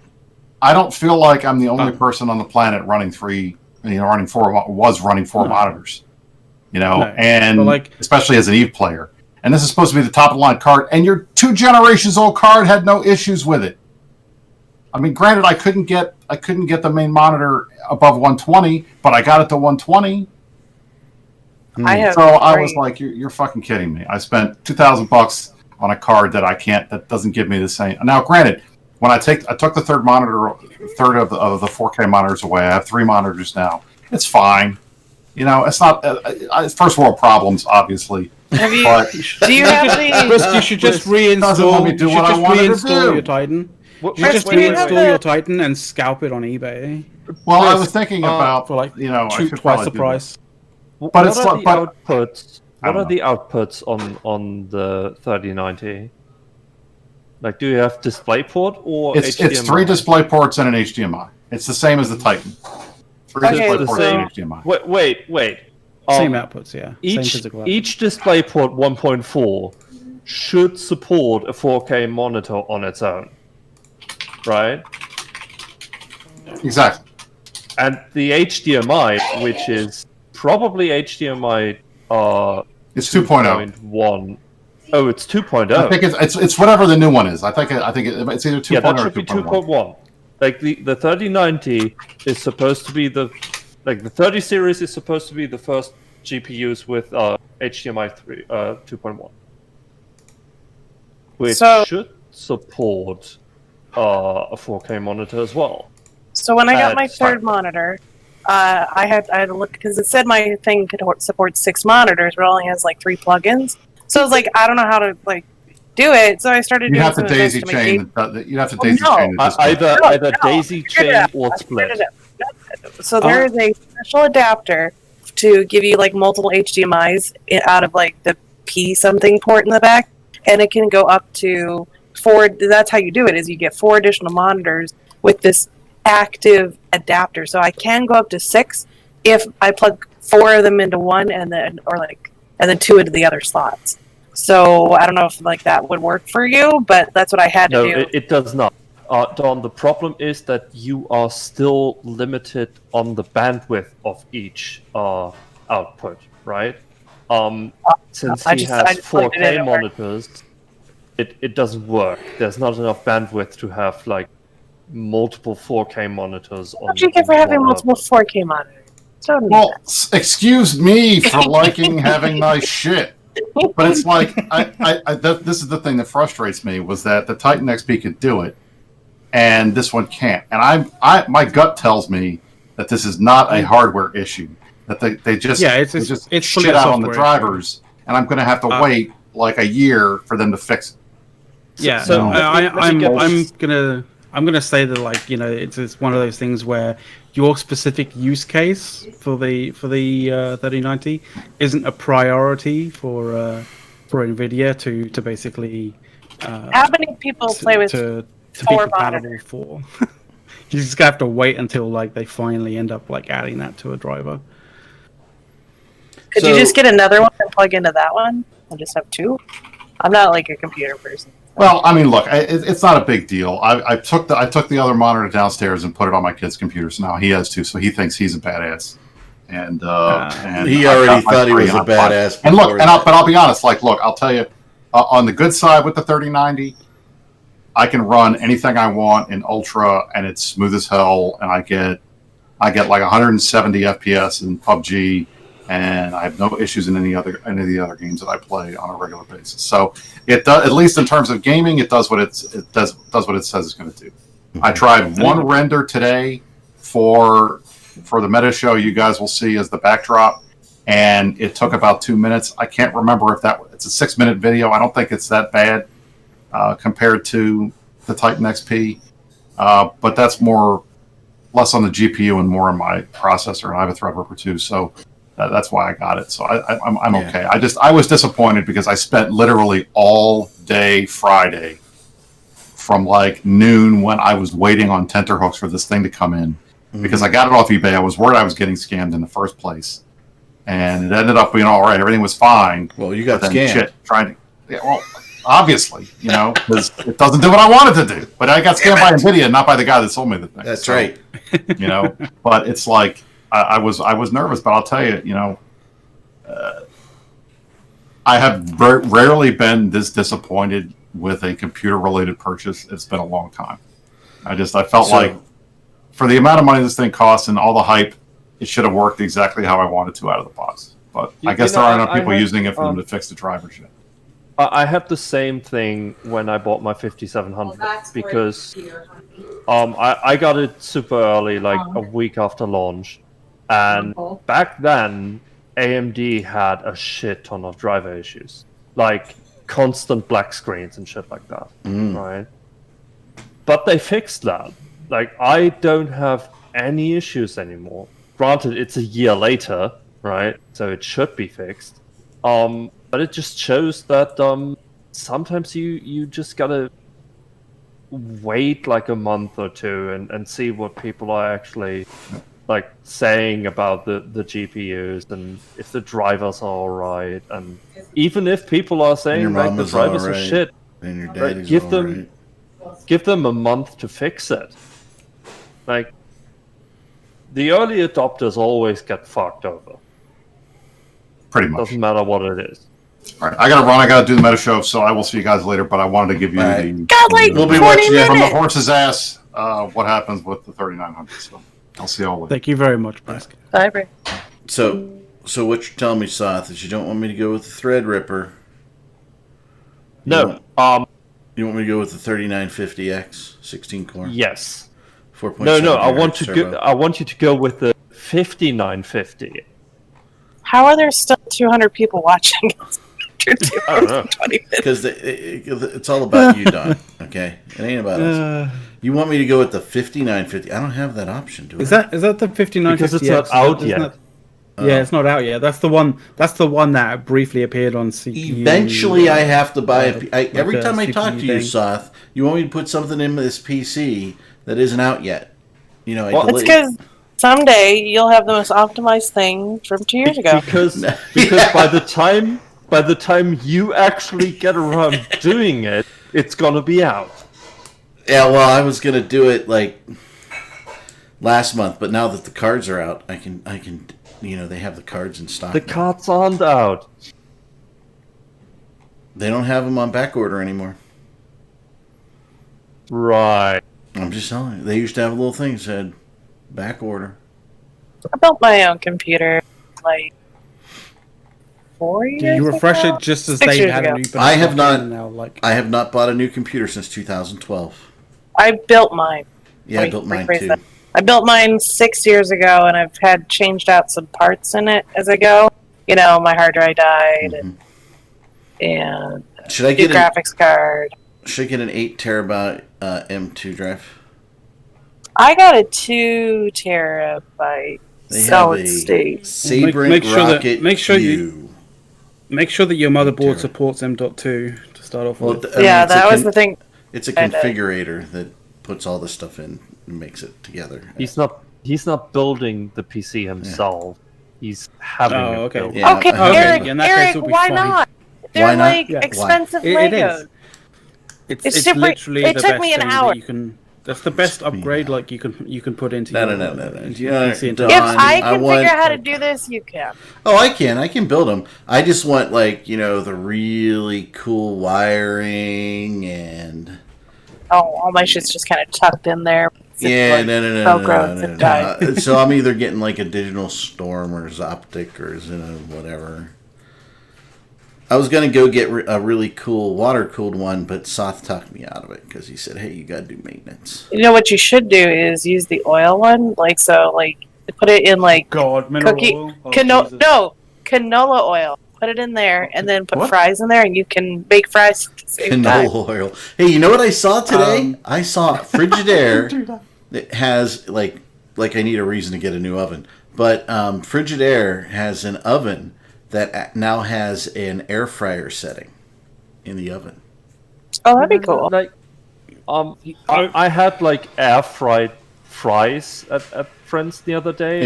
I don't feel like I'm the only person on the planet running running four monitors, and like, especially as an EVE player. And this is supposed to be the top of the line card, and your 2 generations old card had no issues with it. I mean, granted, I couldn't get the main monitor above 120, but I got it to 120. I was like, you're fucking kidding me. I spent $2,000 on a card that doesn't give me the same. Now, granted, when I took the third of the 4K monitors away, I have 3 monitors now. It's fine. It's not first world problems, obviously. Do you have the? You should just reinstall. You should just reinstall your Titan. You just reinstall your Titan and scalp it on eBay. Well, I was thinking about for like twice the price. But it's not outputs. What are the outputs on the 3090? Like, do you have DisplayPort or it's HDMI? It's 3 display ports and an HDMI. It's the same as the Titan. 3 display ports and HDMI. Wait. Same outputs, yeah. Each DisplayPort 1.4 should support a 4K monitor on its own, right? Exactly. And the HDMI, which is probably HDMI, it's 2.0. Oh, it's 2.0. I think it's whatever the new one is. I think it's either 2.0 yeah, that or should be 2.1. Like the 3090 is supposed to be the 30 series is supposed to be the first GPUs with HDMI 2.1, which should support a 4K monitor as well. So when I got my third monitor, I had to look because it said my thing could support 6 monitors, but it only has like 3 plugins. So I was like, I don't know how to do it. So I started doing have to daisy chain. You have to daisy chain. Either daisy chain or split. So there is a special adapter to give you like multiple HDMIs out of like the P something port in the back, and it can go up to 4. That's how you do it. Is you get 4 additional monitors with this active adapter. So I can go up to 6 if I plug 4 of them into one and then 2 into the other slots. So I don't know if that would work for you, but that's what I had to do. No, it does not. Don, the problem is that you are still limited on the bandwidth of each output, right? Since he has 4K monitors, it doesn't work. There's not enough bandwidth to have multiple 4K monitors. What do you get for having multiple 4K monitors? Well, excuse me for liking having nice shit. But it's like, this is the thing that frustrates me, was that the Titan XP could do it, and this one can't. And my gut tells me that this is not a hardware issue. That they just it's shit out on the drivers, and I'm going to have to wait like a year for them to fix it. Yeah, So I'm gonna say that, like, you know, it's one of those things where your specific use case for the 3090 isn't a priority for NVIDIA to basically. How many people play with to be 4 compatible monitors? for? You just have to wait until like they finally end up like adding that to a driver. Could you just get another one and plug into that one and just have 2? I'm not like a computer person. Well, I mean, look, it's not a big deal. I took the other monitor downstairs and put it on my kid's computer, so now he has 2, so he thinks he's a badass. And he already thought he was a badass. And look, but I'll be honest. Like, look, I'll tell you, on the good side with the 3090, I can run anything I want in Ultra, and it's smooth as hell. And I get like 170 FPS in PUBG, and I have no issues in any of the other games that I play on a regular basis. So it does, at least in terms of gaming, it does what it does what it says it's going to do. I tried one render today for the meta show. You guys will see as the backdrop, and it took about 2 minutes. I can't remember if it's a 6-minute video. I don't think it's that bad compared to the Titan XP, but that's less on the GPU and more on my processor, and I have a Threadripper too, so that's why I got it. So I'm okay. I was disappointed because I spent literally all day Friday from like noon when I was waiting on tenterhooks for this thing to come in, because I got it off eBay. I was worried I was getting scammed in the first place, and it ended up being all right. Everything was fine. Well, you got scammed. Obviously, you know, because it doesn't do what I wanted to do. But I got scammed by NVIDIA, not by the guy that sold me the thing. That's right. You know, but it's like I was nervous, but I'll tell you, you know, I have rarely been this disappointed with a computer-related purchase. It's been a long time. I felt like for the amount of money this thing costs and all the hype, it should have worked exactly how I wanted to out of the box. But I guess there aren't enough people using it for them to fix the drivers yet. I had the same thing when I bought my 5700 because I got it super early, like a week after launch, and back then AMD had a shit ton of driver issues, like constant black screens and shit like that, right? But they fixed that. Like, I don't have any issues anymore. Granted, it's a year later, right? So it should be fixed. But it just shows that sometimes you just gotta wait like a month or two and see what people are actually like saying about the GPUs and if the drivers are alright. And even if people are saying like the drivers are shit, and your daddy's give them a month to fix it. Like, the early adopters always get fucked over. Pretty much. Doesn't matter what it is. All right, I gotta run. I gotta do the meta show, so I will see you guys later. But I wanted to give you We'll be watching from the horse's ass what happens with the 3900. So I'll see you all later. Thank you very much, Basque. Bye, Bray. So what you're telling me, Soth, is you don't want me to go with the Threadripper? No. You want me to go with the 3950X 16 core? Yes. 4.7. No. I want you to go with the 5950. How are there still 200 people watching? I don't know. Because it's all about you, Don. Okay, it ain't about us. You want me to go with the 5950? I don't have that option, do I? Is that the 5950X? Because it's not out yet. Yeah, it's not out yet. That's the one that briefly appeared on CPU. Eventually, I have to buy every time I talk to you, thing. Soth, you want me to put something in this PC that isn't out yet. You know, It's because someday you'll have the most optimized thing from 2 years ago. Because by the time you actually get around doing it, it's gonna be out. Yeah, well, I was gonna do it like last month, but now that the cards are out, I can. You know, they have the cards in stock. The cards aren't out. They don't have them on back order anymore. Right. I'm just telling you. They used to have a little thing that said back order. I built my own computer like 4 years Did you refresh ago? it just as 6 they years had ago. a new? I have not. Now, I have not bought a new computer since 2012. I built mine. Yeah, I built mine too. I built mine 6 years ago, and I've had changed out some parts in it as I go. You know, my hard drive died, and should I get graphics card. Should I get an 8 terabyte M2 drive? I got a 2 terabyte solid state. Sabrent Rocket make sure that your motherboard supports M.2 to start off with. That was the thing. It's a configurator that puts all this stuff in and makes it together. He's not building the PC himself. Yeah. He's having it built. Yeah. Okay, Eric, why not? They're like expensive Legos. It's literally the best thing that you can. That's the best upgrade you can put into no. If I can figure out how to do this, you can. Oh, I can build them. I just want the really cool wiring and all my shit's just kind of tucked in there. Yeah, no. So I'm either getting like a Digital Storm or Zoptic or whatever. I was going to go get a really cool water-cooled one, but Soth talked me out of it because he said, hey, you got to do maintenance. You know what you should do is use the oil one. Put it in canola oil. Put it in there and then put fries in there and you can bake fries at the same time. Canola oil. Hey, you know what I saw today? I saw Frigidaire that has, like I need a reason to get a new oven. But Frigidaire has an oven that now has an air fryer setting in the oven. Oh, that'd be cool. I had air fried fries at friends the other day,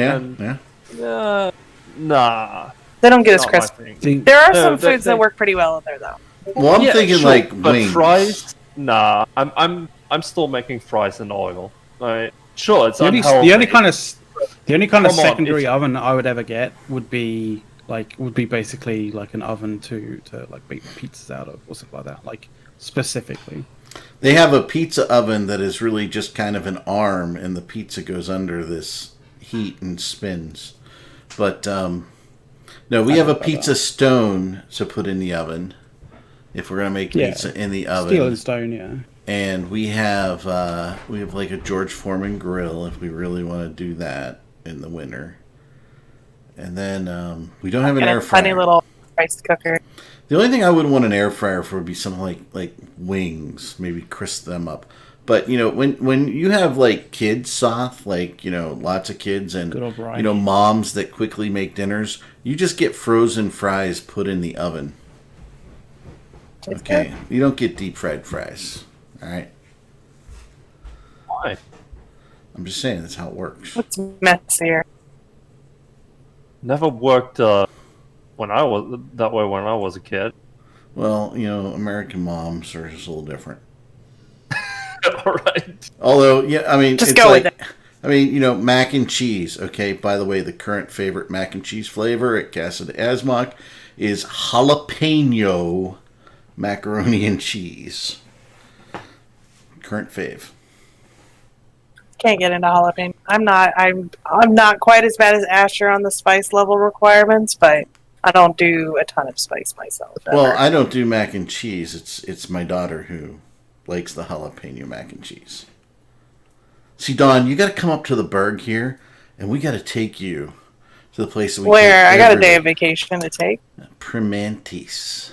nah, they don't get as crispy. There are some foods that work pretty well in there, though. Well, I'm thinking but wings. Fries, nah. I'm still making fries in oil. Sure, it's the only kind of secondary oven I would ever get would be basically like an oven to bake pizzas out of or something like that. Specifically, they have a pizza oven that is really just kind of an arm, and the pizza goes under this heat and spins. But no, we have a pizza stone to put in the oven if we're gonna make pizza in the oven. Steel and stone, yeah. And we have like a George Foreman grill if we really want to do that in the winter. And then we don't have an air fryer. Funny little rice cooker. The only thing I would want an air fryer for would be something like wings, maybe crisp them up. But when you have kids, Soth, lots of kids and moms that quickly make dinners, you just get frozen fries put in the oven. Okay, you don't get deep fried fries. All right. Why? I'm just saying that's how it works. It's messier. Never worked when I was a kid. Well, American moms are just a little different. All right. Although, it's go with it. Mac and cheese. Okay, by the way, the current favorite mac and cheese flavor at Casa de Asmoc is jalapeno macaroni and cheese. Current fave. Can't get into jalapeno. I'm not quite as bad as Asher on the spice level requirements, but I don't do a ton of spice myself. Ever. Well, I don't do mac and cheese. It's my daughter who likes the jalapeno mac and cheese. See, Dawn, you got to come up to the Berg here, and we got to take you to the place that we. Where I got a day of vacation to take. Primantis.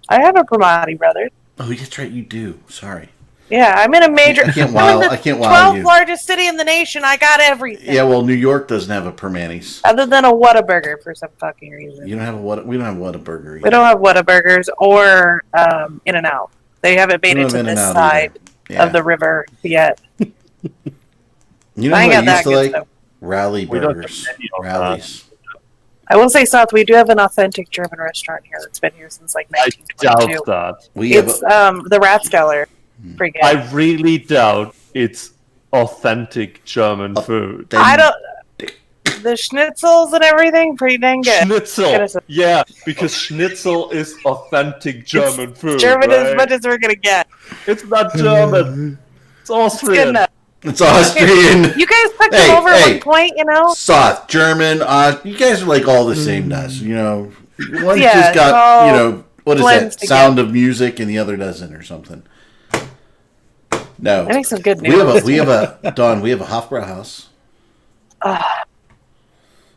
I have a Primati, brother. Oh, that's right, you do. Sorry. Yeah, I'm in a major. I can't wow you. 12th largest city in the nation. I got everything. Yeah, well, New York doesn't have a Primantis. Other than a Whataburger for some fucking reason. You don't have we don't have Whataburger either. We don't have Whataburgers or In-N-Out. They haven't made it to this side of the river yet. You know what I used to like? Stuff. Rally burgers. Rallies. I will say, South, we do have an authentic German restaurant here that's been here since 1922. I doubt that. It's the Ratskeller. I really doubt it's authentic German food. I don't. The schnitzels and everything, pretty dang good. Schnitzel, yeah, because schnitzel is authentic German food. German as much as we're gonna get. It's not German. It's Austrian. It's Austrian. You guys picked them over at one point, Soth, German. You guys are all the same to us, One just got, what is that? Sound of Music, and the other doesn't, or something. No. They make some good noodles. We have a Hofbrauhaus.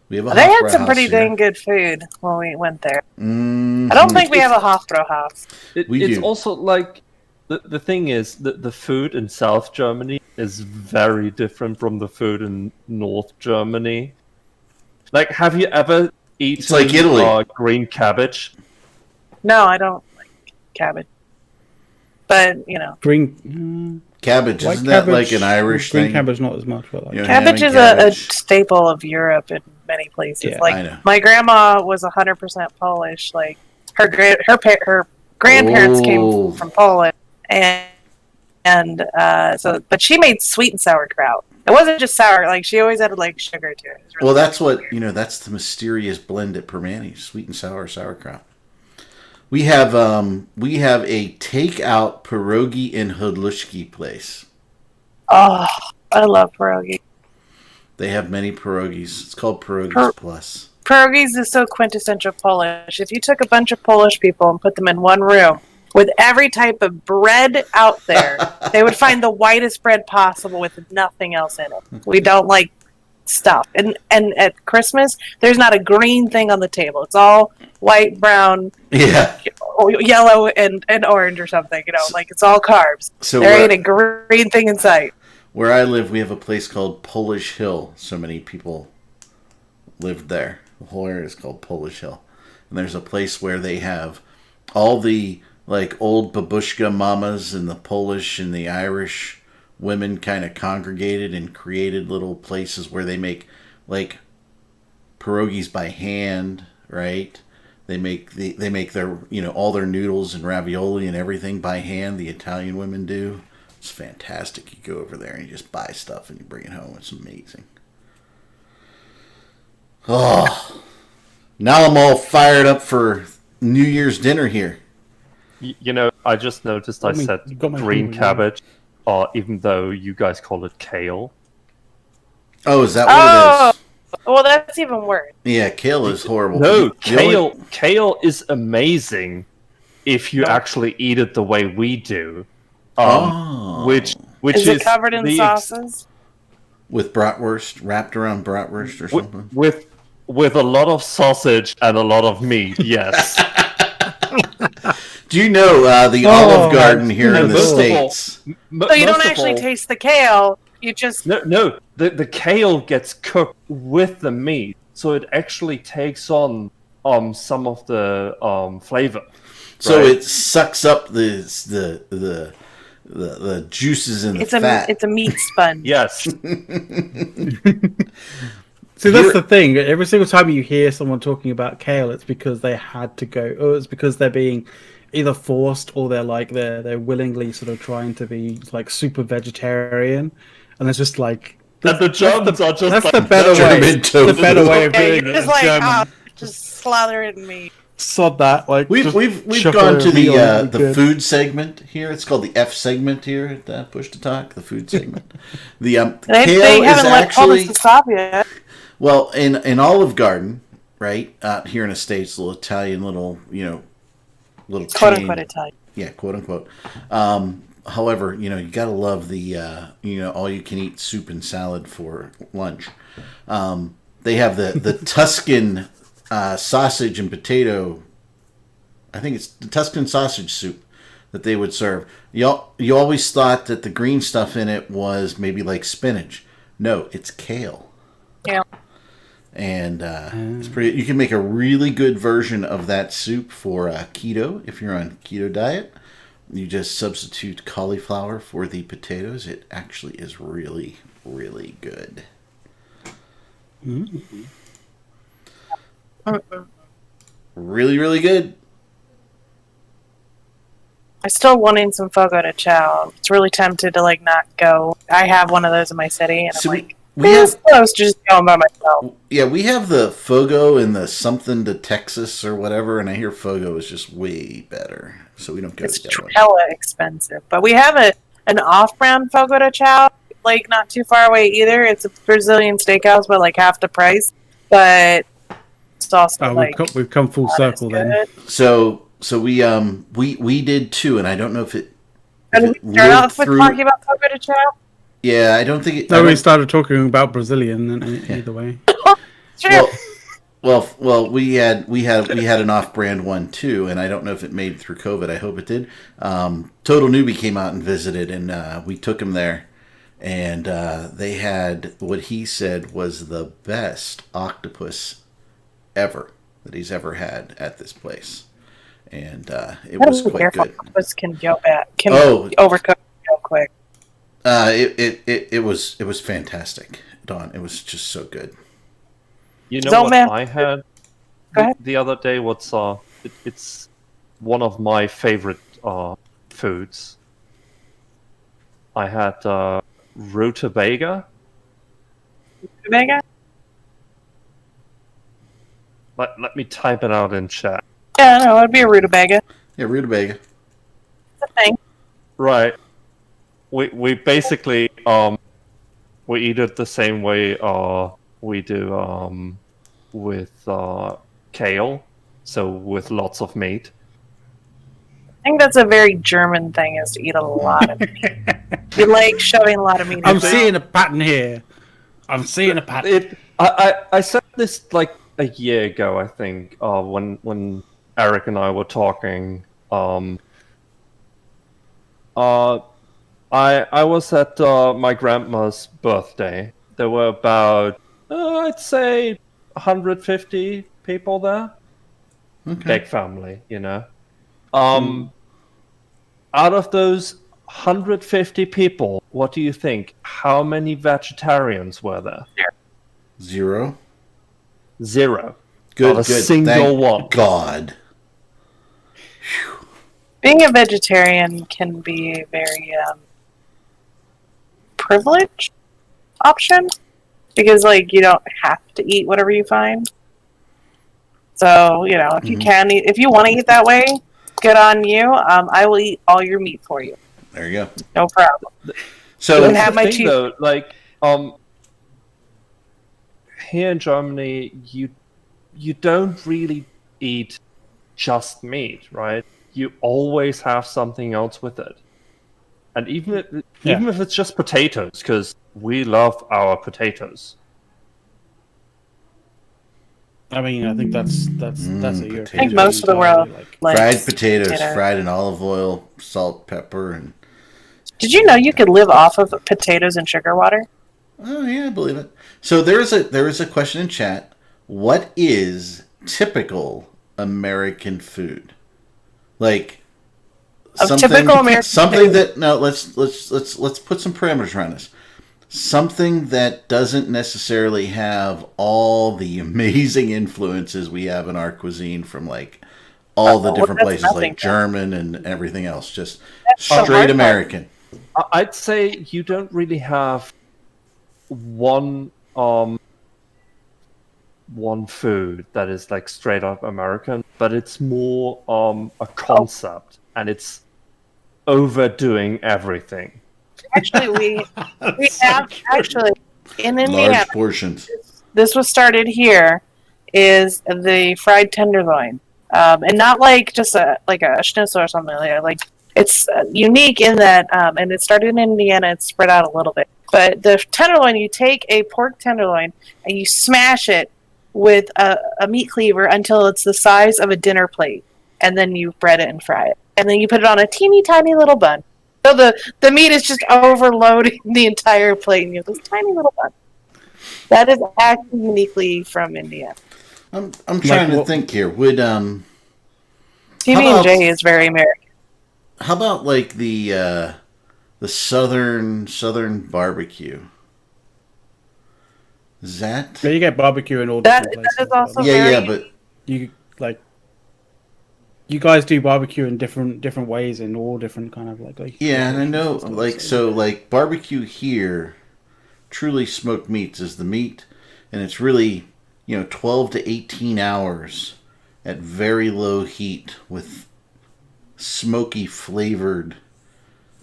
We have a They had Hofbrauhaus some pretty here. dang good food when we went there. Mm-hmm. I don't think we have a Hofbrauhaus. It's do. also like the thing is that the food in South Germany is very different from the food in North Germany. Like, have you ever eaten It's like Italy. Green cabbage? No, I don't like cabbage. But, Green Cabbage, white isn't that cabbage, like an Irish green thing? cabbage, not as much. But like, You know, cabbage ham is and a cabbage. staple of Europe in many places. Yeah, I Like, know. my grandma was 100% Polish. Like, her grandparents Oh. came from Poland. But she made sweet and sauerkraut. It wasn't just sour. Like, she always added, like, sugar to it. It was really Well, that's weird. what that's the mysterious blend at Permani's, sweet and sour sauerkraut. We have a takeout pierogi and hudlushki place. Oh, I love pierogi. They have many pierogies. It's called Pierogies Plus. Pierogies is so quintessential Polish. If you took a bunch of Polish people and put them in one room with every type of bread out there, they would find the whitest bread possible with nothing else in it. We don't like stuff. And at Christmas, there's not a green thing on the table. It's all white, brown, Yeah. yellow, and orange or something. Like it's all carbs. So there ain't a green thing in sight. where I live, we have a place called Polish Hill. So many people lived there. The whole area is called Polish Hill. And there's a place where they have all the like old babushka mamas and the Polish and the Irish women kind of congregated and created little places where they make like pierogies by hand, right? They make their all their noodles and ravioli and everything by hand. The Italian women do. It's fantastic. You go over there and you just buy stuff and you bring it home. It's amazing. Oh, now I'm all fired up for New Year's dinner here. I just noticed I said you got me green hungry now. cabbage, even though you guys call it kale. Oh, is that what it is? Well, that's even worse. Yeah, kale is horrible. No, The only- kale is amazing if you actually eat it the way we do. Oh. Which Is it covered in the sauces? With bratwurst, wrapped around bratwurst or something. with a lot of sausage and a lot of meat. Yes. Do you know the Olive Garden here in the Most of all- States? So you don't actually taste the kale. You just No. The kale gets cooked with the meat, so it actually takes on some of the flavor. So right? it sucks up the juices in the fat. it's a meat sponge. Yes. See, that's the thing. Every single time you hear someone talking about kale, it's because they had to go, or it's because they're being either forced or they're willingly sort of trying to be like super vegetarian, and it's just like And the Germans are just that's like, the better way. German tofu. The better way of Yeah, doing you're it. just is like, German. just slather it in meat. Sod that. Like We've chuck gone a to meat on it, the good. food segment here. It's called the F segment here at Push to Talk. The food segment. The They kale is haven't let actually Polish stop yet. well in Olive Garden, right out here in the States, little Italian little little Quote chain. unquote Italian. Yeah, quote unquote. However, you gotta love the all you can eat soup and salad for lunch. They have the Tuscan sausage and potato. I think it's the Tuscan sausage soup that they would serve. You always thought that the green stuff in it was maybe like spinach. No, it's kale. Yeah. And it's pretty. You can make a really good version of that soup for keto if you're on keto diet. You just substitute cauliflower for the potatoes. It actually is really, really good. Really, really good. I'm still wanting some fogo de chao. It's really tempted to not go. I have one of those in my city, and So I'm like, we have it's close to just going by myself. we have the Fogo and the something to Texas or whatever, and I hear Fogo is just way better, so we don't go It's to that one. hella expensive, but we have an off-brand fogo de chao, not too far away either. It's a Brazilian steakhouse, but half the price. But it's also We've come full not circle as then. good. So we did too, and I don't know if it Did we start off with talking about Taco de Chow? Yeah, I don't think it... No, we started talking about Brazilian, and either way. Sure. Well, we had an off-brand one too, and I don't know if it made it through COVID. I hope it did. Total Newbie came out and visited, and we took him there, and they had what he said was the best octopus ever that he's ever had at this place, and it was quite good. Octopus can go bad. Overcook real quick. It was fantastic, Dawn. It was just so good. You know what I had the other day? It's one of my favorite foods. I had rutabaga. Rutabaga? Let me type it out in chat. Yeah, no, it'd be a rutabaga. Yeah, rutabaga. It's a thing. Right. We basically we eat it the same way we do with kale, so with lots of meat. I think that's a very German thing, is to eat a lot of meat. You like shoving a lot of meat. I'm seeing a pattern here. I'm seeing a pattern. I said this like a year ago, I think, when Eric and I were talking. I was at my grandma's birthday. There were about, I'd say, 150 people there. Okay. Big family, you know. Out of those 150 people, what do you think? How many vegetarians were there? Zero. Zero. Good. Not a good. single Thank one. God. Being a vegetarian can be a very privileged option, because like you don't have to eat whatever you find. So you know, if you can eat, if you want to eat that way, good on you. I will eat all your meat for you. There you go. No problem. So you can have my cheese. Though, like here in Germany, you don't really eat just meat, right? You always have something else with it. And even if it's just potatoes, because we love our potatoes. I mean, I think that's a European. I think most of the world likes fried potatoes, fried in olive oil, salt, pepper, and. Did you know you could live off of potatoes and sugar water? Oh yeah, I believe it. So there is a question in chat. What is typical American food? Like something that no, let's put some parameters around this. Something that doesn't necessarily have all the amazing influences we have in our cuisine from like all the different places, like German and everything else. Just straight American. I'd say you don't really have one food that is like straight up American, but it's more a concept, and it's overdoing everything. Actually, we have in Indiana. Large portions. This was started here. Is the fried tenderloin, and not like just a schnitzel or something like that. Like it's unique in that, and it started in Indiana. It's spread out a little bit, but the tenderloin, you take a pork tenderloin and you smash it with a meat cleaver until it's the size of a dinner plate, and then you bread it and fry it, and then you put it on a teeny tiny little bun. So the meat is just overloading the entire plate, and you have this tiny little bun. That is actually uniquely from India. I'm trying to think here. Would PB&J is very American. How about like the southern barbecue? Is that? Yeah, you get barbecue in all different places. That is also but you like. You guys do barbecue in different ways in all different kind of like yeah, and I know like barbecue here, truly smoked meats is the meat, and it's really 12 to 18 hours at very low heat with smoky flavored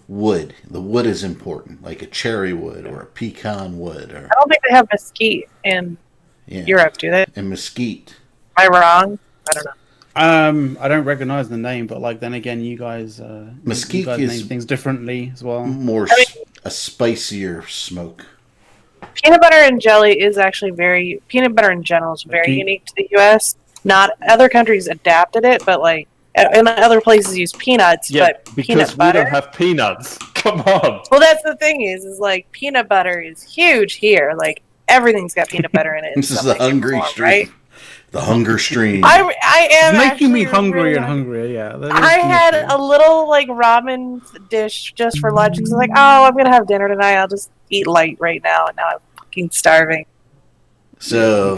wood. The wood is important, like a cherry wood or a pecan wood. Or I don't think they have mesquite in Europe, do they? And mesquite. Am I wrong? I don't know. I don't recognize the name, but like then again, you guys Mesquite you guys is name things differently as well. more a spicier smoke. Peanut butter and jelly is actually peanut butter in general is very unique to the U.S. Not other countries adapted it, but like in other places use peanuts. Yeah, but because peanut we butter, don't have peanuts. Come on. well, that's the thing is like peanut butter is huge here. Like everything's got peanut butter in it. This is the hungry stream, right? The hunger stream. I am It's making me actually hungrier really and hungrier. Yeah, that is I an had issue. a little like ramen dish just for lunch because I was like, oh, I'm gonna have dinner tonight. I'll just eat light right now, and now I'm fucking starving. So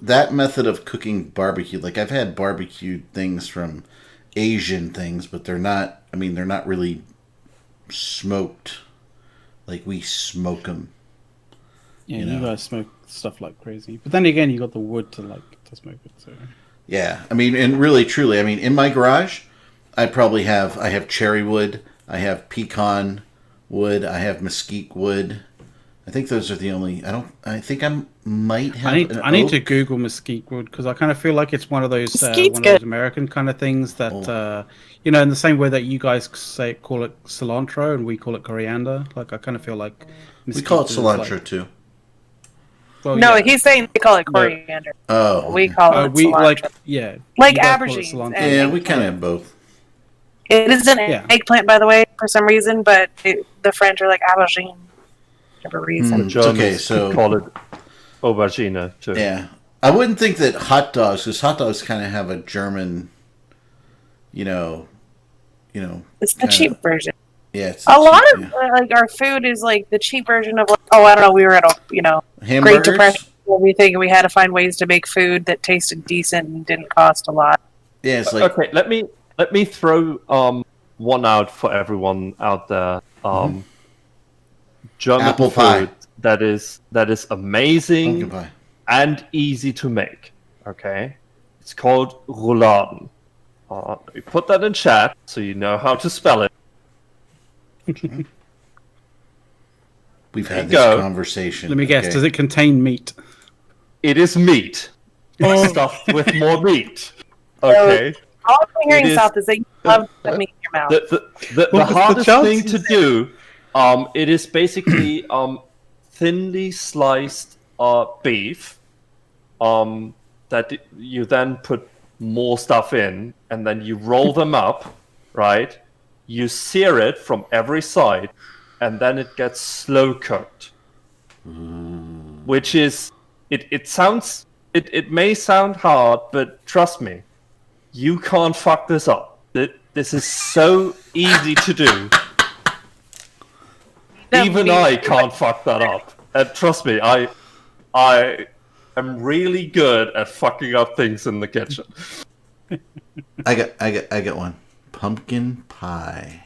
that method of cooking barbecue, like I've had barbecued things from Asian things, but they're not. I mean, they're not really smoked like we smoke them. Yeah, you guys smoke stuff like crazy. But then again, you got the wood to smoke it. So yeah, I mean, and really, truly, I mean, in my garage, I have cherry wood, I have pecan wood, I have mesquite wood. I think those are the only. I think I might have. I need to Google mesquite wood because I kind of feel like it's one of those American kind of things that in the same way that you guys call it cilantro and we call it coriander. Like I kind of feel like we call it cilantro too. Well, no, he's saying they call it coriander. Oh, we call it cilantro. Like aubergines. Yeah, we kind of have both. It is an eggplant, by the way, for some reason, but the French are like aubergine. For whatever reason. Okay, so call it aubergine too. Yeah, I wouldn't think that hot dogs, because hot dogs kind of have a German, it's the cheap version. Yeah, it's a lot of like our food is like the cheap version of like, I don't know, we were at a Great Depression and everything, and we had to find ways to make food that tasted decent and didn't cost a lot. Yeah, it's like okay. Let me throw one out for everyone out there. German apple food pie that is amazing and easy to make. Okay, it's called rouladen. We put that in chat so you know how to spell it. We've had this conversation. Let me guess. Does it contain meat? It is meat. It's stuffed with more meat. Okay. All I'm hearing, South, is that you love the meat in your mouth. The hardest thing to do, it is basically thinly sliced beef that you then put more stuff in, and then you roll them up, right? You sear it from every side, and then it gets slow cooked. Which is, it may sound hard, but trust me, you can't fuck this up. This is so easy to do. Even I can't fuck that up. And trust me, I am really good at fucking up things in the kitchen. I got one. Pumpkin pie.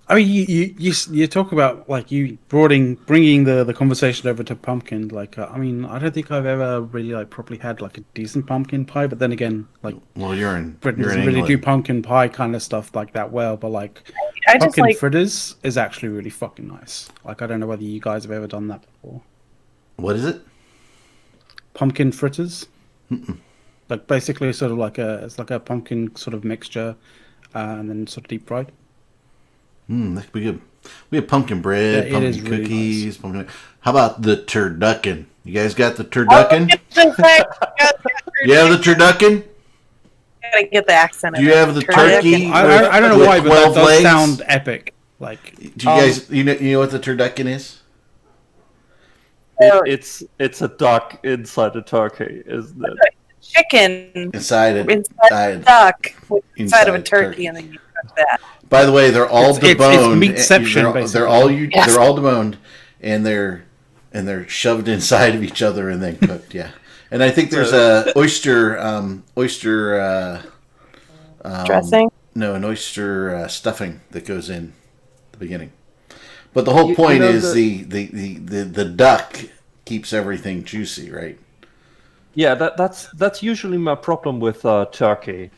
I mean, you talk about like you bringing the conversation over to pumpkin. Like, I mean, I don't think I've ever really like properly had like a decent pumpkin pie. But then again, like, you're in Britain doesn't really do pumpkin pie kind of stuff like that well. But like, pumpkin fritters is actually really fucking nice. Like, I don't know whether you guys have ever done that before. What is it? Pumpkin fritters. Like basically, sort of like it's like a pumpkin sort of mixture, and then sort of deep fried. That could be good. We have pumpkin bread, pumpkin cookies. Really nice. How about the turducken? You guys got the turducken? You have the turducken? Gotta get the accent. Do you have the turkey? I don't know why, but that does sound epic. Like, do you guys, you know what the turducken is? It's a duck inside a turkey, isn't it? Chicken inside a duck inside of a turkey, and then you cook that. By the way, they're all deboned. It's meatception, basically. They're all deboned, and they're shoved inside of each other and then cooked. Yeah, and I think there's a oyster dressing. No, an oyster stuffing that goes in the beginning. But the whole point is the duck keeps everything juicy, right? Yeah, that's usually my problem with turkey.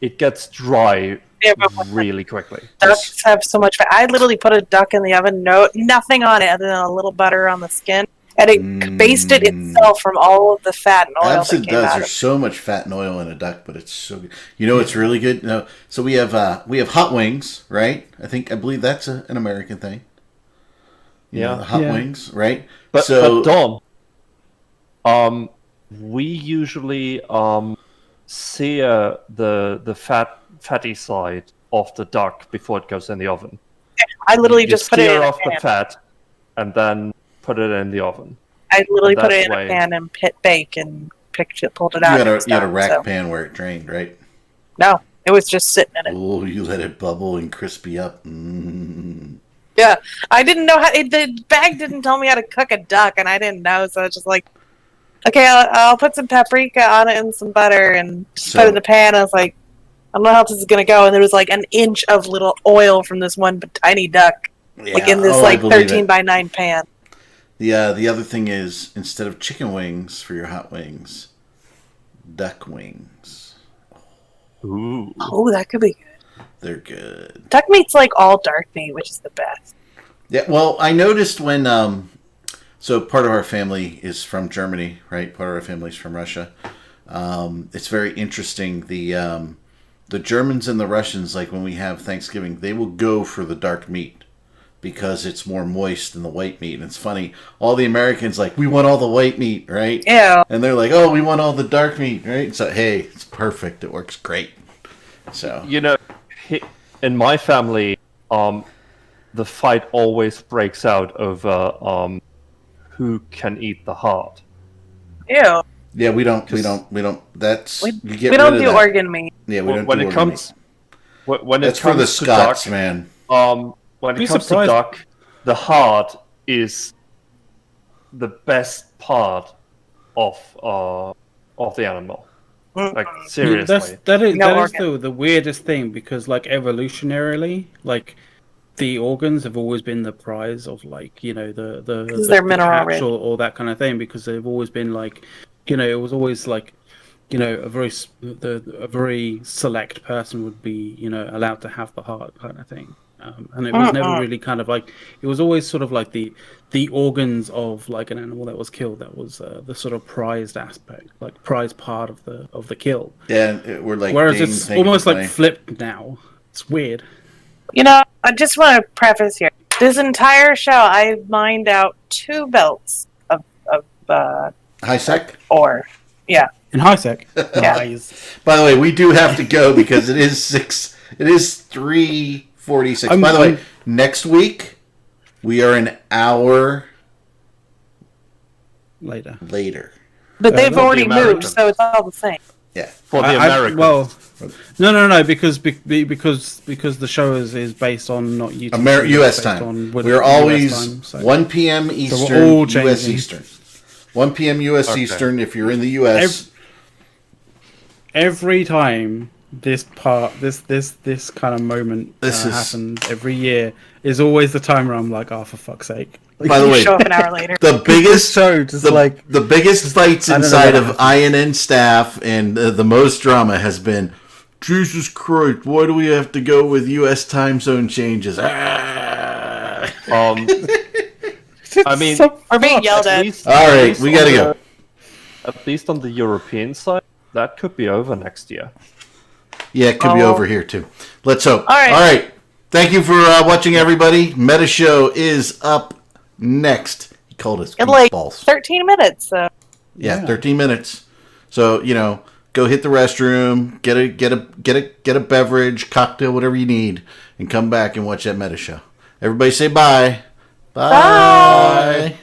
It gets dry really quickly. Ducks have so much fat. I literally put a duck in the oven, nothing on it other than a little butter on the skin, And it basted itself from all of the fat and oil Absent that came does. out There's of it. so much fat and oil in a duck, but it's so good. You know, it's really good. No, so we have hot wings, right? I believe that's an American thing. You know, the hot wings, right? But Dom, we usually sear the fatty side of the duck before it goes in the oven. I literally just put it in off a pan. the fat and then put it in the oven. I literally put it in a pan and bake and pulled it out. You had a rack pan where it drained, right? No, it was just sitting in it. Oh, you let it bubble and crispy up. Mm. Yeah, I didn't know how. The bag didn't tell me how to cook a duck, and I didn't know, so I was just like, okay, I'll put some paprika on it and some butter and just put it in the pan. I was like, I don't know how this is gonna go, and there was like an inch of little oil from this one tiny duck, like in this 13 by 9 pan. The other thing is, instead of chicken wings for your hot wings, duck wings. Ooh. Oh, that could be good. They're good. Duck meat's like all dark meat, which is the best. Yeah, well, I noticed when so part of our family is from Germany, right? Part of our family's from Russia. It's very interesting. The Germans and the Russians, like when we have Thanksgiving, they will go for the dark meat because it's more moist than the white meat. And it's funny, all the Americans like, we want all the white meat, right? Yeah. And they're like, oh, we want all the dark meat, right? So hey, it's perfect. It works great. So you know, in my family, the fight always breaks out over who can eat the heart. Ew. yeah, we don't. That's We you get don't rid do of that. organ meat. Yeah, we don't. When do it organ comes, meat. when That's it for comes the to Scots, duck, man. when Be it comes surprised. to duck, the heart is the best part of the animal. Like seriously. That is No organ. the weirdest thing, because like evolutionarily, like the organs have always been the prize of, like, you know, the they're mineral catch rich. or that kind of thing, because they've always been like, you know, it was always like, you know, a very select person would be, you know, allowed to have the heart kind of thing. And it was never really kind of like, it was always sort of like the organs of like an animal that was killed that was the sort of prized aspect, like prized part of the kill. Yeah, we're like. Whereas ding it's thing almost to like play. flipped now. It's weird. You know, I just want to preface here. This entire show, I mined out 2 belts of High sec. ore. Yeah. In high sec. Yeah. Nice. By the way, we do have to go because it is 6. It is 3:46. By the way, next week we are an hour Later. later. But they've the already moved, Americans. so it's all the same. Yeah. For the Americans. Well, no, because the show is based on not YouTube. U.S. it's based time. on We're US always time, so- 1 p.m. we're Eastern, all U.S. changing. Eastern. 1 p.m. U.S. Okay. Eastern if you're in the U.S. Every time this kind of moment This is- happens every year is always the time where I'm like, oh, for fuck's sake. By the You way, show up an hour later. the biggest show just the biggest fights I don't know inside what of INN staff and the most drama has been, Jesus Christ, why do we have to go with U.S. time zone changes? Ah. I mean, We're being yelled at. All right, we gotta go. At least on the European side, that could be over next year. Yeah, it could be over here too. Let's hope. All right. All right. Thank you for watching, everybody. Meta Show is up next. He called us In like balls. 13 minutes. So. Yeah, 13 minutes. So, you know, go hit the restroom, get a beverage, cocktail, whatever you need, and come back and watch that Meta Show. Everybody say bye. Bye.